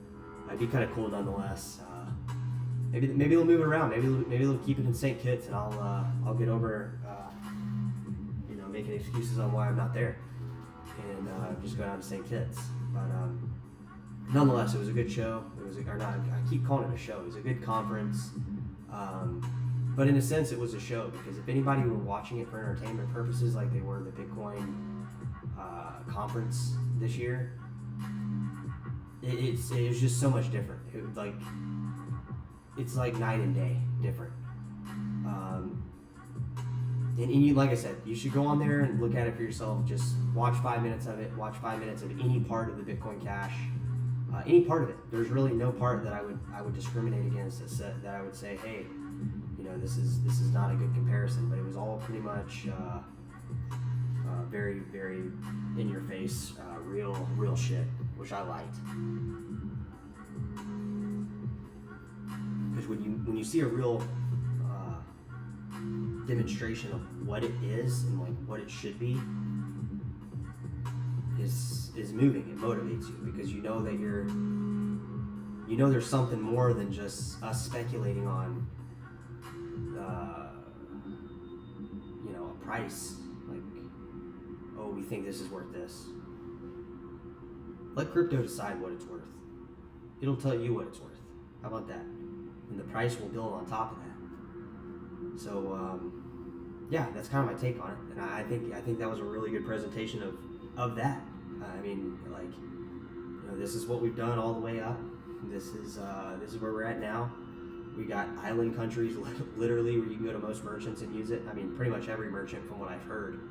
it'd be kind of cool nonetheless. Maybe they'll move it around. Maybe they'll keep it in St. Kitts, and I'll get over making excuses on why I'm not there, and just go down to St. Kitts. But nonetheless, it was a good show. I keep calling it a show. It was a good conference. But in a sense, it was a show, because if anybody were watching it for entertainment purposes, like they were the Bitcoin conference this year, it was just so much different. It's like night and day different. And you, like I said, you should go on there and look at it for yourself. Just watch 5 minutes of it. Watch 5 minutes of any part of the Bitcoin Cash, any part of it. There's really no part that I would discriminate against, that I would say, hey, this is not a good comparison. But it was all pretty much very, very in your face, real shit, which I liked. Because when you see a real demonstration of what it is and like what it should be, is moving. It motivates you, because that there's something more than just us speculating on a price. Like, oh, we think this is worth this. Let crypto decide what it's worth. It'll tell you what it's worth. How about that? And the price will build on top of that. So yeah, that's kind of my take on it, and I think that was a really good presentation of that. I mean, like, this is what we've done all the way up. This is where we're at now. We got island countries literally where you can go to most merchants and use it. I mean, pretty much every merchant from what I've heard.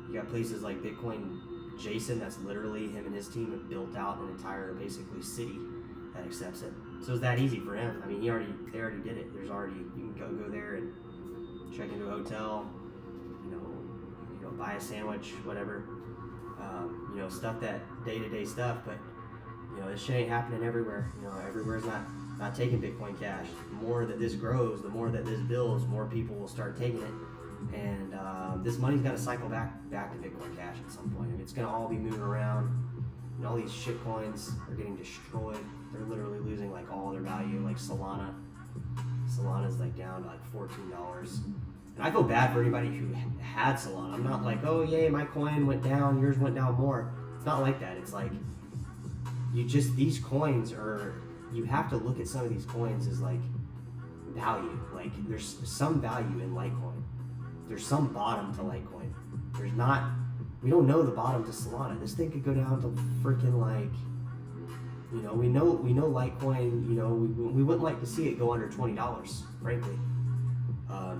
You got places like ₚ📚🕚🔂🔚, that's literally him and his team have built out an entire basically city that accepts it. So it's that easy for him. I mean, they already did it. There's already, you can go there and check into a hotel, buy a sandwich, whatever. Stuff that day-to-day stuff, but this shit ain't happening everywhere. Everywhere's not taking Bitcoin Cash. The more that this grows, the more that this builds, more people will start taking it. And this money's got to cycle back to Bitcoin Cash at some point. I mean, it's going to all be moving around. All these shit coins are getting destroyed. They're literally losing like all their value. Like Solana's like down to like $14. And I feel bad for anybody who had Solana. I'm not like, oh yay, my coin went down, yours went down more. It's not like that. It's like, these coins are, you have to look at some of these coins as like value. Like there's some value in Litecoin. There's some bottom to Litecoin. We don't know the bottom to Solana. This thing could go down to freaking like, we know Litecoin, we wouldn't like to see it go under $20, frankly.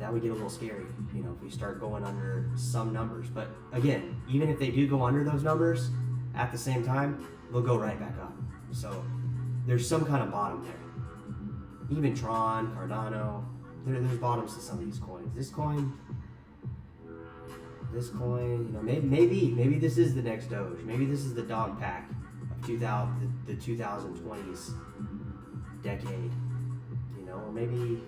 That would get a little scary, if we start going under some numbers. But again, even if they do go under those numbers, at the same time, they'll go right back up. So there's some kind of bottom there. Even Tron, Cardano, there's bottoms to some of these coins. This coin, maybe this is the next Doge. Maybe this is the dog pack of the 2020s decade. Or maybe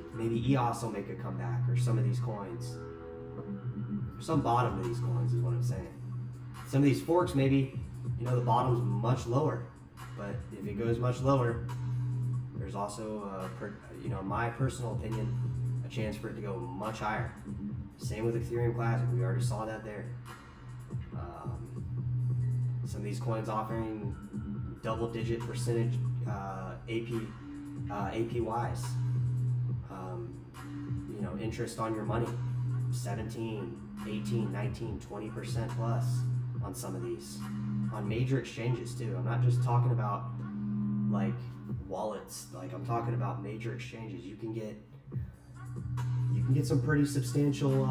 EOS will make a comeback, or some of these coins. Some bottom to these coins is what I'm saying. Some of these forks, maybe, the bottom's much lower. But if it goes much lower, there's also, my personal opinion, a chance for it to go much higher. Same with Ethereum Classic. We already saw that there. Some of these coins offering double-digit percentage APYs. Interest on your money, 17, 18, 19, 20% plus on some of these. On major exchanges too. I'm not just talking about like wallets, like I'm talking about major exchanges. You can get some pretty substantial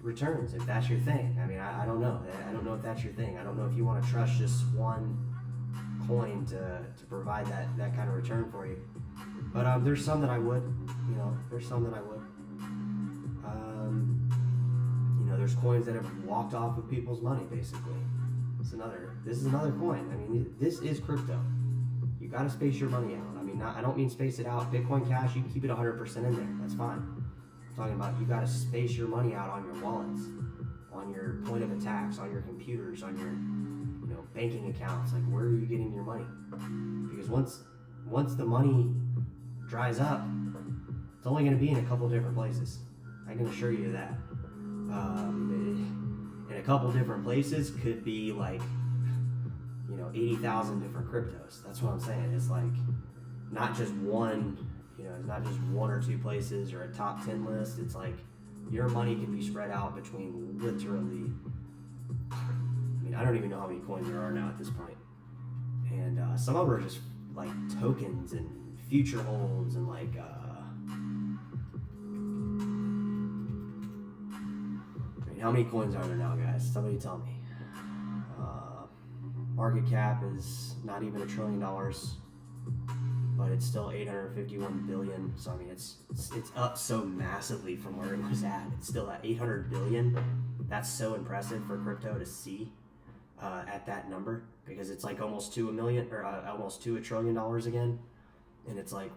returns if that's your thing. I mean, I don't know. I don't know if that's your thing. I don't know if you want to trust just one coin to provide that kind of return for you. But there's some that I would. There's some that I would. There's coins that have walked off with people's money, basically. This is another coin. I mean, this is crypto. You gotta space your money out. I mean, I don't mean space it out. Bitcoin Cash, you can keep it 100% in there. That's fine. I'm talking about you gotta space your money out on your wallets, on your point of attacks, on your computers, on your banking accounts. Like, where are you getting your money? Because once the money dries up, it's only going to be in a couple different places. I can assure you that. In a couple different places could be like, 80,000 different cryptos. That's what I'm saying. It's like not just one, it's not just one or two places or a top 10 list. It's like your money can be spread out between literally, I don't even know how many coins there are now at this point. And some of them are just like tokens and future holds and like how many coins are there now, guys? Somebody tell me. Market cap is not even $1 trillion, but it's still 851 billion. So I mean, it's up so massively from where it was at. It's still at 800 billion. That's so impressive for crypto to see at that number, because it's like almost to almost to $1 trillion again. And it's like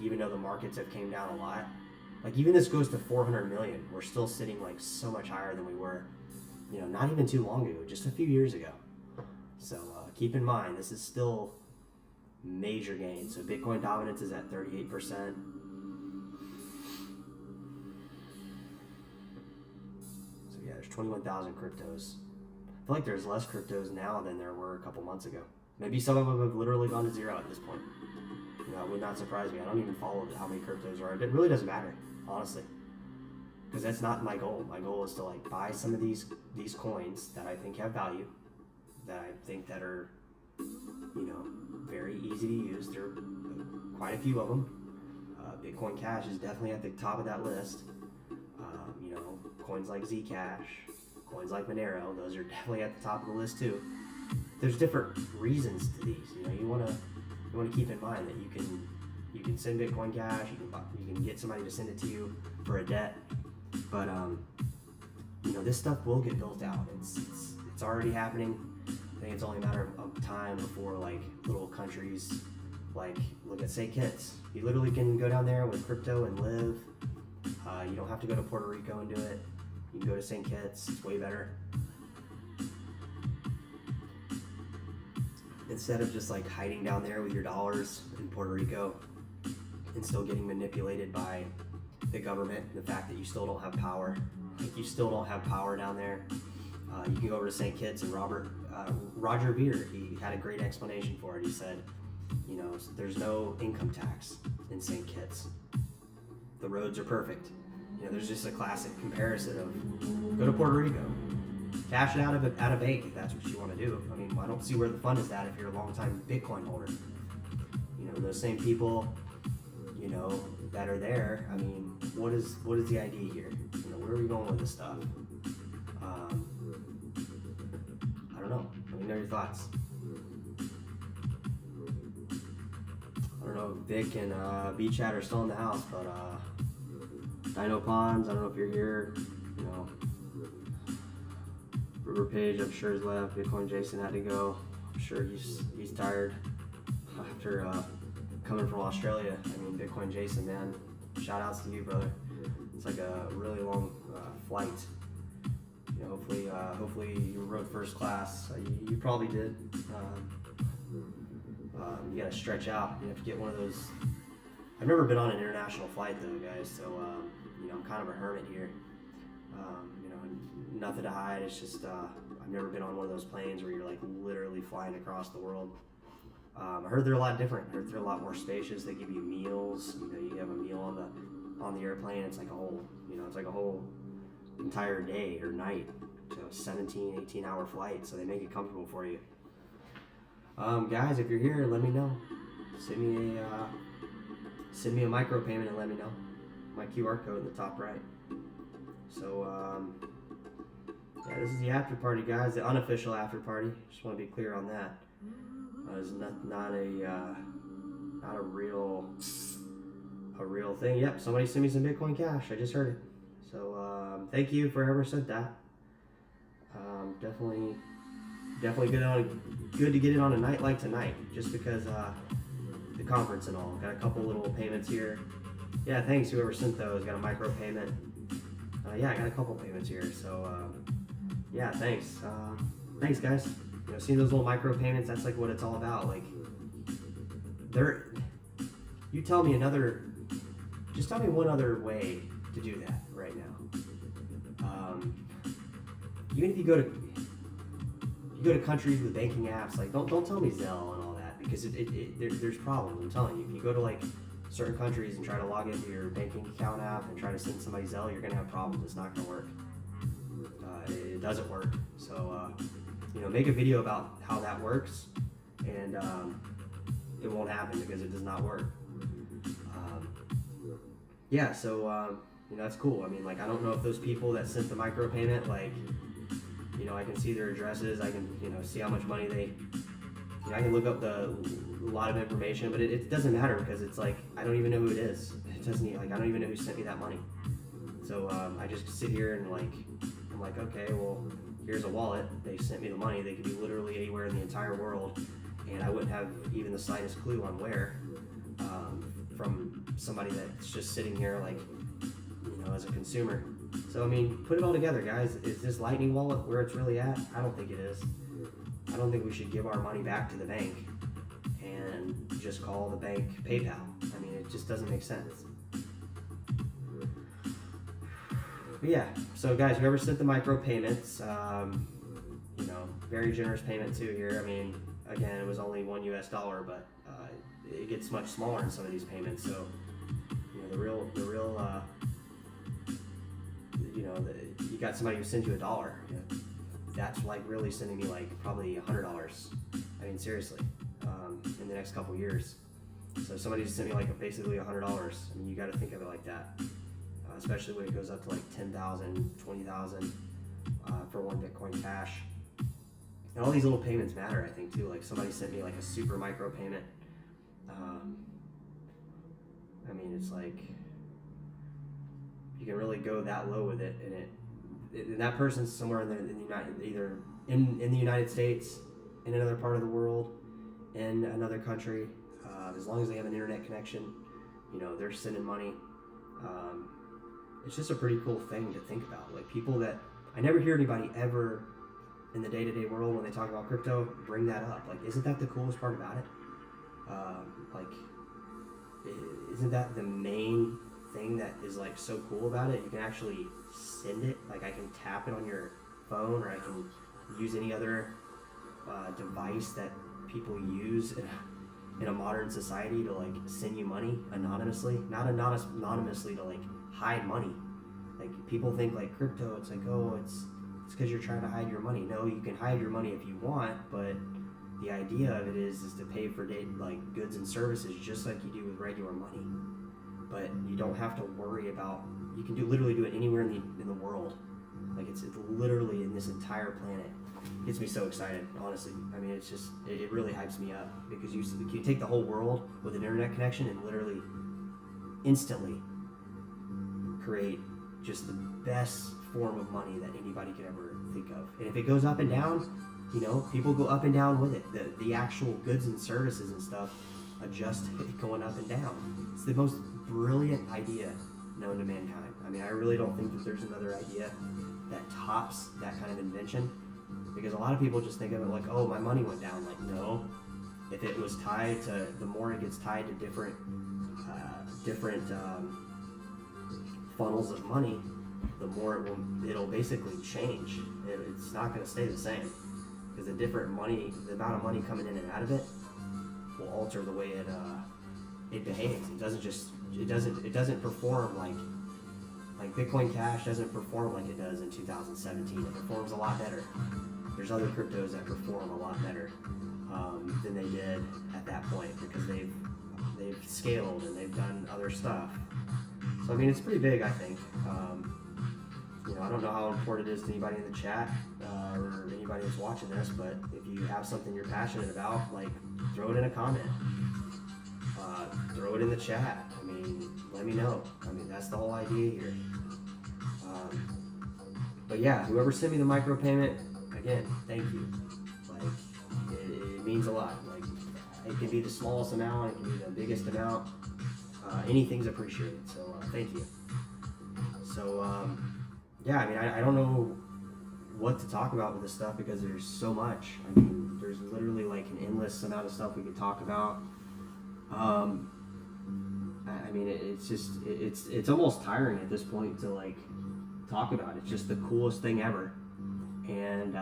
even though the markets have came down a lot, like even this goes to 400 million, we're still sitting like so much higher than we were, not even too long ago, just a few years ago. So keep in mind, this is still major gains. So Bitcoin dominance is at 38%. So yeah, there's 21,000 cryptos. I feel like there's less cryptos now than there were a couple months ago. Maybe some of them have literally gone to zero at this point. It would not surprise me. I don't even follow how many cryptos are. It really doesn't matter, honestly, because that's not my goal. My goal is to like buy some of these coins that I think have value, that I think that are very easy to use. There are quite a few of them. Bitcoin Cash is definitely at the top of that list. Coins like Zcash, coins like Monero, those are definitely at the top of the list too. There's different reasons to these. You want to keep in mind that you can send Bitcoin Cash, you can get somebody to send it to you for a debt, but this stuff will get built out. It's already happening. I think it's only a matter of time before like little countries, like look at St. Kitts. You literally can go down there with crypto and live. You don't have to go to Puerto Rico and do it. You can go to St. Kitts. It's way better. Instead of just like hiding down there with your dollars in Puerto Rico and still getting manipulated by the government, the fact that you still don't have power. Like you still don't have power down there. You can go over to St. Kitts and Roger Ver, he had a great explanation for it. He said, there's no income tax in St. Kitts. The roads are perfect. There's just a classic comparison of go to Puerto Rico, cash it out of a bank if that's what you want to do. I mean, I don't see where the fun is at if you're a longtime Bitcoin holder. Those same people, that are there. I mean, what is the idea here? Where are we going with this stuff? I don't know. Let me know your thoughts. I don't know if Vic and ℚ𝕍𝕗 are still in the house, but Dino Ponds, I don't know if you're here. River Page, I'm sure, is left. Bitcoin Jason had to go. I'm sure he's tired after coming from Australia. I mean, Bitcoin Jason, man, shout outs to you, brother. It's like a really long flight. Hopefully you rode first class. You probably did. You gotta stretch out. You have to get one of those. I've never been on an international flight though, guys. So I'm kind of a hermit here. Nothing to hide. It's just I've never been on one of those planes where you're like literally flying across the world. I heard they're a lot different. I heard they're a lot more spacious. They give you meals. You have a meal on the airplane. It's like a whole, it's like a whole entire day or night. So 17, 18-hour flight. So they make it comfortable for you. Guys, if you're here, let me know. Send me a micropayment and let me know. My QR code in the top right. So yeah, this is the after party, guys. The unofficial after party. Just want to be clear on that. It's not a real thing. Yep, somebody sent me some Bitcoin Cash. I just heard it. So thank you for whoever sent that. Definitely good to get it on a night like tonight, just because the conference and all. Got a couple little payments here. Yeah, thanks whoever sent those. Got a micro payment. Yeah, I got a couple payments here. So yeah, thanks. Thanks, guys. Seeing those little micro payments, that's like what it's all about. Like, you tell me just tell me one other way to do that right now. Even if you go to countries with banking apps, like don't tell me Zelle and all that, because there's problems. I'm telling you, if you go to like certain countries and try to log into your banking account app and try to send somebody Zelle, you're gonna have problems. It's not gonna work. It doesn't work. So make a video about how that works, and it won't happen because it does not work. Yeah, so that's cool. I mean, like, I don't know if those people that sent the micropayment, like, I can see their addresses. I can see how much money they. I can look up a lot of information, but it doesn't matter, because it's like I don't even know who it is. It doesn't I don't even know who sent me that money. So I just sit here and I'm like, okay, well, here's a wallet. They sent me the money. They could be literally anywhere in the entire world, and I wouldn't have even the slightest clue on where, from somebody that's just sitting here as a consumer. So I mean, put it all together, guys. Is this Lightning wallet where it's really at? I don't think it is. I don't think we should give our money back to the bank and just call the bank PayPal. I mean, it just doesn't make sense. But yeah, so guys, whoever sent the micro payments, very generous payment too here. I mean, again, it was only $1 US, but it gets much smaller in some of these payments. So, you got somebody who sends you $1. That's like really sending me like probably $100. I mean, seriously, in the next couple years. So somebody just sent me like basically $100. I mean, you got to think of it like that, especially when it goes up to like 10,000, 20,000 for one Bitcoin Cash. And all these little payments matter, I think, too. Like somebody sent me like a super micro payment. I mean, it's like you can really go that low with it, and that person's somewhere in the United States, in another part of the world, in another country. As long as they have an internet connection, they're sending money. It's just a pretty cool thing to think about. Like people that I never hear anybody ever in the day-to-day world when they talk about crypto bring that up. Like, isn't that the coolest part about it? Isn't that the main thing that is like so cool about it? You can actually send it. Like I can tap it on your phone, or I can use any other device that people use in a modern society to like send you money anonymously. Not anonymously to like hide money. Like people think like crypto, it's like, oh, it's because you're trying to hide your money. No, you can hide your money if you want, but the idea of it is to pay for like goods and services just like you do with regular money. But you don't have to worry about. You can literally do it anywhere in the world. Like it's literally in this entire planet. It gets me so excited, honestly. I mean, it's just it really hypes me up because you take the whole world with an internet connection and literally instantly create just the best form of money that anybody could ever think of. And if it goes up and down, people go up and down with it. The actual goods and services and stuff adjust it going up and down. It's the most brilliant idea known to mankind. I mean, I really don't think that there's another idea that tops that kind of invention, because a lot of people just think of it like, oh, my money went down. Like, no. If it was tied to, the more it gets tied to different funnels of money, the more it'll basically change. It's not going to stay the same, because the amount of money coming in and out of it will alter the way it behaves. It doesn't perform like Bitcoin Cash doesn't perform like it does in 2017. It performs a lot better. There's other cryptos that perform a lot better than they did at that point, because they've scaled and they've done other stuff. So I mean, it's pretty big, I think. I don't know how important it is to anybody in the chat or anybody that's watching this, but if you have something you're passionate about, like, throw it in a comment. Throw it in the chat. I mean, let me know. I mean, that's the whole idea here. But yeah, whoever sent me the micropayment, again, thank you. Like, it means a lot. Like, it can be the smallest amount, it can be the biggest amount. Anything's appreciated. So thank you. So yeah, I mean, I don't know what to talk about with this stuff, because there's so much. I mean, there's literally like an endless amount of stuff we could talk about. I mean, it's almost tiring at this point to like talk about. It's just the coolest thing ever, and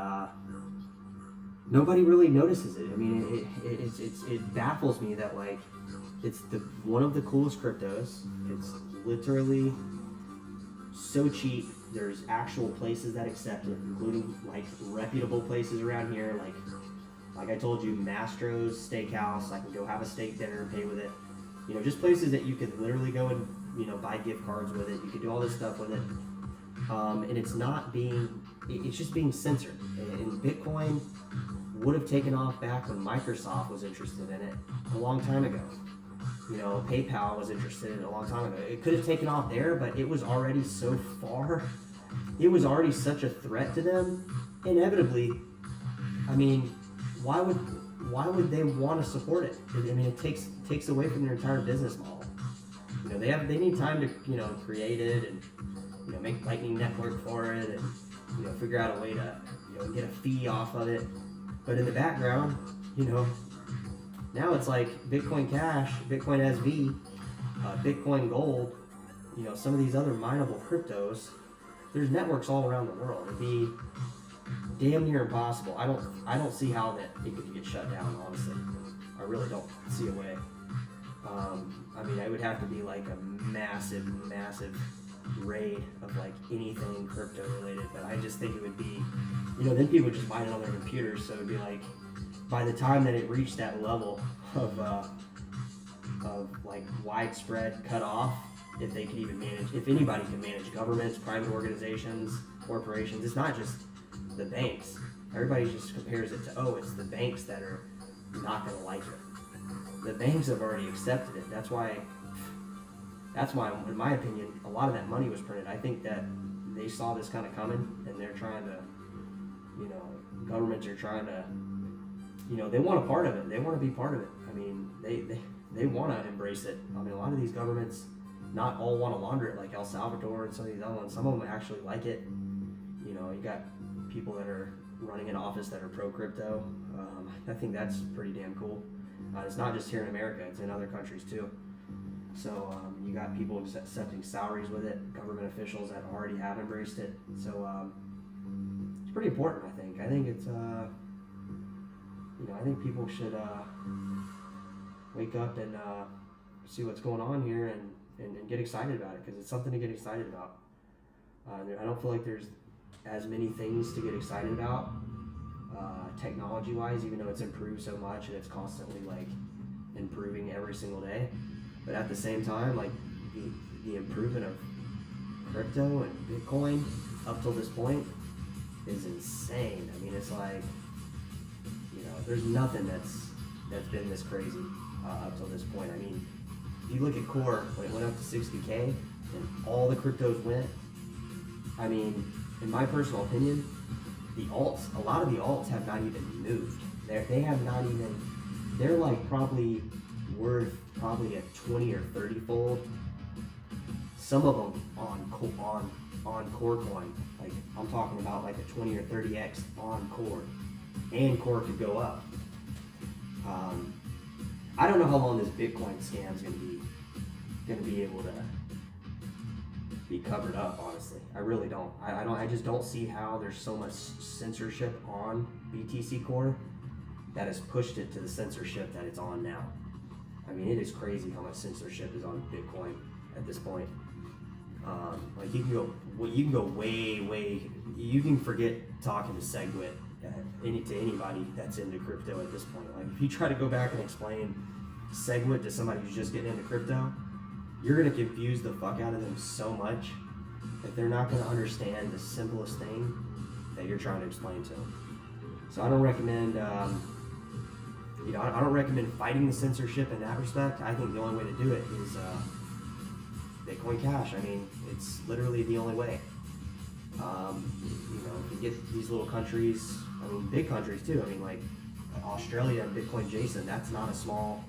nobody really notices it. I mean, it baffles me that like it's one of the coolest cryptos. It's literally so cheap. There's actual places that accept it, including like reputable places around here, like I told you, Mastro's Steakhouse. I can go have a steak dinner and pay with it. Just places that you could literally go and buy gift cards with it. You could do all this stuff with it, and it's just being censored. And Bitcoin would have taken off back when Microsoft was interested in it a long time ago. PayPal was interested in it a long time ago. It could have taken off there, but it was already so far. It was already such a threat to them. Inevitably, I mean, why would they want to support it? I mean, it takes away from their entire business model. They need time to create it and make Lightning Network for it, and figure out a way to get a fee off of it. But in the background, now it's like Bitcoin Cash, Bitcoin SV, Bitcoin Gold, some of these other mineable cryptos. There's networks all around the world. It'd be damn near impossible. I don't see how that it could get shut down, honestly. I really don't see a way. I mean, it would have to be like a massive raid of like anything crypto related, but I just think it would be, then people would just mine it on their computers, so it'd be like by the time that it reached that level of like widespread cutoff, if they could even manage, if anybody can manage governments, private organizations, corporations, it's not just the banks. Everybody just compares it to, oh, it's the banks that are not going to like it. The banks have already accepted it. That's why, in my opinion, a lot of that money was printed. I think that they saw this kind of coming, and they're trying to, you know, governments are trying to, you know, they want a part of it. They want to be part of it. I mean, they want to embrace it. I mean, a lot of these governments, not all want to launder it, like El Salvador and some of these other ones. Some of them actually like it. You know, you got people that are running in office that are pro-crypto. I think that's pretty damn cool. It's not just here in America, it's in other countries too. So you got people accepting salaries with it, government officials that already have embraced it. So it's pretty important, I think. I think it's, you know, I think people should wake up and see what's going on here and get excited about it, because it's something to get excited about. I don't feel like there's as many things to get excited about technology-wise, even though it's improved so much and it's constantly like improving every single day. But at the same time, like the improvement of crypto and Bitcoin up till this point is insane. I mean, it's like, you know, there's nothing that's been this crazy up till this point. I mean, if you look at Core, when it went up to 60K and all the cryptos went, I mean, in my personal opinion, the alts, a lot of the alts have not even moved. They have not even, they're like probably worth probably a 20 or 30 fold. Some of them on Core coin, like I'm talking about like a 20 or 30x on Core, and Core could go up. I don't know how long this Bitcoin scam is gonna be able to be covered up, honestly. I really don't. I just don't see how there's so much censorship on BTC Core that has pushed it to the censorship that it's on now. I mean, it is crazy how much censorship is on Bitcoin at this point. Like you can go way. You can forget talking to SegWit to anybody that's into crypto at this point. Like if you try to go back and explain SegWit to somebody who's just getting into crypto, you're gonna confuse the fuck out of them so much that they're not gonna understand the simplest thing that you're trying to explain to them. So I don't recommend, you know, I don't recommend fighting the censorship in that respect. I think the only way to do it is Bitcoin Cash. I mean, it's literally the only way. You know, if you get these little countries, I mean, big countries too. I mean, like Australia and Bitcoin Jason, that's not a small,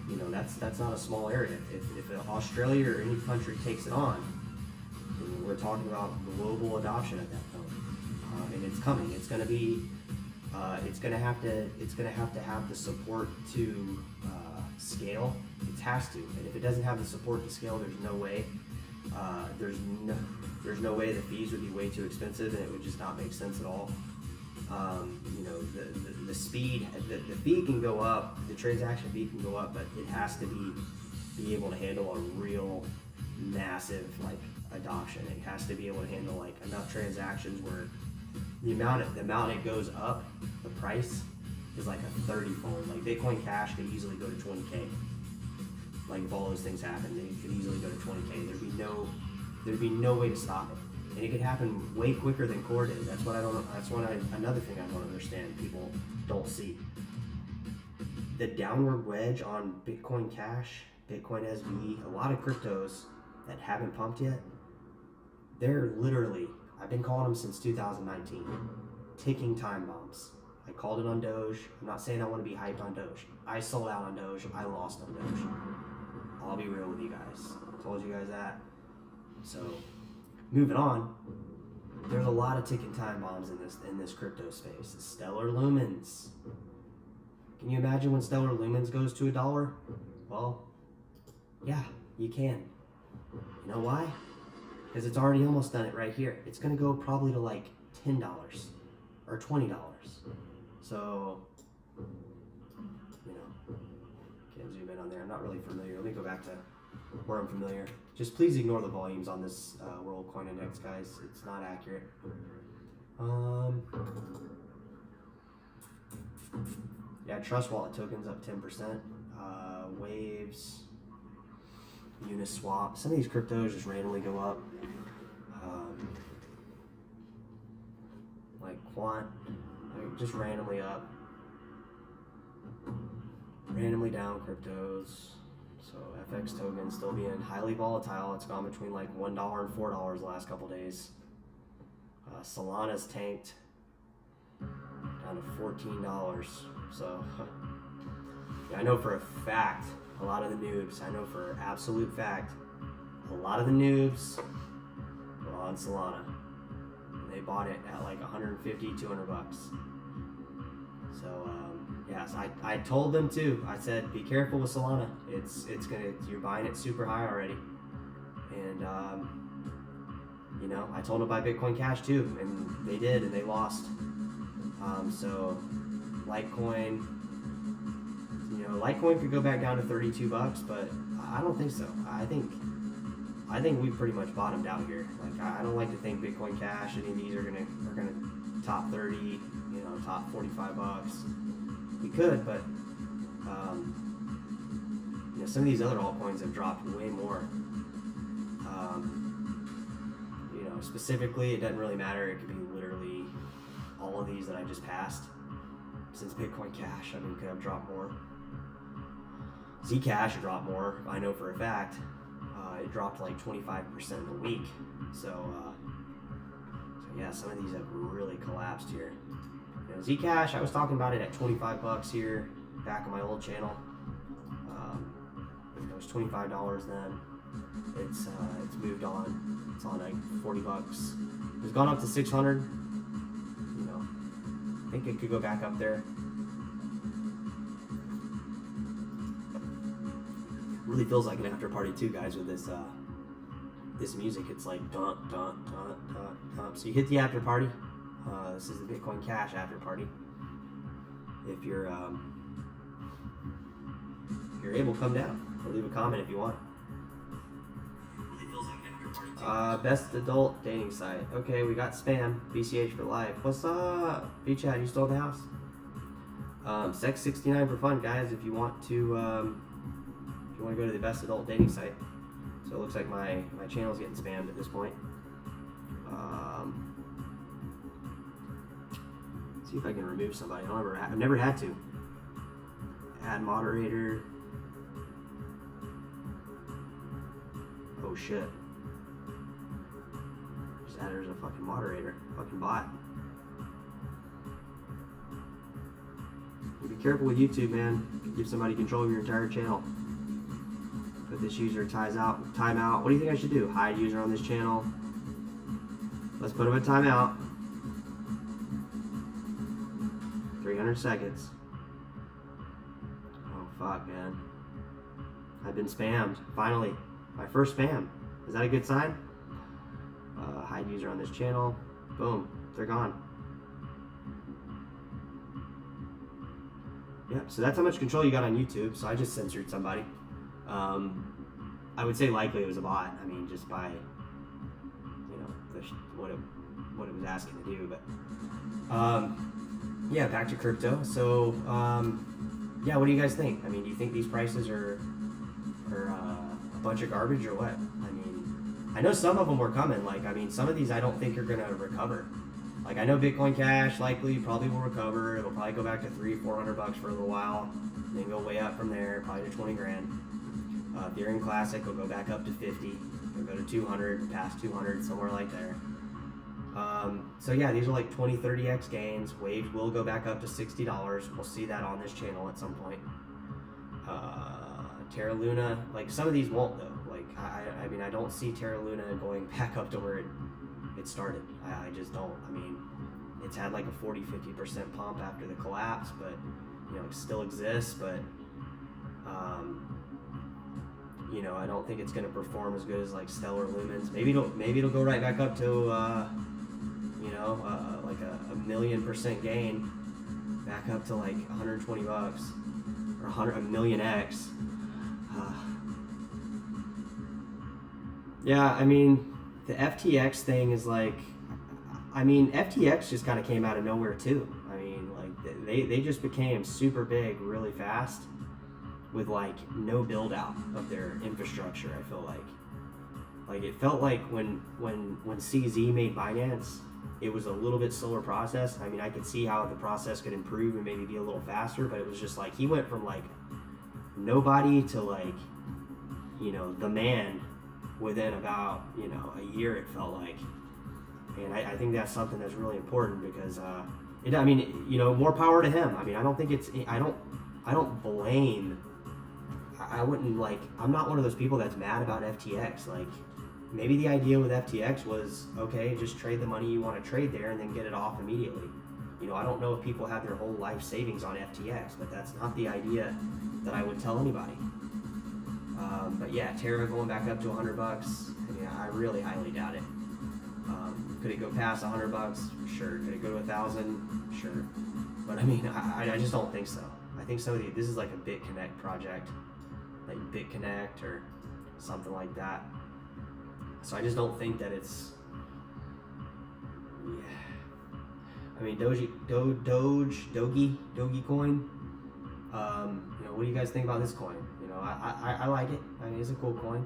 you know, that's not a small area. If Australia or any country takes it on, we're talking about global adoption at that point, and it's coming. It's going to be, it's going to have to have the support to scale. It has to, and if it doesn't have the support to scale, there's no way. There's no way the fees would be way too expensive, and it would just not make sense at all. You know, the speed, the fee can go up, the transaction fee can go up, but it has to be able to handle a real massive like adoption. It has to be able to handle like enough transactions where the amount it goes up, the price is like a 30-fold. Like Bitcoin Cash could easily go to 20K. Like if all those things happen, they could easily go to 20K. There'd be no way to stop it. And it could happen way quicker than Core did. That's another thing I don't understand, people don't see. The downward wedge on Bitcoin Cash, Bitcoin SVE, a lot of cryptos that haven't pumped yet, they're literally, I've been calling them since 2019, ticking time bombs. I called it on Doge. I'm not saying I want to be hyped on Doge. I sold out on Doge. I lost on Doge. I'll be real with you guys. I told you guys that. So, moving on, there's a lot of ticking time bombs in this crypto space. The Stellar Lumens. Can you imagine when Stellar Lumens goes to $1? Well, yeah, you can. You know why? Because it's already almost done it right here. It's gonna go probably to like $10 or $20. So, you know, can't zoom in on there. I'm not really familiar. Let me go back to where I'm familiar. Just please ignore the volumes on this World Coin Index, guys. It's not accurate. Yeah, Trust Wallet tokens up 10%. Waves, Uniswap. Some of these cryptos just randomly go up. Like Quant, like just randomly up. Randomly down cryptos. So FX tokens still being highly volatile. It's gone between like $1 and $4 the last couple days. Solana's tanked down to $14. So yeah, I know for a fact a lot of the noobs, I know for absolute fact, a lot of the noobs were on Solana. And they bought it at like 150, 200 bucks. So yes, I told them too. I said, be careful with Solana. You're buying it super high already. And you know, I told them to buy Bitcoin Cash too, and they did, and they lost. So Litecoin, you know, Litecoin could go back down to 32 bucks, but I don't think so. I think we pretty much bottomed out here. Like I don't like to think Bitcoin Cash, any of these are gonna top 30, you know, top 45 bucks. We could, but you know, some of these other altcoins have dropped way more. You know, specifically, it doesn't really matter. It could be literally all of these that I just passed. Since Bitcoin Cash, I mean, could have dropped more. Zcash dropped more. I know for a fact. It dropped like 25% in a week. So yeah, some of these have really collapsed here. You know, Zcash, I was talking about it at 25 bucks here, back on my old channel. It was $25 then. It's moved on. It's on like 40 bucks. It's gone up to 600. You know, I think it could go back up there. Really feels like an after party too, guys, with this this music. It's like dun dun dun dun dun. So you hit the after party. This is the Bitcoin Cash after party. If you're able, come down or leave a comment if you want. Best adult dating site. Okay, we got spam. BCH for life. What's up? B-Chat, you still in the house? Sex 69 for fun, guys. If you want to go to the best adult dating site. So it looks like my channel's getting spammed at this point. See if I can remove somebody. I've never had to. Add moderator. Oh shit. Just add her as a fucking moderator. Fucking bot. Be careful with YouTube, man. Give somebody control of your entire channel. Put this user timeout. What do you think I should do? Hide user on this channel. Let's put him in timeout. 300 seconds. Oh fuck, man. I've been spammed. Finally. My first spam. Is that a good sign? Hide user on this channel. Boom. They're gone. Yep, so that's how much control you got on YouTube. So I just censored somebody. I would say likely it was a bot. I mean, just by, you know, what it was asking to do. But yeah, back to crypto. So yeah, what do you guys think? I mean, do you think these prices are a bunch of garbage or what? I mean, I know some of them were coming. Like, I mean, some of these I don't think are gonna recover. Like, I know Bitcoin Cash likely probably will recover. It'll probably go back to $300-400 bucks for a little while, then go way up from there, probably to 20 grand. Ethereum Classic will go back up to 50. It'll go to 200, past 200, somewhere like there. So yeah, these are like 20-30x gains. Waves will go back up to $60. We'll see that on this channel at some point. Terra Luna, like some of these won't though. Like I mean, I don't see Terra Luna going back up to where it started. I just don't. I mean, it's had like a 40-50% pump after the collapse, but you know, it still exists. But you know, I don't think it's going to perform as good as like Stellar Lumens. Maybe it'll go right back up to you know, like a 1,000,000% gain, back up to like 120 bucks or 1,000,000x. Yeah, I mean, the FTX thing is like, I mean, FTX just kind of came out of nowhere too. I mean, like they just became super big really fast with like no build out of their infrastructure. I feel like it felt like when CZ made Binance, it was a little bit slower process. I mean, I could see how the process could improve and maybe be a little faster, but it was just like he went from like nobody to like, you know, the man within about, you know, a year, it felt like. And I think that's something that's really important because I mean, you know, more power to him. I mean, I don't think it's, I don't blame, I wouldn't like, I'm not one of those people that's mad about FTX. Like, maybe the idea with FTX was, okay, just trade the money you want to trade there and then get it off immediately. You know, I don't know if people have their whole life savings on FTX, but that's not the idea that I would tell anybody. But yeah, Terra going back up to $100. I mean, I really highly doubt it. Could it go past $100? Sure. Could it go to 1,000? Sure. But I mean, I just don't think so. I think this is like a BitConnect project, like BitConnect or something like that. So I just don't think that it's, yeah. I mean, Dogecoin. You know, what do you guys think about this coin? You know, I like it. I mean, it's a cool coin.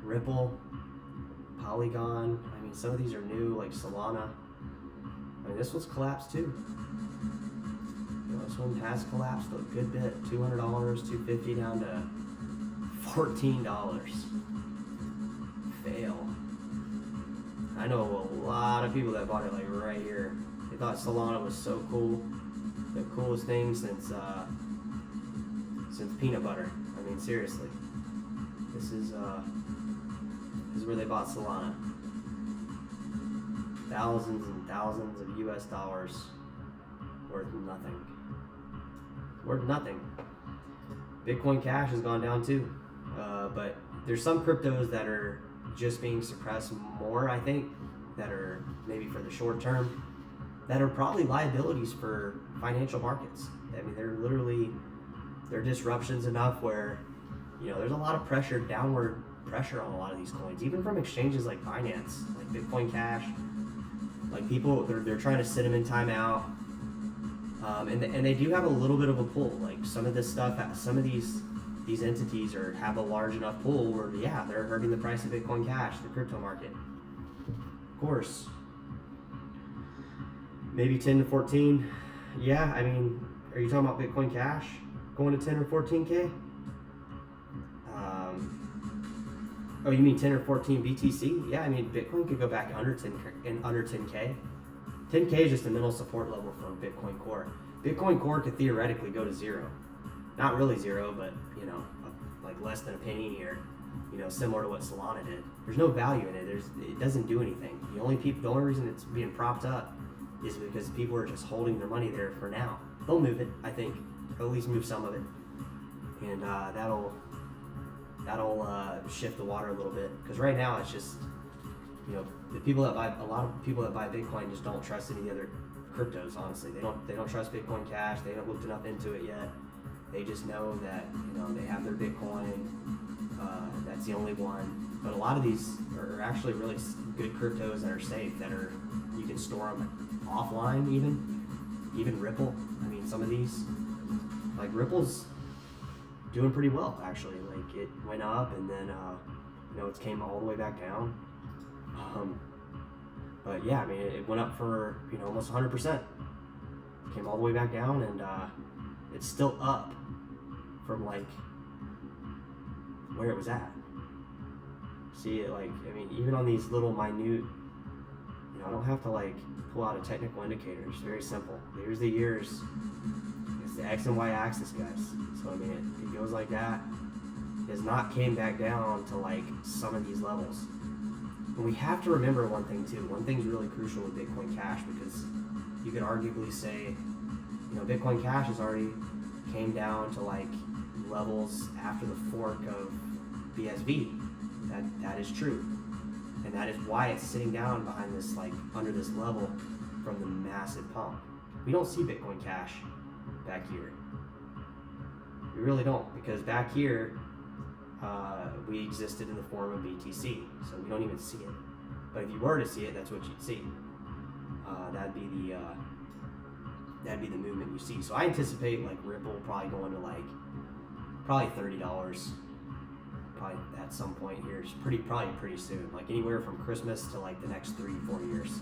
Ripple, Polygon. I mean, some of these are new, like Solana. I mean, this one's collapsed too. You know, this one has collapsed a good bit. $200, $250 down to $14. Fail. I know a lot of people that bought it like right here. They thought Solana was so cool, the coolest thing since peanut butter. I mean, seriously, this is where they bought Solana. Thousands and thousands of US dollars worth nothing. Worth nothing. Bitcoin Cash has gone down too, but there's some cryptos that are just being suppressed more, I think, that are maybe for the short term, that are probably liabilities for financial markets. I mean, they're disruptions enough where, you know, there's a lot of pressure, downward pressure on a lot of these coins, even from exchanges like Binance, like Bitcoin Cash. Like people, they're trying to sit them in timeout, and they do have a little bit of a pull. Like some of this stuff, some of these entities have a large enough pull where, yeah, they're hurting the price of Bitcoin Cash, the crypto market. Of course. Maybe 10 to 14. Yeah, I mean, are you talking about Bitcoin Cash going to 10 or 14K? Oh, you mean 10 or 14 BTC? Yeah, I mean, Bitcoin could go back under 10K. 10K is just a middle support level for Bitcoin Core. Bitcoin Core could theoretically go to zero. Not really zero, but, you know, like less than a penny here. You know, similar to what Solana did. There's no value in it. It doesn't do anything. The only reason it's being propped up is because people are just holding their money there for now. They'll move it, I think. They'll at least move some of it, and that'll shift the water a little bit. Because right now it's just, you know, a lot of people that buy Bitcoin just don't trust any of the other cryptos. Honestly, they don't trust Bitcoin Cash. They haven't looked enough into it yet. They just know that, you know, they have their Bitcoin. That's the only one. But a lot of these are actually really good cryptos that are safe. You can store them offline even Ripple. I mean, some of these, like Ripple's doing pretty well actually. Like it went up and then you know, it came all the way back down. But yeah, I mean, it went up for, you know, almost 100%. Came all the way back down, and it's still up from like where it was at. See it, like, I mean, even on these little minute, you know, I don't have to like pull out a technical indicator. It's very simple. Here's the years. It's the X and Y axis, guys. So I mean, it goes like that. It has not came back down to like some of these levels. But we have to remember one thing too. One thing's really crucial with Bitcoin Cash, because you could arguably say, you know, Bitcoin Cash has already came down to like levels after the fork of BSV. That is true. And that is why it's sitting down behind this, like under this level from the massive pump. We don't see Bitcoin Cash back here. We really don't, because back here we existed in the form of BTC, so we don't even see it. But if you were to see it, that's what you'd see. That'd be that'd be the movement you see. So I anticipate like Ripple probably going to like probably $30, probably at some point here. It's probably pretty soon, like anywhere from Christmas to like the next 3-4 years.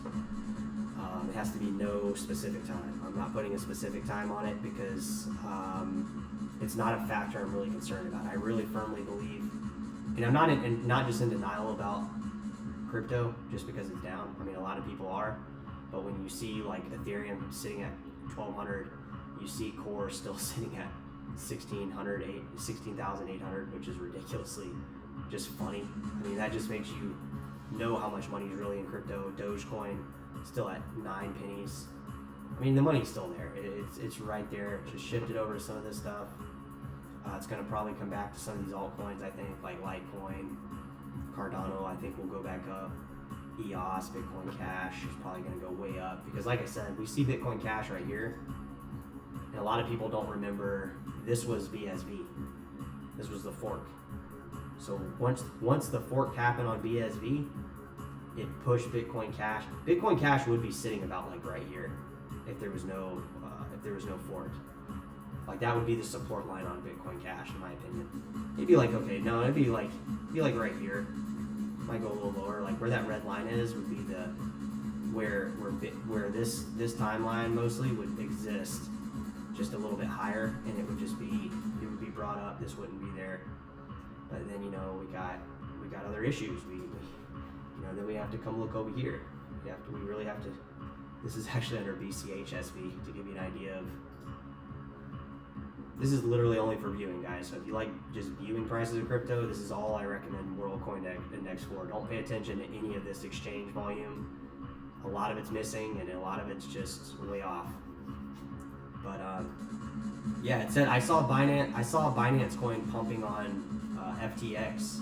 It has to be no specific time. I'm not putting a specific time on it because it's not a factor I'm really concerned about. I really firmly believe, and I'm not just in denial about crypto just because it's down. I mean, a lot of people are, but when you see like Ethereum sitting at 1,200, you see Core still sitting at 16,800, which is ridiculously just funny. I mean, that just makes you know how much money is really in crypto. Dogecoin still at 9 pennies. I mean, the money's still there. It's right there. Just shifted over to some of this stuff. It's going to probably come back to some of these altcoins, I think, like Litecoin, Cardano, I think will go back up. EOS, Bitcoin Cash is probably going to go way up because, like I said, we see Bitcoin Cash right here, and a lot of people don't remember this was BSV. This was the fork. So once the fork happened on BSV, it pushed Bitcoin Cash. Bitcoin Cash would be sitting about like right here if there was no fork. Like that would be the support line on Bitcoin Cash, in my opinion. It'd be like, okay, no, it'd be like right here. Might go a little lower. Like where that red line is would be the where this timeline mostly would exist, just a little bit higher, and it would be brought up. This wouldn't be there. But then we got other issues. Then we have to come look over here. We really have to. This is actually under BCHSV to give you an idea of. This is literally only for viewing, guys. So if you like just viewing prices of crypto, this is all I recommend WorldCoin Index for. Don't pay attention to any of this exchange volume. A lot of it's missing, and a lot of it's just way off. But yeah, it said I saw Binance Coin pumping on FTX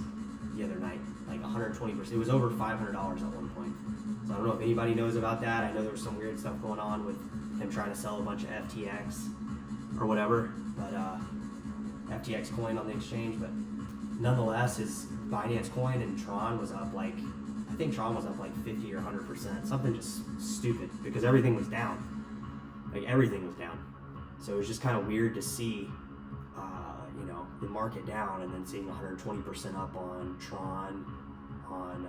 the other night, like 120%. It was over $500 at one point. So I don't know if anybody knows about that. I know there was some weird stuff going on with him trying to sell a bunch of FTX or whatever, but FTX coin on the exchange. But nonetheless, his Binance Coin and Tron was up like, I think Tron was up like 50 or 100%, something just stupid because everything was down. Like everything was down. So it was just kind of weird to see, the market down and then seeing 120% up on Tron, on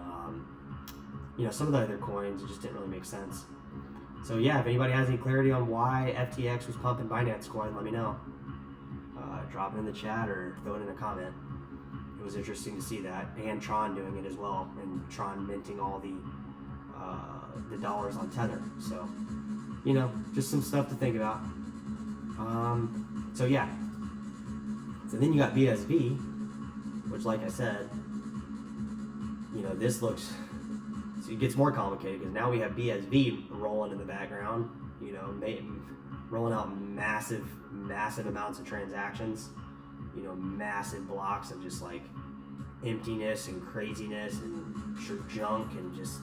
some of the other coins. It just didn't really make sense. So yeah, if anybody has any clarity on why FTX was pumping Binance Coin, let me know. Drop it in the chat or throw it in a comment. It was interesting to see that, and Tron doing it as well, and Tron minting all the dollars on Tether. So just some stuff to think about. So yeah. So then you got BSV, which, like I said, this looks. So it gets more complicated because now we have BSV rolling in the background. Rolling out massive amounts of transactions. Massive blocks of just like emptiness and craziness and junk and just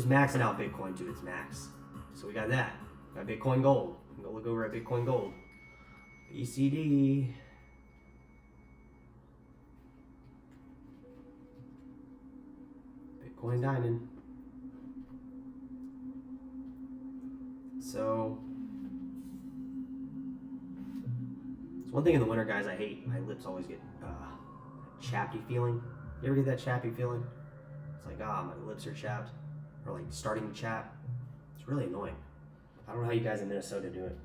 maxing out Bitcoin to its max. So we got that. We got Bitcoin Gold. Go look over at Bitcoin Gold. BCD. Bitcoin Diamond. So it's one thing in the winter, guys, I hate. My lips always get chappy feeling. You ever get that chappy feeling? It's like, my lips are chapped, or like starting to chap. It's really annoying. I don't know how you guys in Minnesota do it.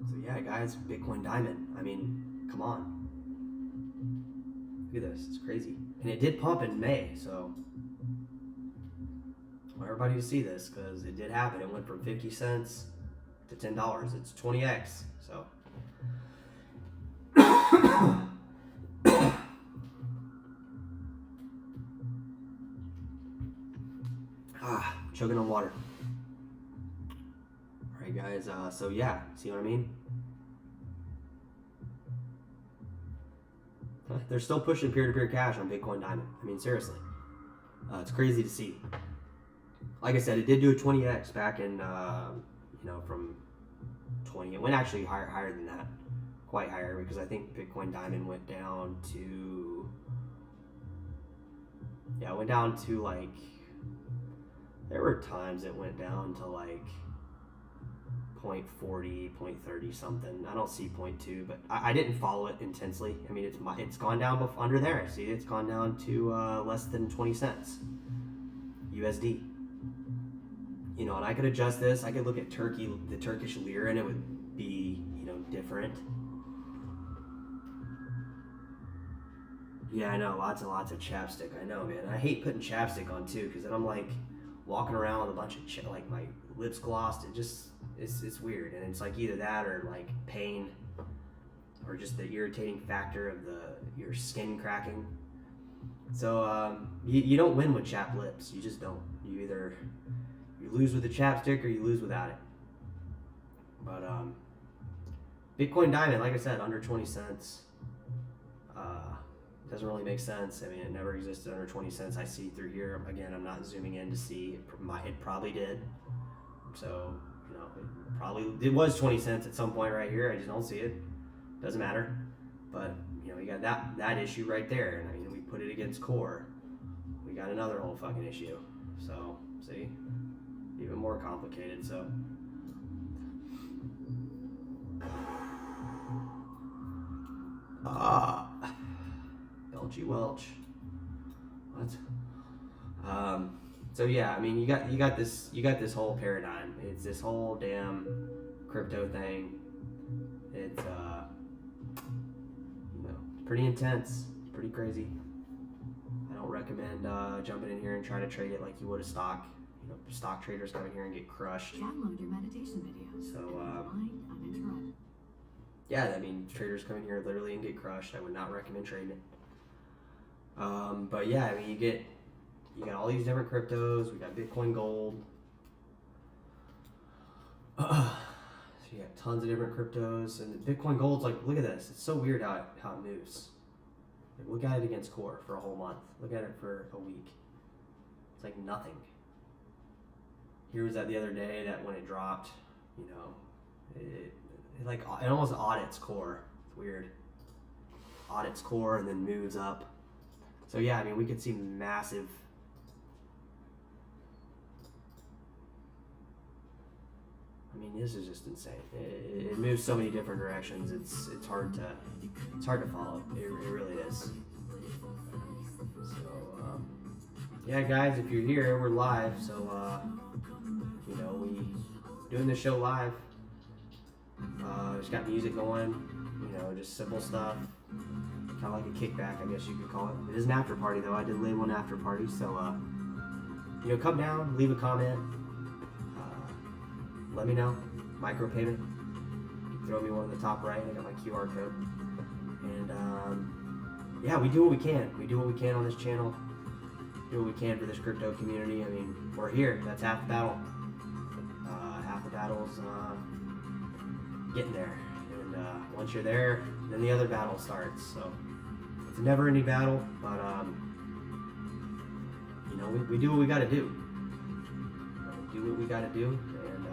So yeah, guys, Bitcoin Diamond. I mean, come on. Look at this. It's crazy. And it did pump in May, so I want everybody to see this because it did happen. It went from 50 cents to $10. It's 20x. So choking on water. Alright guys, so yeah, see what I mean? They're still pushing peer-to-peer cash on Bitcoin Diamond. I mean, seriously. It's crazy to see. Like I said, it did do a 20x back in, from 20. It went actually higher than that. quite higher because I think Bitcoin Diamond went down to, yeah, it went down to like, there were times it went down to like 0.40, 0.30 something. I don't see 0.2, but I didn't follow it intensely. I mean, it's gone down under there. See, it's gone down to less than 20 cents USD. You know, and I could adjust this. I could look at the Turkish lira, and it would be, you know, different. Yeah, I know, lots and lots of chapstick. I know, man. I hate putting chapstick on too, because then I'm like walking around with a bunch of like my lips glossed. It's weird, and it's like either that or like pain, or just the irritating factor of your skin cracking. So you don't win with chapped lips. You just don't. You lose with the chapstick or you lose without it. But Bitcoin Diamond, like I said, under 20 cents. Doesn't really make sense. I mean, it never existed under 20 cents. I see through here. Again, I'm not zooming in to see. It probably did. So, you know, it was 20 cents at some point right here. I just don't see it. Doesn't matter. But, you know, we got that issue right there. And I mean, we put it against core. We got another whole fucking issue. So, see? Even more complicated, so. Belchy Welch. What? So yeah, I mean, you got this whole paradigm. It's this whole damn crypto thing. It's you know, pretty intense, pretty crazy. I don't recommend jumping in here and trying to trade it like you would a stock. You know, stock traders come in here and get crushed. Download your meditation videos. So Uninterrupted. yeah, I mean, traders come in here literally and get crushed. I would not recommend trading it. But yeah, I mean, you got all these different cryptos. We got Bitcoin Gold. So you got tons of different cryptos, and Bitcoin Gold's like, look at this. It's so weird how it moves. Like, look at it against core for a whole month. Look at it for a week. It's like nothing. Here was that the other day that when it dropped, you know, it almost audits core. It's weird. Audits core and then moves up. So yeah, I mean, we could see massive. I mean, this is just insane. It moves so many different directions. It's hard to follow. It really is. So yeah, guys, if you're here, we're live. So you know, we doing the show live. Just got music going. You know, just simple stuff. Kind of like a kickback, I guess you could call it. It is an after party, though. I did label an after party, so you know, come down, leave a comment, let me know. Micropayment. Throw me one in the top right. I got my QR code. And yeah, we do what we can. We do what we can on this channel. Do what we can for this crypto community. I mean, we're here. That's half the battle. Half the battle's getting there. And once you're there, then the other battle starts. So it's a never-ending battle, but you know, we do what we got to do. We do what we got to do, and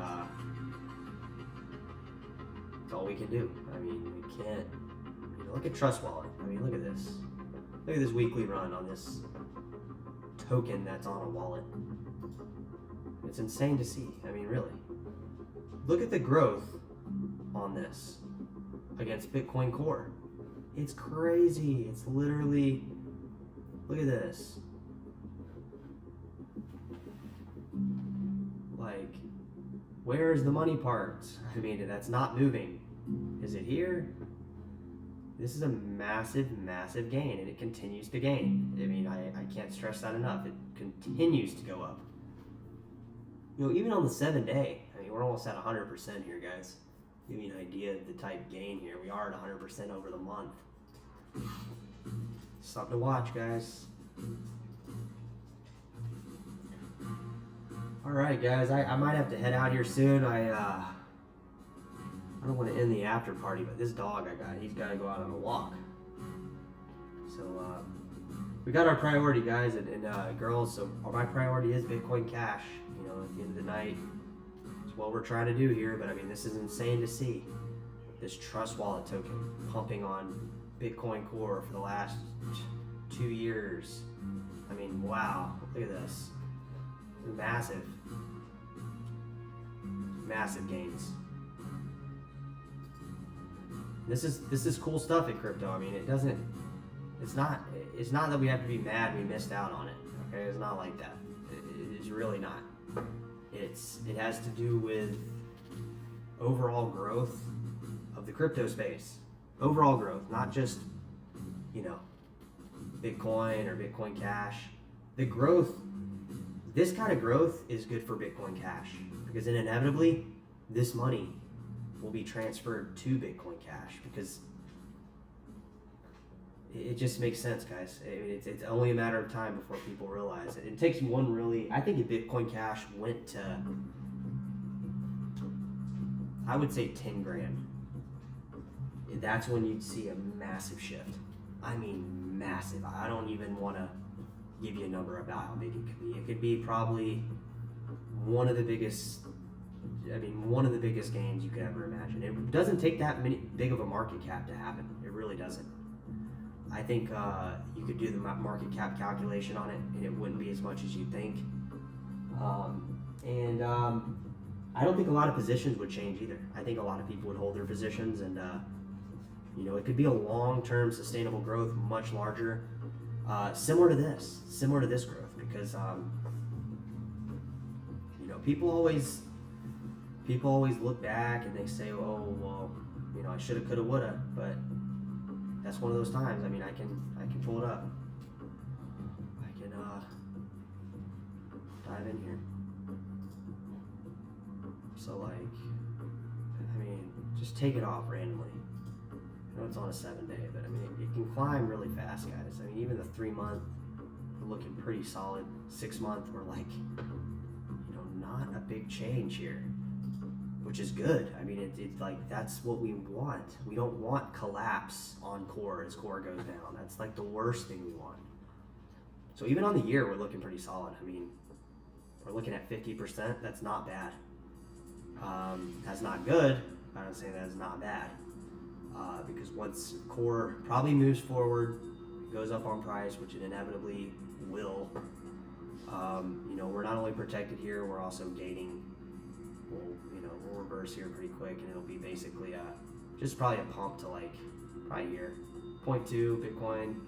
that's all we can do. I mean, we can't. You know, look at Trust Wallet. I mean, look at this. Look at this weekly run on this token that's on a wallet. It's insane to see. I mean, really. Look at the growth on this against Bitcoin Core. It's crazy. It's literally, look at this. Like, where's the money part? I mean, that's not moving. Is it here? This is a massive, massive gain, and it continues to gain. I mean, I can't stress that enough. It continues to go up. You know, even on the 7-day, I mean, we're almost at 100% here, guys. Give you an idea of the type gain here. We are at 100% over the month. Something to watch, guys. All right, guys. I might have to head out here soon. I don't want to end the after party, but this dog I got, he's got to go out on a walk. So we got our priority, guys, and girls. So my priority is Bitcoin Cash. You know, at the end of the night, it's what we're trying to do here. But I mean, this is insane to see. this trust wallet token pumping on Bitcoin Core for the last 2 years. I mean, wow, look at this. Massive gains. This is cool stuff in crypto. I mean, it's not that we have to be mad we missed out on it. Okay, it's not like that. It's really not. It has to do with overall growth of the crypto space. Overall growth, not just, Bitcoin or Bitcoin Cash. The growth, this kind of growth is good for Bitcoin Cash because then inevitably this money will be transferred to Bitcoin Cash because it just makes sense, guys. I mean, it's only a matter of time before people realize it. It takes one really, I think if Bitcoin Cash went to, I would say 10 grand, that's when you'd see a massive shift. I mean, massive. I don't even want to give you a number about how big it could be. It could be probably one of the biggest gains you could ever imagine. It doesn't take that big of a market cap to happen. It really doesn't. I think you could do the market cap calculation on it, and it wouldn't be as much as you'd think. I don't think a lot of positions would change either. I think a lot of people would hold their positions, and it could be a long-term sustainable growth, much larger, similar to this growth, because people always look back and they say, oh well, I shoulda, coulda, woulda, but that's one of those times. I mean, I can pull it up. I can dive in here. So just take it off randomly. I know it's on a 7-day, but I mean, it can climb really fast, guys. I mean, even the 3-month, we're looking pretty solid. 6-month, we're not a big change here, which is good. I mean, it's that's what we want. We don't want collapse on core as core goes down. That's like the worst thing we want. So even on the year, we're looking pretty solid. I mean, we're looking at 50%. That's not bad. That's not good. I don't say that is not bad. Because once core probably moves forward, goes up on price, which it inevitably will, we're not only protected here, we're also gaining. We'll reverse here pretty quick, and it'll be basically just probably a pump to probably here. 0.2 Bitcoin,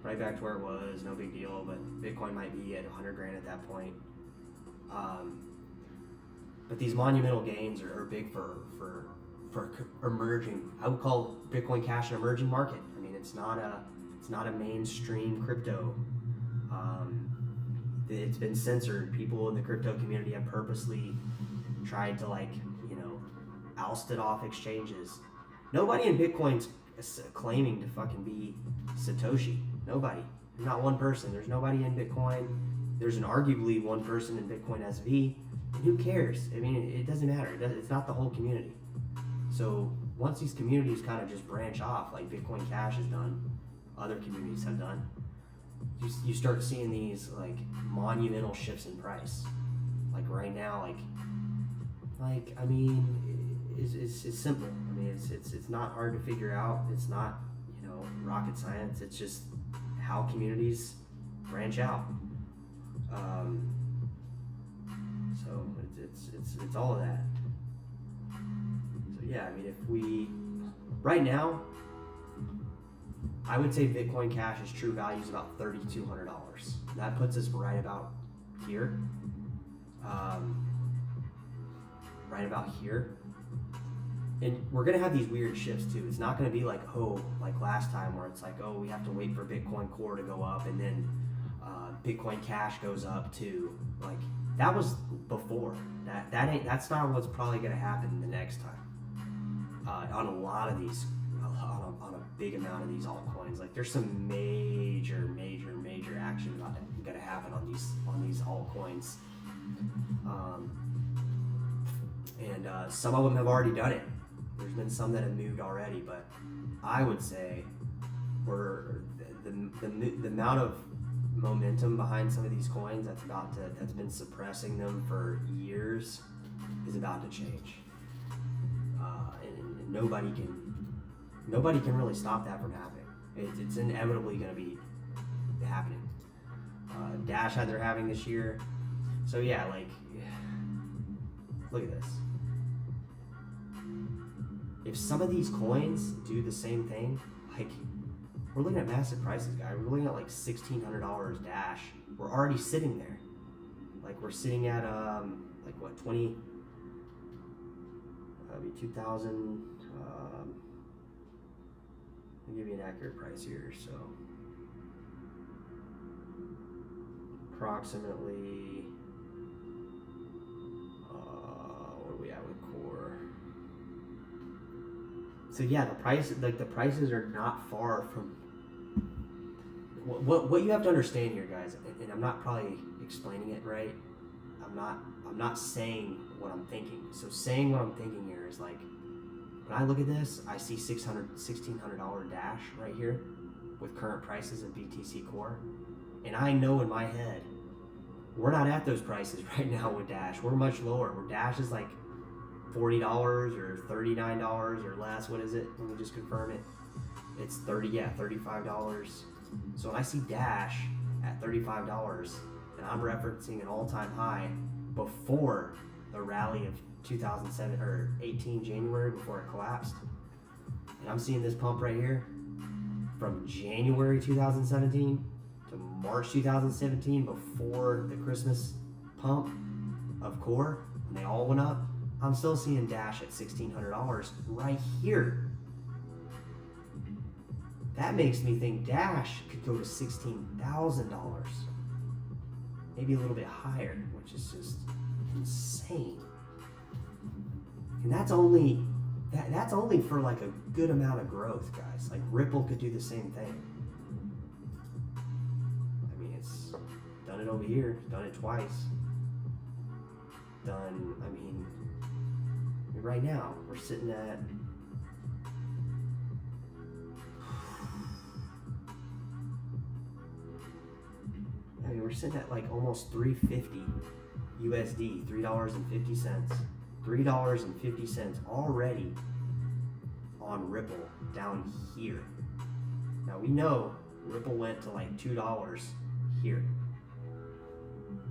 right back to where it was, no big deal, but Bitcoin might be at 100 grand at that point. But these monumental gains are big for emerging. I would call Bitcoin Cash an emerging market. I mean, it's not a mainstream crypto. It's been censored. People in the crypto community have purposely tried to oust it off exchanges. Nobody in Bitcoin's claiming to fucking be Satoshi. Nobody. There's not one person. There's nobody in Bitcoin. There's arguably one person in Bitcoin SV. And who cares? I mean, it doesn't matter. It's not the whole community. So once these communities kind of just branch off, like Bitcoin Cash has done, other communities have done, you start seeing these monumental shifts in price. Like right now, I mean, it's simple. I mean, it's not hard to figure out. It's not rocket science. It's just how communities branch out. So it's all of that. So yeah, I mean, right now, I would say Bitcoin Cash's true value is about $3,200. That puts us right about here. Right about here. And we're gonna have these weird shifts too. It's not gonna be like last time where it's we have to wait for Bitcoin Core to go up and then Bitcoin Cash goes up to that was before. That's not what's probably gonna happen the next time. On a lot of these, on a big amount of these altcoins, there's some major action gonna happen on these altcoins. And some of them have already done it. There's been some that have moved already, but I would say the amount of momentum behind some of these coins that's been suppressing them for years is about to change. And nobody can really stop that from happening. It's inevitably going to be happening. Dash had their halving this year, so yeah, like, look at this. If some of these coins do the same thing, like, we're looking at massive prices, guys. We're looking at like $1,600 Dash. We're already sitting there. Like, we're sitting at like what, 20? That'd be 2,000. I'll give you an accurate price here. So approximately, what are we at with core? So yeah, the prices are not far from what you have to understand here, guys. And I'm not probably explaining it right. I'm not saying what I'm thinking. So saying what I'm thinking here is like, when I look at this, I see $1,600 Dash right here with current prices of BTC Core. And I know in my head, we're not at those prices right now with Dash. We're much lower. Where Dash is like $40 or $39 or less. What is it? Let me just confirm it. It's $35. So when I see Dash at $35, and I'm referencing an all-time high before the rally of 2007 or 18 January, before it collapsed, and I'm seeing this pump right here from January 2017 to March 2017, before the Christmas pump of core, when they all went up, I'm still seeing Dash at $1,600 right here. That makes me think Dash could go to $16,000, maybe a little bit higher, which is just insane. And that's only for like a good amount of growth, guys. Like Ripple could do the same thing. I mean, it's done it over here, done it twice. I mean, right now we're sitting at, we're sitting at like almost $3.50 USD, $3.50. $3.50 already on Ripple down here. Now we know Ripple went to like $2 here.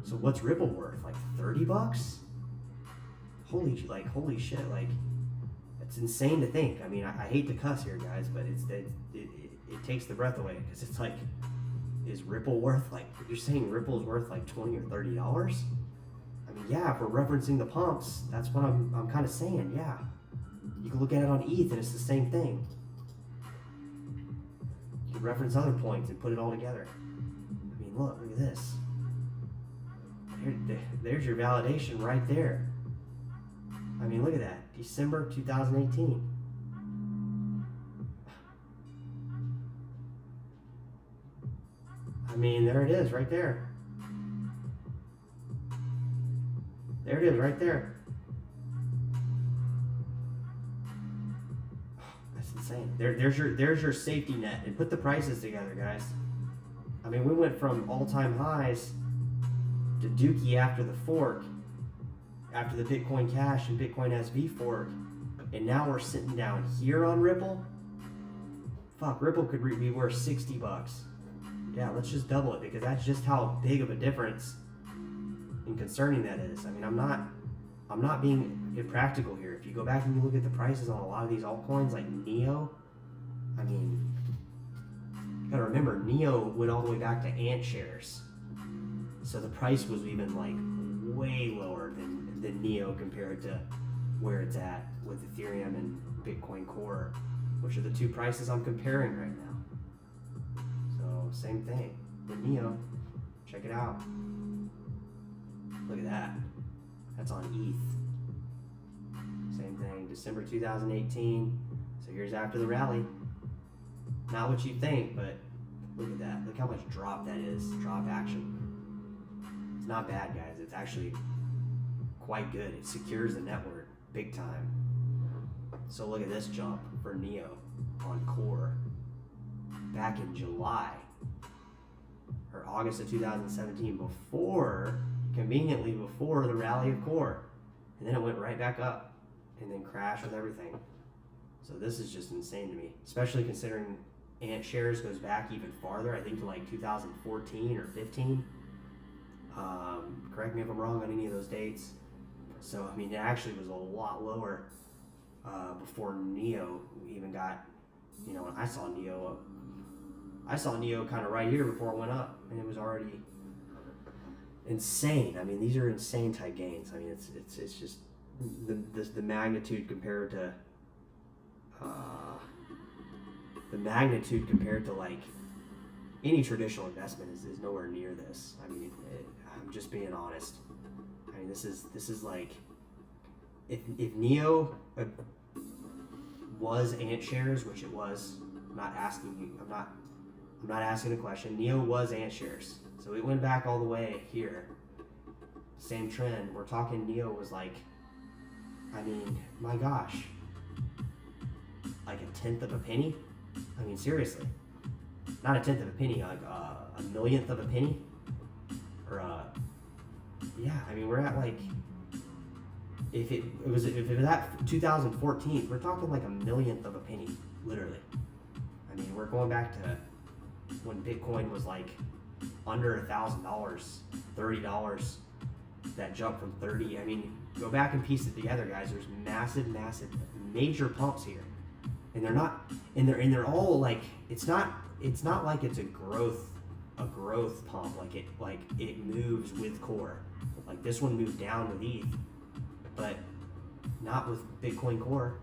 So what's Ripple worth? Like 30 bucks? Holy shit, like, it's insane to think. I mean, I hate to cuss here, guys, but it takes the breath away, because it's like, is Ripple worth, like, you're saying Ripple is worth like $20 or $30? I mean, yeah, if we're referencing the pumps, that's what I'm kind of saying, yeah. You can look at it on ETH and it's the same thing. You can reference other points and put it all together. I mean, look at this. There's your validation right there. I mean, look at that, December 2018. I mean, there it is right there. There it is right there. That's insane. There's your safety net. And put the prices together, guys. I mean, we went from all-time highs to Dookie after the fork, after the Bitcoin Cash and Bitcoin SV fork, and now we're sitting down here on Ripple. Fuck, Ripple could be worth 60 bucks. Yeah, let's just double it, because that's just how big of a difference and concerning that is. I mean, I'm not being impractical here. If you go back and you look at the prices on a lot of these altcoins like Neo, I mean, you gotta remember, Neo went all the way back to Ant shares. So the price was even like way lower than Neo compared to where it's at with Ethereum and Bitcoin Core, which are the two prices I'm comparing right now. So same thing with Neo. Check it out. Look at that. That's on ETH. Same thing, December 2018. So here's after the rally. Not what you think, but look at that. Look how much drop that is. Drop action. It's not bad, guys. It's actually quite good. It secures the network big time. So look at this jump for Neo on Core back in July or August of 2017, conveniently before the rally of Core, and then it went right back up and then crashed with everything. So this is just insane to me, especially considering ℚ goes back even farther. I think to like 2014 or 15. Correct me if I'm wrong on any of those dates. So I mean, it actually was a lot lower before ℚ even got. You know, when I saw ℚ kind of right here before it went up, and it was already insane. I mean, these are insane type gains. I mean, it's just the magnitude compared to like any traditional investment is nowhere near this. I mean, I'm just being honest. I mean, this is like if ℚ was ℚ, which it was. I'm not asking you. I'm not asking a question. ℚ was ℚ, so it went back all the way here. Same trend. We're talking ℚ was like, I mean, my gosh, like 1/10 of a penny. I mean, seriously, not 1/10 of a penny, like a millionth of a penny, or yeah. I mean, we're at like if it was at 2014, we're talking like a millionth of a penny, literally. I mean, we're going back to when Bitcoin was like under $1,000, $30. That jump from 30. I mean, go back and piece it together, guys. There's massive, major pumps here, and they're all like it's not like it's a growth pump. Like it moves with core. Like this one moved down with ETH, but not with Bitcoin Core.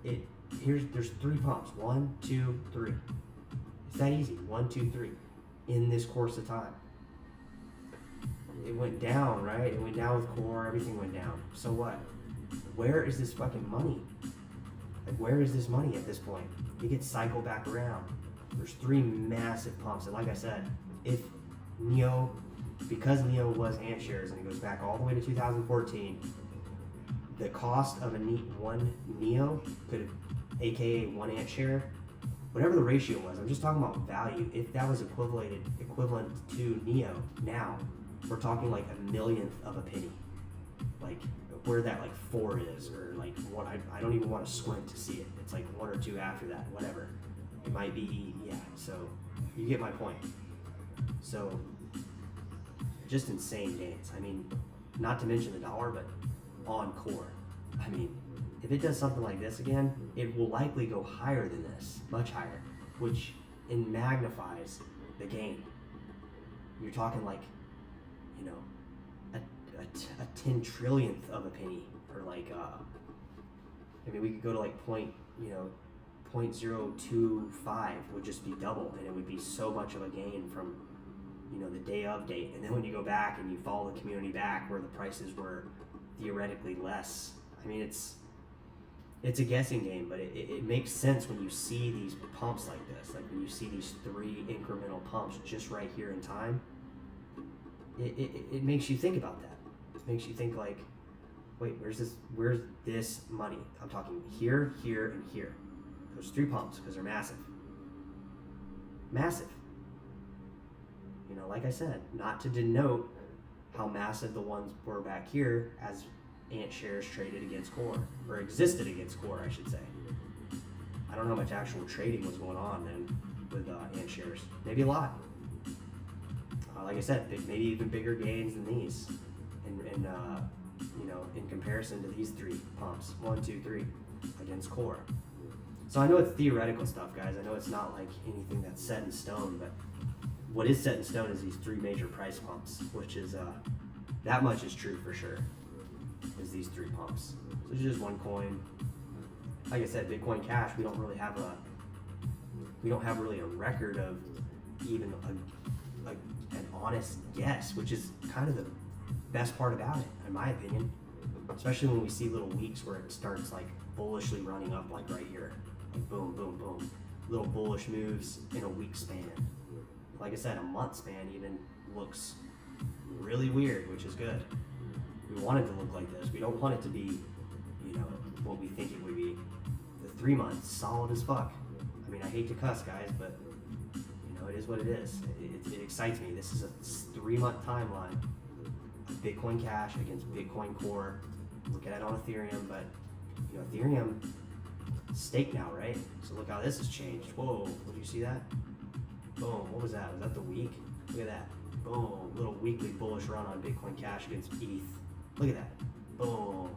There's 3 pumps. 1, 2, 3. It's that easy. 1, 2, 3 in this course of time. It went down, right? It went down with core, everything went down. So what? Where is this fucking money? Like, where is this money at this point? It gets cycled back around. There's 3 massive pumps. And like I said, if because ℚ was ℚ and it goes back all the way to 2014, the cost of one ℚ could have, aka 1 ℚ, whatever the ratio was, I'm just talking about value. If that was equivalent to ℚ now, we're talking like a millionth of a penny. Like where that like 4 is, or like what, I don't even want to squint to see it. It's like 1 or 2 after that, whatever. It might be, yeah, so you get my point. So just insane gains. I mean, not to mention the dollar, but on core. I mean, if it does something like this again, it will likely go higher than this, much higher, which magnifies the gain. You're talking like, you know, a 10 trillionth of a penny, or like, I mean, we could go to like 0.025 would just be double, and it would be so much of a gain from, the day of date. And then when you go back and you follow the community back where the prices were theoretically less, I mean, it's a guessing game, but it makes sense when you see these pumps like this. Like when you see these 3 incremental pumps just right here in time, it makes you think about that. It makes you think like, wait, where's this money? I'm talking here, here, and here. Those 3 pumps, because they're massive. Massive. Like I said, not to denote how massive the ones were back here as ℚ traded against core, or existed against core, I should say. I don't know how much actual trading was going on then with ℚ. Maybe a lot. Like I said, maybe even bigger gains than these, in comparison to these 3 pumps, 1, 2, 3 against core. So I know it's theoretical stuff, guys. I know it's not like anything that's set in stone, but what is set in stone is these 3 major price pumps, which is that much is true for sure. Is these 3 pumps. So it's just one coin. Like I said, Bitcoin Cash, we don't have really a record of even an honest guess, which is kind of the best part about it, in my opinion. Especially when we see little weeks where it starts like bullishly running up, like right here, like boom, boom, boom, little bullish moves in a week span. Like I said, a month span even looks really weird, which is good. We want it to look like this. We don't want it to be, what we think it would be. The 3 months, solid as fuck. I mean, I hate to cuss, guys, but it is what it is. It excites me. This is a 3-month timeline of Bitcoin Cash against Bitcoin Core. Look at it on Ethereum, but Ethereum stake now, right? So look how this has changed. Whoa, did you see that? Boom, what was that? Was that the week? Look at that. Boom, little weekly bullish run on Bitcoin Cash against ETH. Look at that. Boom.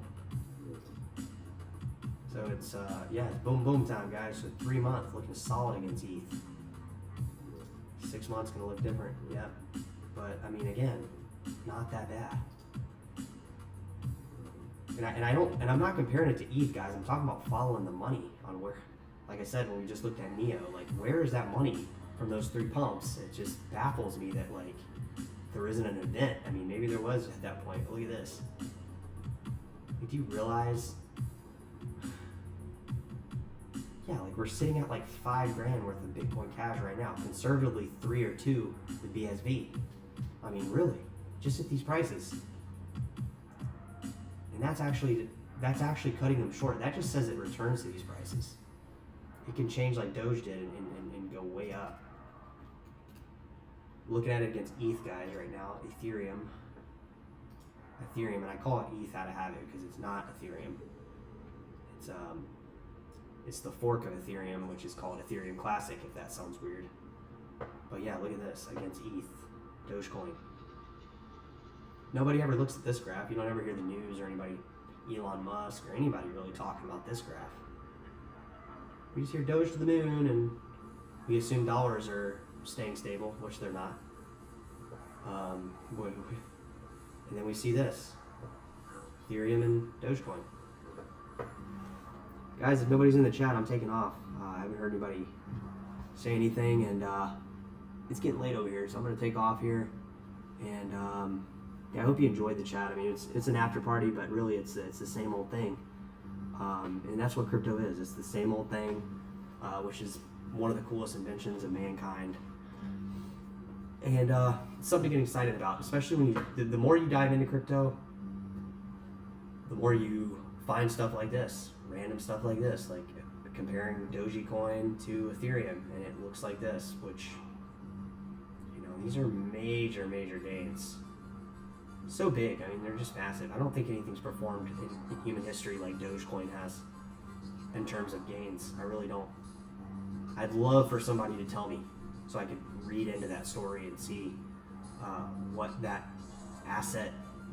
So it's, yeah, it's boom, boom time, guys. So 3 months looking solid against ETH. 6 months gonna look different, yeah. But I mean, again, not that bad. And I'm not comparing it to ETH, guys. I'm talking about following the money on where, like I said, when we just looked at NEO, like where is that money from those 3 pumps? It just baffles me that like there isn't an event. I mean, maybe there was at that point. But look at this. Like, do you realize? Yeah, like we're sitting at like $5 grand worth of Bitcoin Cash right now. Conservatively, 3 or 2 with BSV. I mean, really, just at these prices. And that's actually cutting them short. That just says it returns to these prices. It can change like Doge did and go way up. Looking at it against ETH, guys, right now, Ethereum, and I call it ETH out of habit because it's not Ethereum. It's the fork of Ethereum, which is called Ethereum Classic, if that sounds weird. But yeah, look at this against ETH, Dogecoin. Nobody ever looks at this graph. You don't ever hear the news or anybody, Elon Musk or anybody really talking about this graph. We just hear Doge to the moon and we assume dollars are staying stable, which they're not. And then we see this, Ethereum and Dogecoin. Guys, if nobody's in the chat, I'm taking off. I haven't heard anybody say anything, and it's getting late over here, so I'm gonna take off here. And yeah, I hope you enjoyed the chat. I mean, it's an after party, but really it's the same old thing. And that's what crypto is. It's the same old thing, which is one of the coolest inventions of mankind. And it's something to get excited about, especially when the more you dive into crypto, the more you find stuff like this, random stuff like this, like comparing Dogecoin to Ethereum, and it looks like this, which, you know, these are major gains. So big. I mean, they're just massive. I don't think anything's performed in human history like Dogecoin has in terms of gains. I really don't. I'd love for somebody to tell me so I could read into that story and see what that asset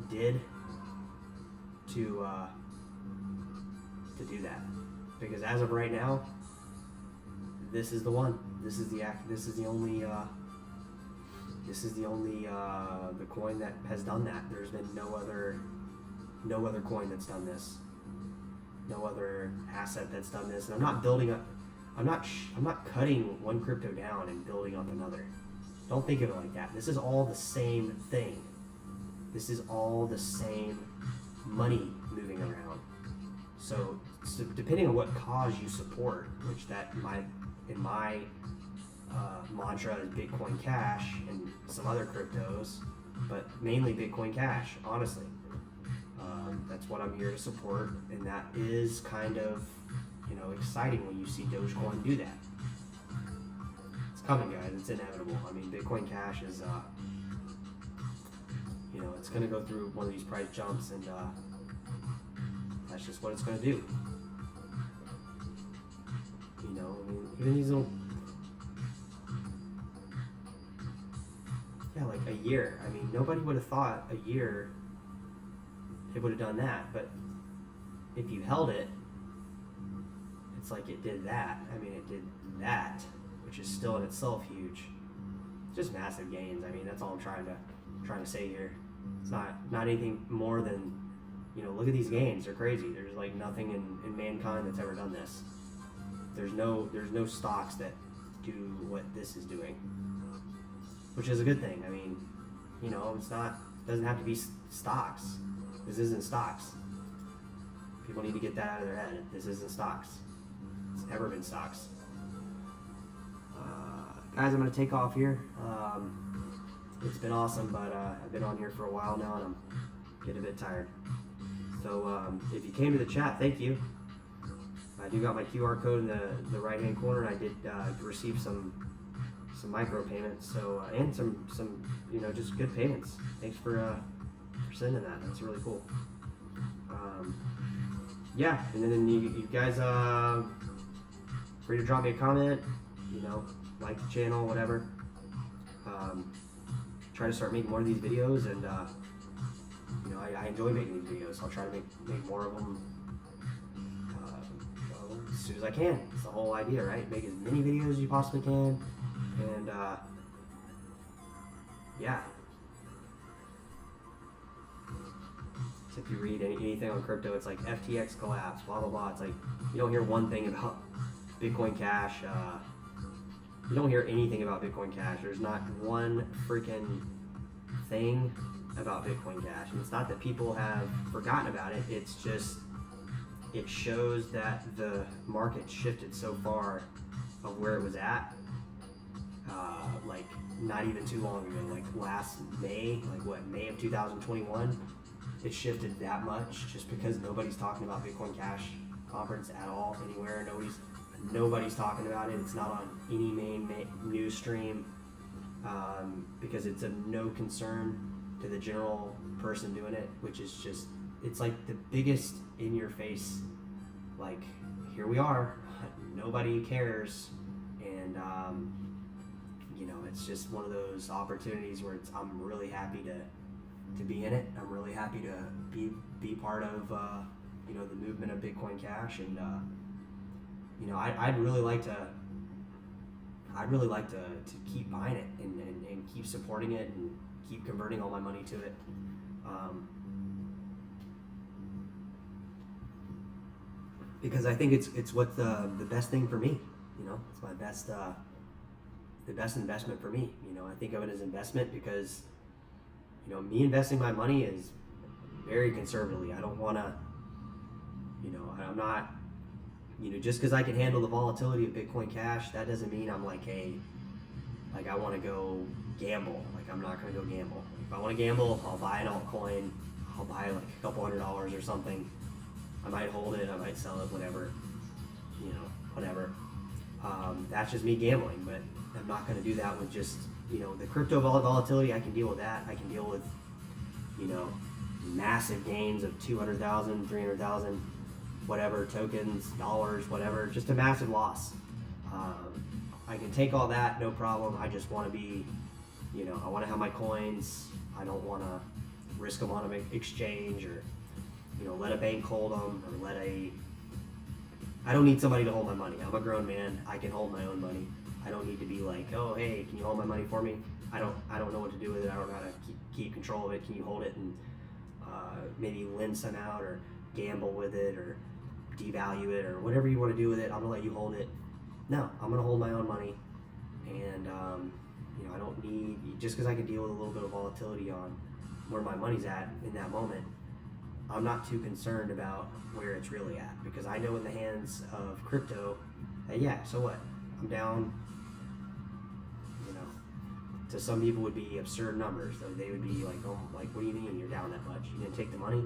did to do that. Because as of right now, this is the one. This is the only the coin that has done that. There's been no other coin that's done this. No other asset that's done this. And I'm not building up. I'm not cutting one crypto down and building up another. Don't think of it like that. This is all the same thing. This is all the same money moving around. So depending on what cause you support, which in my mantra is Bitcoin Cash and some other cryptos, but mainly Bitcoin Cash, honestly. That's what I'm here to support, and that is kind of, you know, exciting when you see Dogecoin do that. It's coming, guys. It's inevitable. I mean, Bitcoin Cash is, you know, it's going to go through one of these price jumps, and that's just what it's going to do. You know, I mean, even these little, yeah, like a year. I mean, nobody would have thought a year it would have done that, but if you held it, it's like it did that. I mean, it did that, which is still in itself huge. It's just massive gains. I mean, that's all I'm trying to say here. It's not anything more than, you know, look at these gains. They're crazy. There's like nothing in mankind that's ever done this. There's no stocks that do what this is doing, which is a good thing. I mean, you know, doesn't have to be stocks. This isn't stocks. People need to get that out of their head. This isn't stocks. It's never been stocks. Guys, I'm going to take off here. It's been awesome, but I've been on here for a while now, and I'm getting a bit tired. So if you came to the chat, thank you. I do got my QR code in the right-hand corner, and I did receive some micro payments, so and some you know, just good payments. Thanks for sending that. That's really cool. yeah, and then you guys free to drop me a comment, you know, like the channel, whatever. Try to start making more of these videos, and you know, I enjoy making these videos, so I'll try to make more of them as soon as I can. It's the whole idea, right? Make as many videos as you possibly can, and yeah. So if you read anything on crypto, it's like FTX collapse, blah blah blah. It's like you don't hear one thing about Bitcoin Cash. You don't hear anything about Bitcoin Cash. There's not one freaking thing about Bitcoin Cash. And it's not that people have forgotten about it. It's just, it shows that the market shifted so far of where it was at. Like not even too long ago, like last May, like what, May of 2021, it shifted that much just because nobody's talking about Bitcoin Cash conference at all anywhere. Nobody's talking about it. It's not on any main news stream because it's of no concern to the general person doing it, which is just, it's like the biggest in your face, like, here we are, nobody cares, and you know, it's just one of those opportunities where I'm really happy to be in it. I'm really happy to be part of you know, the movement of Bitcoin Cash, and you know, I'd really like to keep buying it and keep supporting it and keep converting all my money to it. Because I think it's what the best thing for me, you know, it's my best, the best investment for me. You know, I think of it as investment because, you know, me investing my money is very conservatively. I don't want to, you know, I'm not, you know, just because I can handle the volatility of Bitcoin Cash, that doesn't mean I'm like, hey, like I want to go gamble. Like I'm not going to go gamble. If I want to gamble, I'll buy an altcoin. I'll buy like a couple $100 or something. I might hold it, I might sell it, whatever, you know, whatever. That's just me gambling, but I'm not going to do that with just, you know, the crypto volatility. I can deal with that. I can deal with, you know, massive gains of 200,000, 300,000, whatever, tokens, dollars, whatever, just a massive loss. I can take all that, no problem. I just want to be, you know, I want to have my coins. I don't want to risk them on an exchange or, you know, let a bank hold them, or I don't need somebody to hold my money. I'm a grown man. I can hold my own money. I don't need to be like, oh, hey, can you hold my money for me? I don't know what to do with it. I don't know how to keep control of it. Can you hold it and maybe lend some out or gamble with it or devalue it or whatever you want to do with it? I'm gonna let you hold it. No, I'm gonna hold my own money, and you know, I don't need, just because I can deal with a little bit of volatility on where my money's at in that moment. I'm not too concerned about where it's really at, because I know in the hands of crypto that, yeah, so what? I'm down, you know, to some people would be absurd numbers. So they would be like, oh, like, what do you mean you're down that much? You didn't take the money?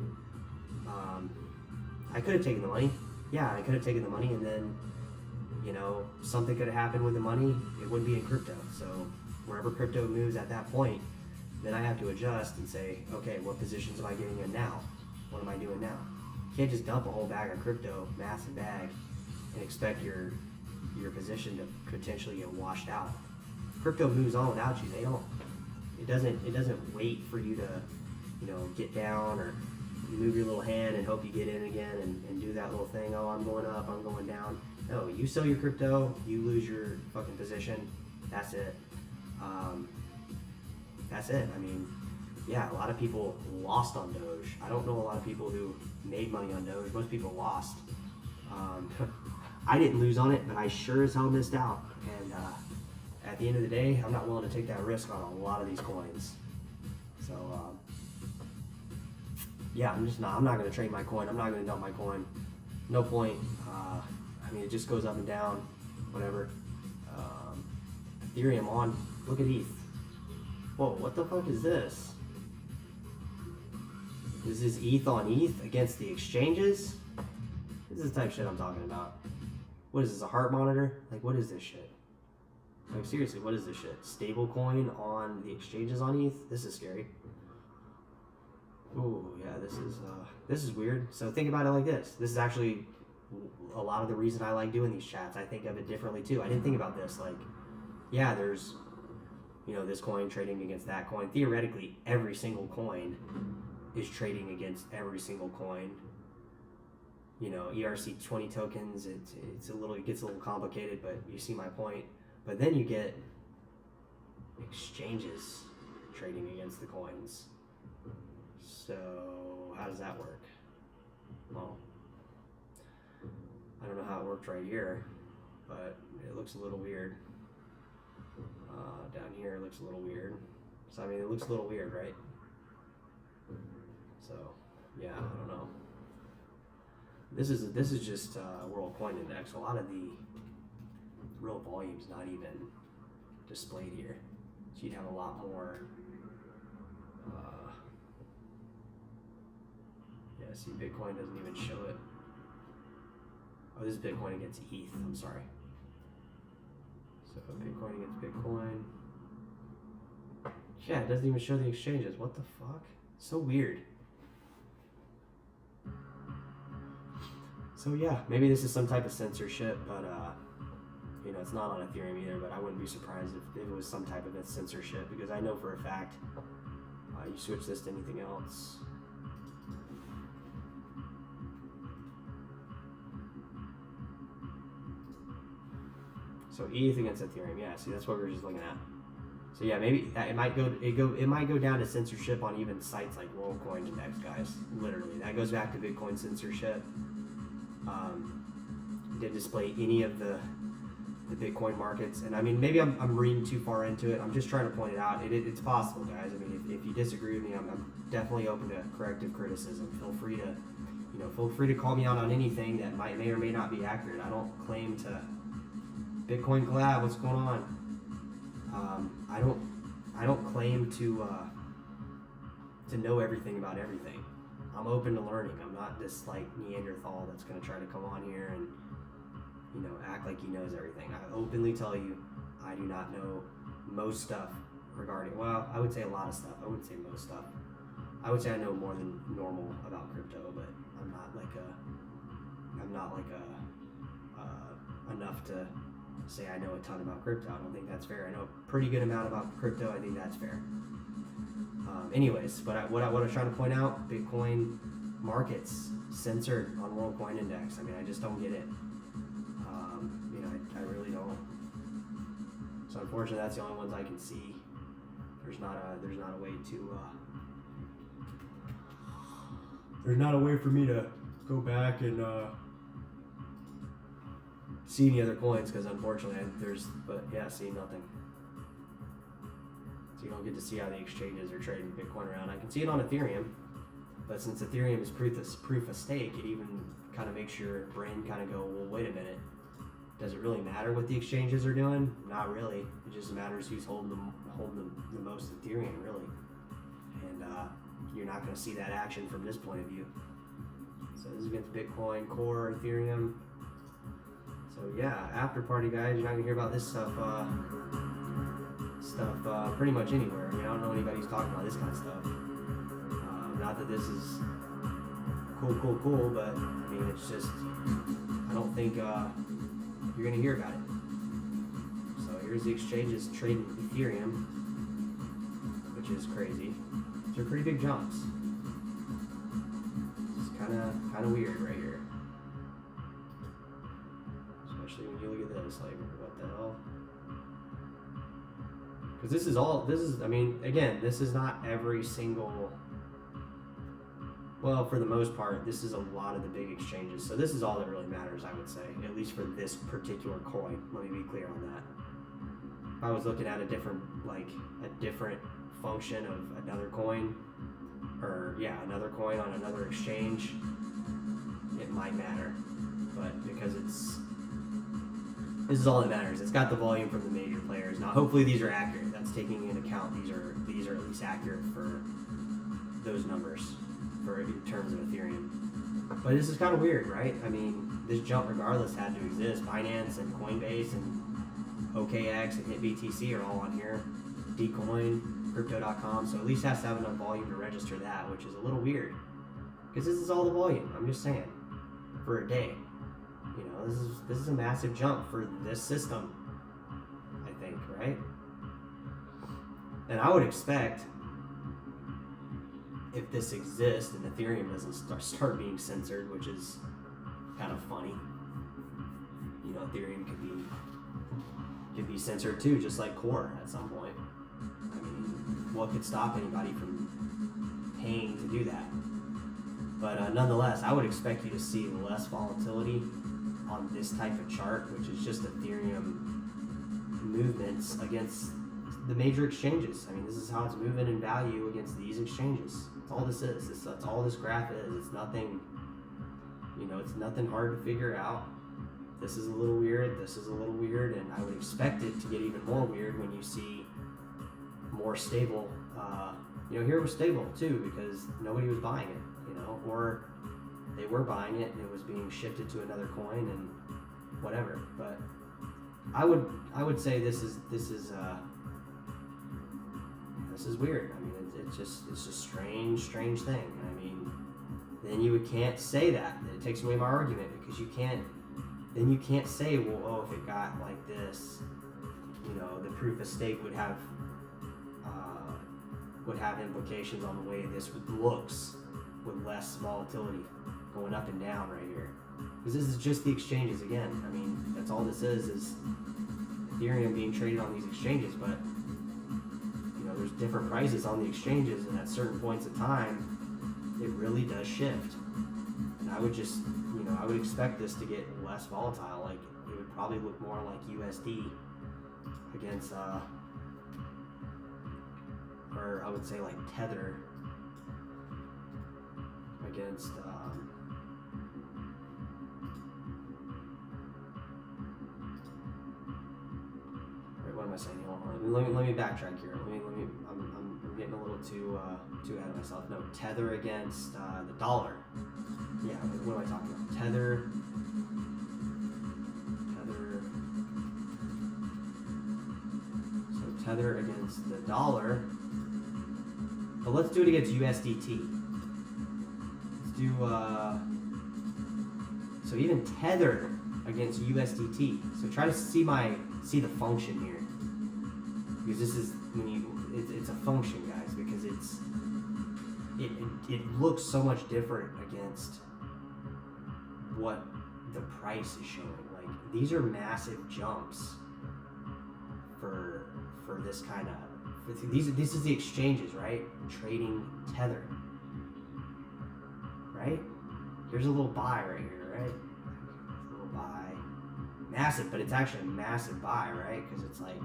I could have taken the money. Yeah, I could have taken the money, and then, you know, something could have happened with the money. It wouldn't be in crypto. So wherever crypto moves at that point, then I have to adjust and say, okay, what positions am I getting in now? What am I doing now? You can't just dump a whole bag of crypto, massive bag, and expect your position to potentially get washed out. Crypto moves on without you. It doesn't wait for you to, you know, get down or move your little hand and hope you get in again and do that little thing. Oh, I'm going up, I'm going down. No, you sell your crypto, you lose your fucking position. That's it. That's it. I mean, yeah, a lot of people lost on Doge. I don't know a lot of people who made money on Doge. Most people lost. I didn't lose on it, but I sure as hell missed out. And at the end of the day, I'm not willing to take that risk on a lot of these coins. So yeah, I'm not going to trade my coin. I'm not going to dump my coin. No point. I mean, it just goes up and down, whatever. Ethereum on. Look at ETH. Whoa, what the fuck is this? Is this ETH on ETH against the exchanges? This is the type of shit I'm talking about. What is this, a heart monitor? Like, what is this shit? Like, seriously, what is this shit? Stable coin on the exchanges on ETH? This is scary. Ooh, yeah, this is weird. So think about it like this. This is actually a lot of the reason I like doing these chats. I think of it differently too. I didn't think about this. Like, yeah, there's, you know, this coin trading against that coin. Theoretically, every single coin is trading against every single coin. You know, ERC20 tokens, it gets a little complicated, but you see my point. But then you get exchanges trading against the coins. So how does that work? Well, I don't know how it worked right here, but it looks a little weird. Down here it looks a little weird. So I mean, it looks a little weird, right? So yeah, I don't know. This is just World Coin Index. A lot of the real volume's not even displayed here, so you'd have a lot more. Yeah, see, Bitcoin doesn't even show it. Oh, this is Bitcoin against ETH. I'm sorry. So Bitcoin against Bitcoin. Yeah, it doesn't even show the exchanges. What the fuck? So weird. So yeah, maybe this is some type of censorship, but you know, it's not on Ethereum either. But I wouldn't be surprised if it was some type of censorship, because I know for a fact you switch this to anything else. So ETH against Ethereum, yeah. See, that's what we were just looking at. So yeah, maybe it might go down to censorship on even sites like World Coin Index, guys. Literally, that goes back to Bitcoin censorship. Didn't display any of the Bitcoin markets, and I mean, maybe I'm reading too far into it. I'm just trying to point it out. It's possible, guys. I mean, if you disagree with me, I'm definitely open to corrective criticism. Feel free to call me out on anything that may or may not be accurate. I don't claim to. Bitcoin collab, what's going on? I don't claim to know everything about everything. I'm open to learning. I'm not this like Neanderthal that's gonna try to come on here and, you know, act like he knows everything. I openly tell you, I do not know most stuff regarding. Well, I would say a lot of stuff. I wouldn't say most stuff. I would say I know more than normal about crypto, but I'm not like enough to say I know a ton about crypto. I don't think that's fair. I know a pretty good amount about crypto. I think that's fair. Anyways, but what I was trying to point out, Bitcoin markets censored on World Coin Index. I mean, I just don't get it. You know, I really don't. So unfortunately, that's the only ones I can see. There's not a way to. There's not a way for me to go back and see any other coins, because unfortunately see nothing. So you don't get to see how the exchanges are trading Bitcoin around. I can see it on Ethereum, but since Ethereum is proof of stake, it even kind of makes your brain kind of go, well, wait a minute. Does it really matter what the exchanges are doing? Not really. It just matters who's holding the most Ethereum, really. And you're not going to see that action from this point of view. So this is against Bitcoin, Core, Ethereum. So yeah, after party, guys. You're not gonna hear about this stuff pretty much anywhere. I mean, I don't know anybody who's talking about this kind of stuff. Not that this is cool, but I mean, it's just, I don't think you're gonna hear about it. So here's the exchanges trading Ethereum, which is crazy. These are pretty big jumps. It's kind of weird right here. When you look at this, like, what the hell? Because this is, I mean, again, this is not every single, well, for the most part, this is a lot of the big exchanges. So this is all that really matters, I would say, at least for this particular coin. Let me be clear on that. If I was looking at a different function of another coin, another coin on another exchange, it might matter. But because this is all that matters. It's got the volume from the major players. Now, hopefully these are accurate. That's taking into account these are at least accurate for those numbers, for in terms of Ethereum. But this is kind of weird, right? I mean, this jump regardless had to exist. Binance and Coinbase and OKX and HitBTC are all on here. Dcoin, crypto.com, so at least has to have enough volume to register that, which is a little weird. Because this is all the volume, I'm just saying, for a day. You know, this is a massive jump for this system, I think, right? And I would expect, if this exists and Ethereum doesn't start being censored, which is kind of funny. You know, Ethereum could be censored too, just like Core at some point. I mean, what could stop anybody from paying to do that? But nonetheless, I would expect you to see less volatility on this type of chart, which is just Ethereum movements against the major exchanges. I mean, this is how it's moving in value against these exchanges. That's all this is. That's all this graph is. It's nothing, you know, it's nothing hard to figure out. This is a little weird, this is a little weird, and I would expect it to get even more weird when you see more stable. You know, here it was stable too because nobody was buying it, you know, or they were buying it and it was being shifted to another coin and whatever. But I would say this is weird. I mean, it's just a strange thing. I mean, then you can't say that. It takes away my argument because you can't say, well, oh, if it got like this, you know, the proof of stake would have implications on the way this looks with less volatility going up and down right here. Because this is just the exchanges again. I mean, that's all this is Ethereum being traded on these exchanges, but you know, there's different prices on the exchanges, and at certain points of time, it really does shift. And I would just, you know, I would expect this to get less volatile. Like, it would probably look more like USD against, or I would say like Tether against, wait, what am I saying? Hold on. Let me backtrack here. I'm getting a little too ahead of myself. No, Tether against the dollar. Yeah, what am I talking about? Tether. So Tether against the dollar. But let's do it against USDT. Let's do so even Tether against USDT. So try to see the function here, because this is it's a function, guys, because it looks so much different against what the price is showing. Like, these are massive jumps for this kind of, this is the exchanges, right? Trading Tether, right? Here's a little buy right here, right? A little buy, massive, but it's actually a massive buy, right? Because it's like,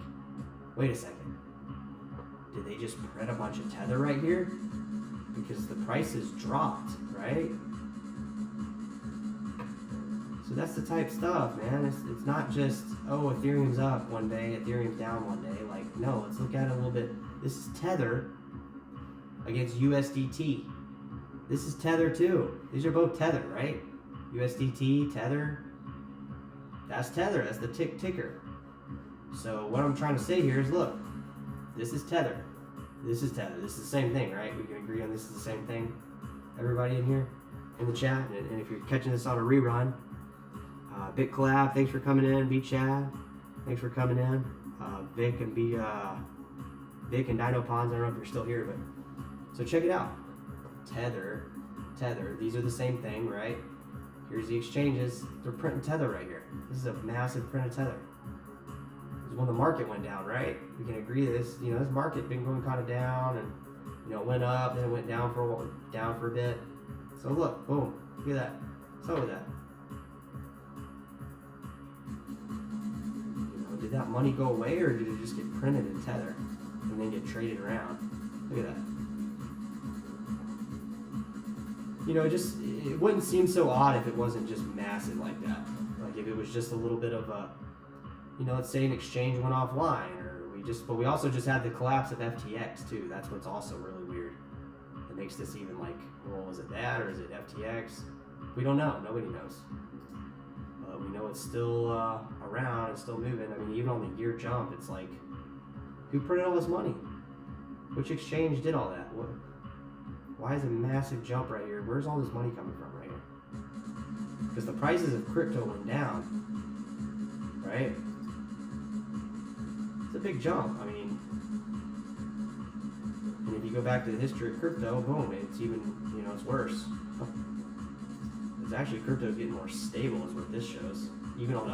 wait a second, did they just print a bunch of Tether right here? Because the prices dropped, right? So that's the type stuff, man. It's not just, oh, Ethereum's up one day, Ethereum's down one day. Like, no, let's look at it a little bit. This is Tether against USDT. This is Tether too. These are both Tether, right? USDT, Tether. That's Tether, that's the ticker. So what I'm trying to say here is, look, this is Tether. This is Tether. This is the same thing, right? We can agree on this is the same thing. Everybody in here, in the chat, and if you're catching this on a rerun, Big Collab, thanks for coming in. B Chad, thanks for coming in. Vic and Vic and Dino Ponds, I don't know if you're still here, but so check it out. Tether, these are the same thing, right? Here's the exchanges. They're printing Tether right here. This is a massive print of Tether. This is when the market went down, right? We can agree that this, you know, this market been going kind of down, and you know, it went up, then it went down for a bit. So look, boom, look at that. So with that. Did that money go away, or did it just get printed in Tether and then get traded around? Look at that. You know, it wouldn't seem so odd if it wasn't just massive like that. Like if it was just a little bit of a, you know, let's say an exchange went offline, but we also just had the collapse of FTX too. That's what's also really weird. It makes this even like, well, is it that or is it FTX? We don't know. Nobody knows. We know it's still around, it's still moving. I mean, even on the year jump, it's like, who printed all this money? Which exchange did all that? Why is a massive jump right here? Where's all this money coming from right here? Because the prices of crypto went down, right? It's a big jump. I mean, and if you go back to the history of crypto, boom, it's even, it's worse. It's actually, crypto's getting more stable is what this shows. Even on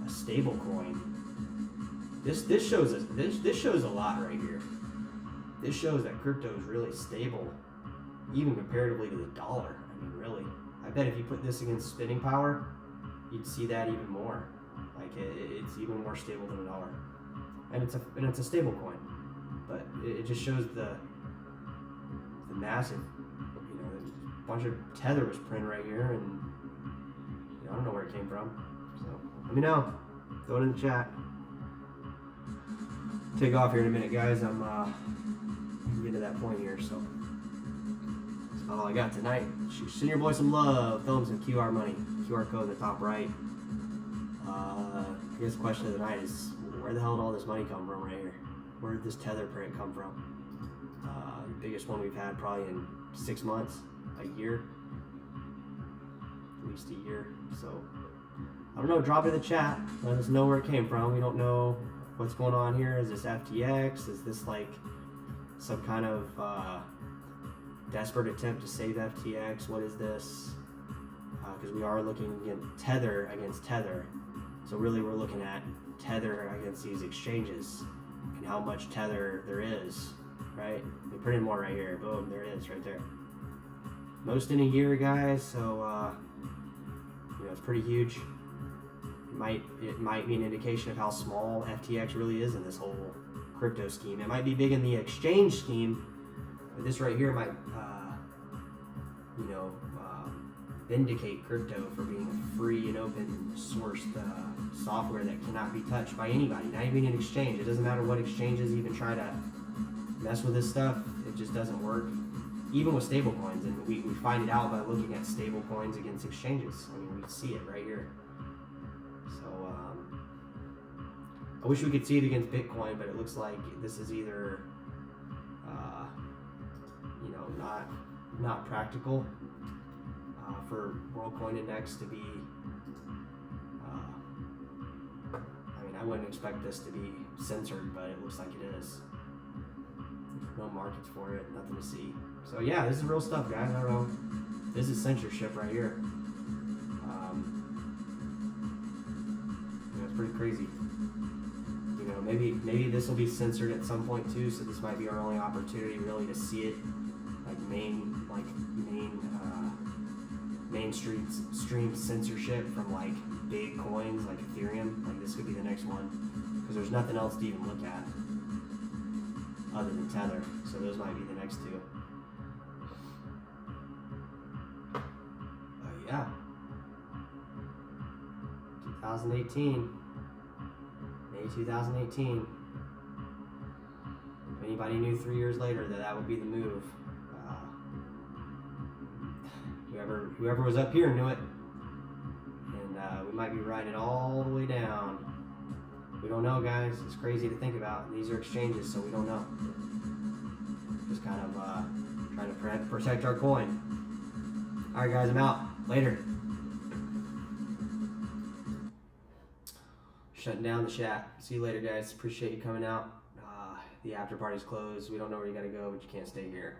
a stable coin. This shows a lot right here. This shows that crypto is really stable, even comparatively to the dollar. I mean, really. I bet if you put this against spinning power, you'd see that even more. Like it's even more stable than a dollar, and it's a stable coin. But it just shows the massive, a bunch of tether was printed right here, and I don't know where it came from. So let me know. Throw it in the chat. Take off here in a minute, guys. I'm getting to that point here, so that's about all I got tonight. Send your boy some love. Throw him some QR money. QR code in the top right. I guess the question of the night is, where the hell did all this money come from right here? Where did this tether print come from? The biggest one we've had probably in 6 months, a year, at least a year. So I don't know. Drop it in the chat. Let us know where it came from. We don't know what's going on here. Is this FTX? Is this like some kind of desperate attempt to save FTX? What is this? Because we are looking at tether against tether. So really we're looking at tether against these exchanges and how much tether there is, right? We printed more right here. Boom, there it is right there. Most in a year, guys. So it's pretty huge. It might be an indication of how small FTX really is in this whole crypto scheme. It might be big in the exchange scheme, but this right here might, vindicate crypto for being a free and open sourced software that cannot be touched by anybody, not even an exchange. It doesn't matter what exchanges even try to mess with this stuff. It just doesn't work. Even with stable coins, and we find it out by looking at stable coins against exchanges. I mean, we see it right here. So I wish we could see it against Bitcoin, but it looks like this is either not practical for WorldCoin Index to be. I wouldn't expect this to be censored, but it looks like it is. No markets for it, nothing to see. So yeah, this is real stuff, guys. I don't know. This is censorship right here. It's pretty crazy. Maybe this will be censored at some point too. So this might be our only opportunity really to see it, like mainstream censorship from like big coins like Ethereum. Like this could be the next one, because there's nothing else to even look at other than Tether. So those might be the next two. Yeah. 2018. May 2018. If anybody knew 3 years later that would be the move, whoever was up here knew it. And we might be riding it all the way down. We don't know, guys. It's crazy to think about. These are exchanges, so we don't know. Just kind of trying to protect our coin. All right, guys, I'm out. Later. Shutting down the chat. See you later, guys. Appreciate you coming out. The after party's closed. We don't know where you gotta go, but you can't stay here.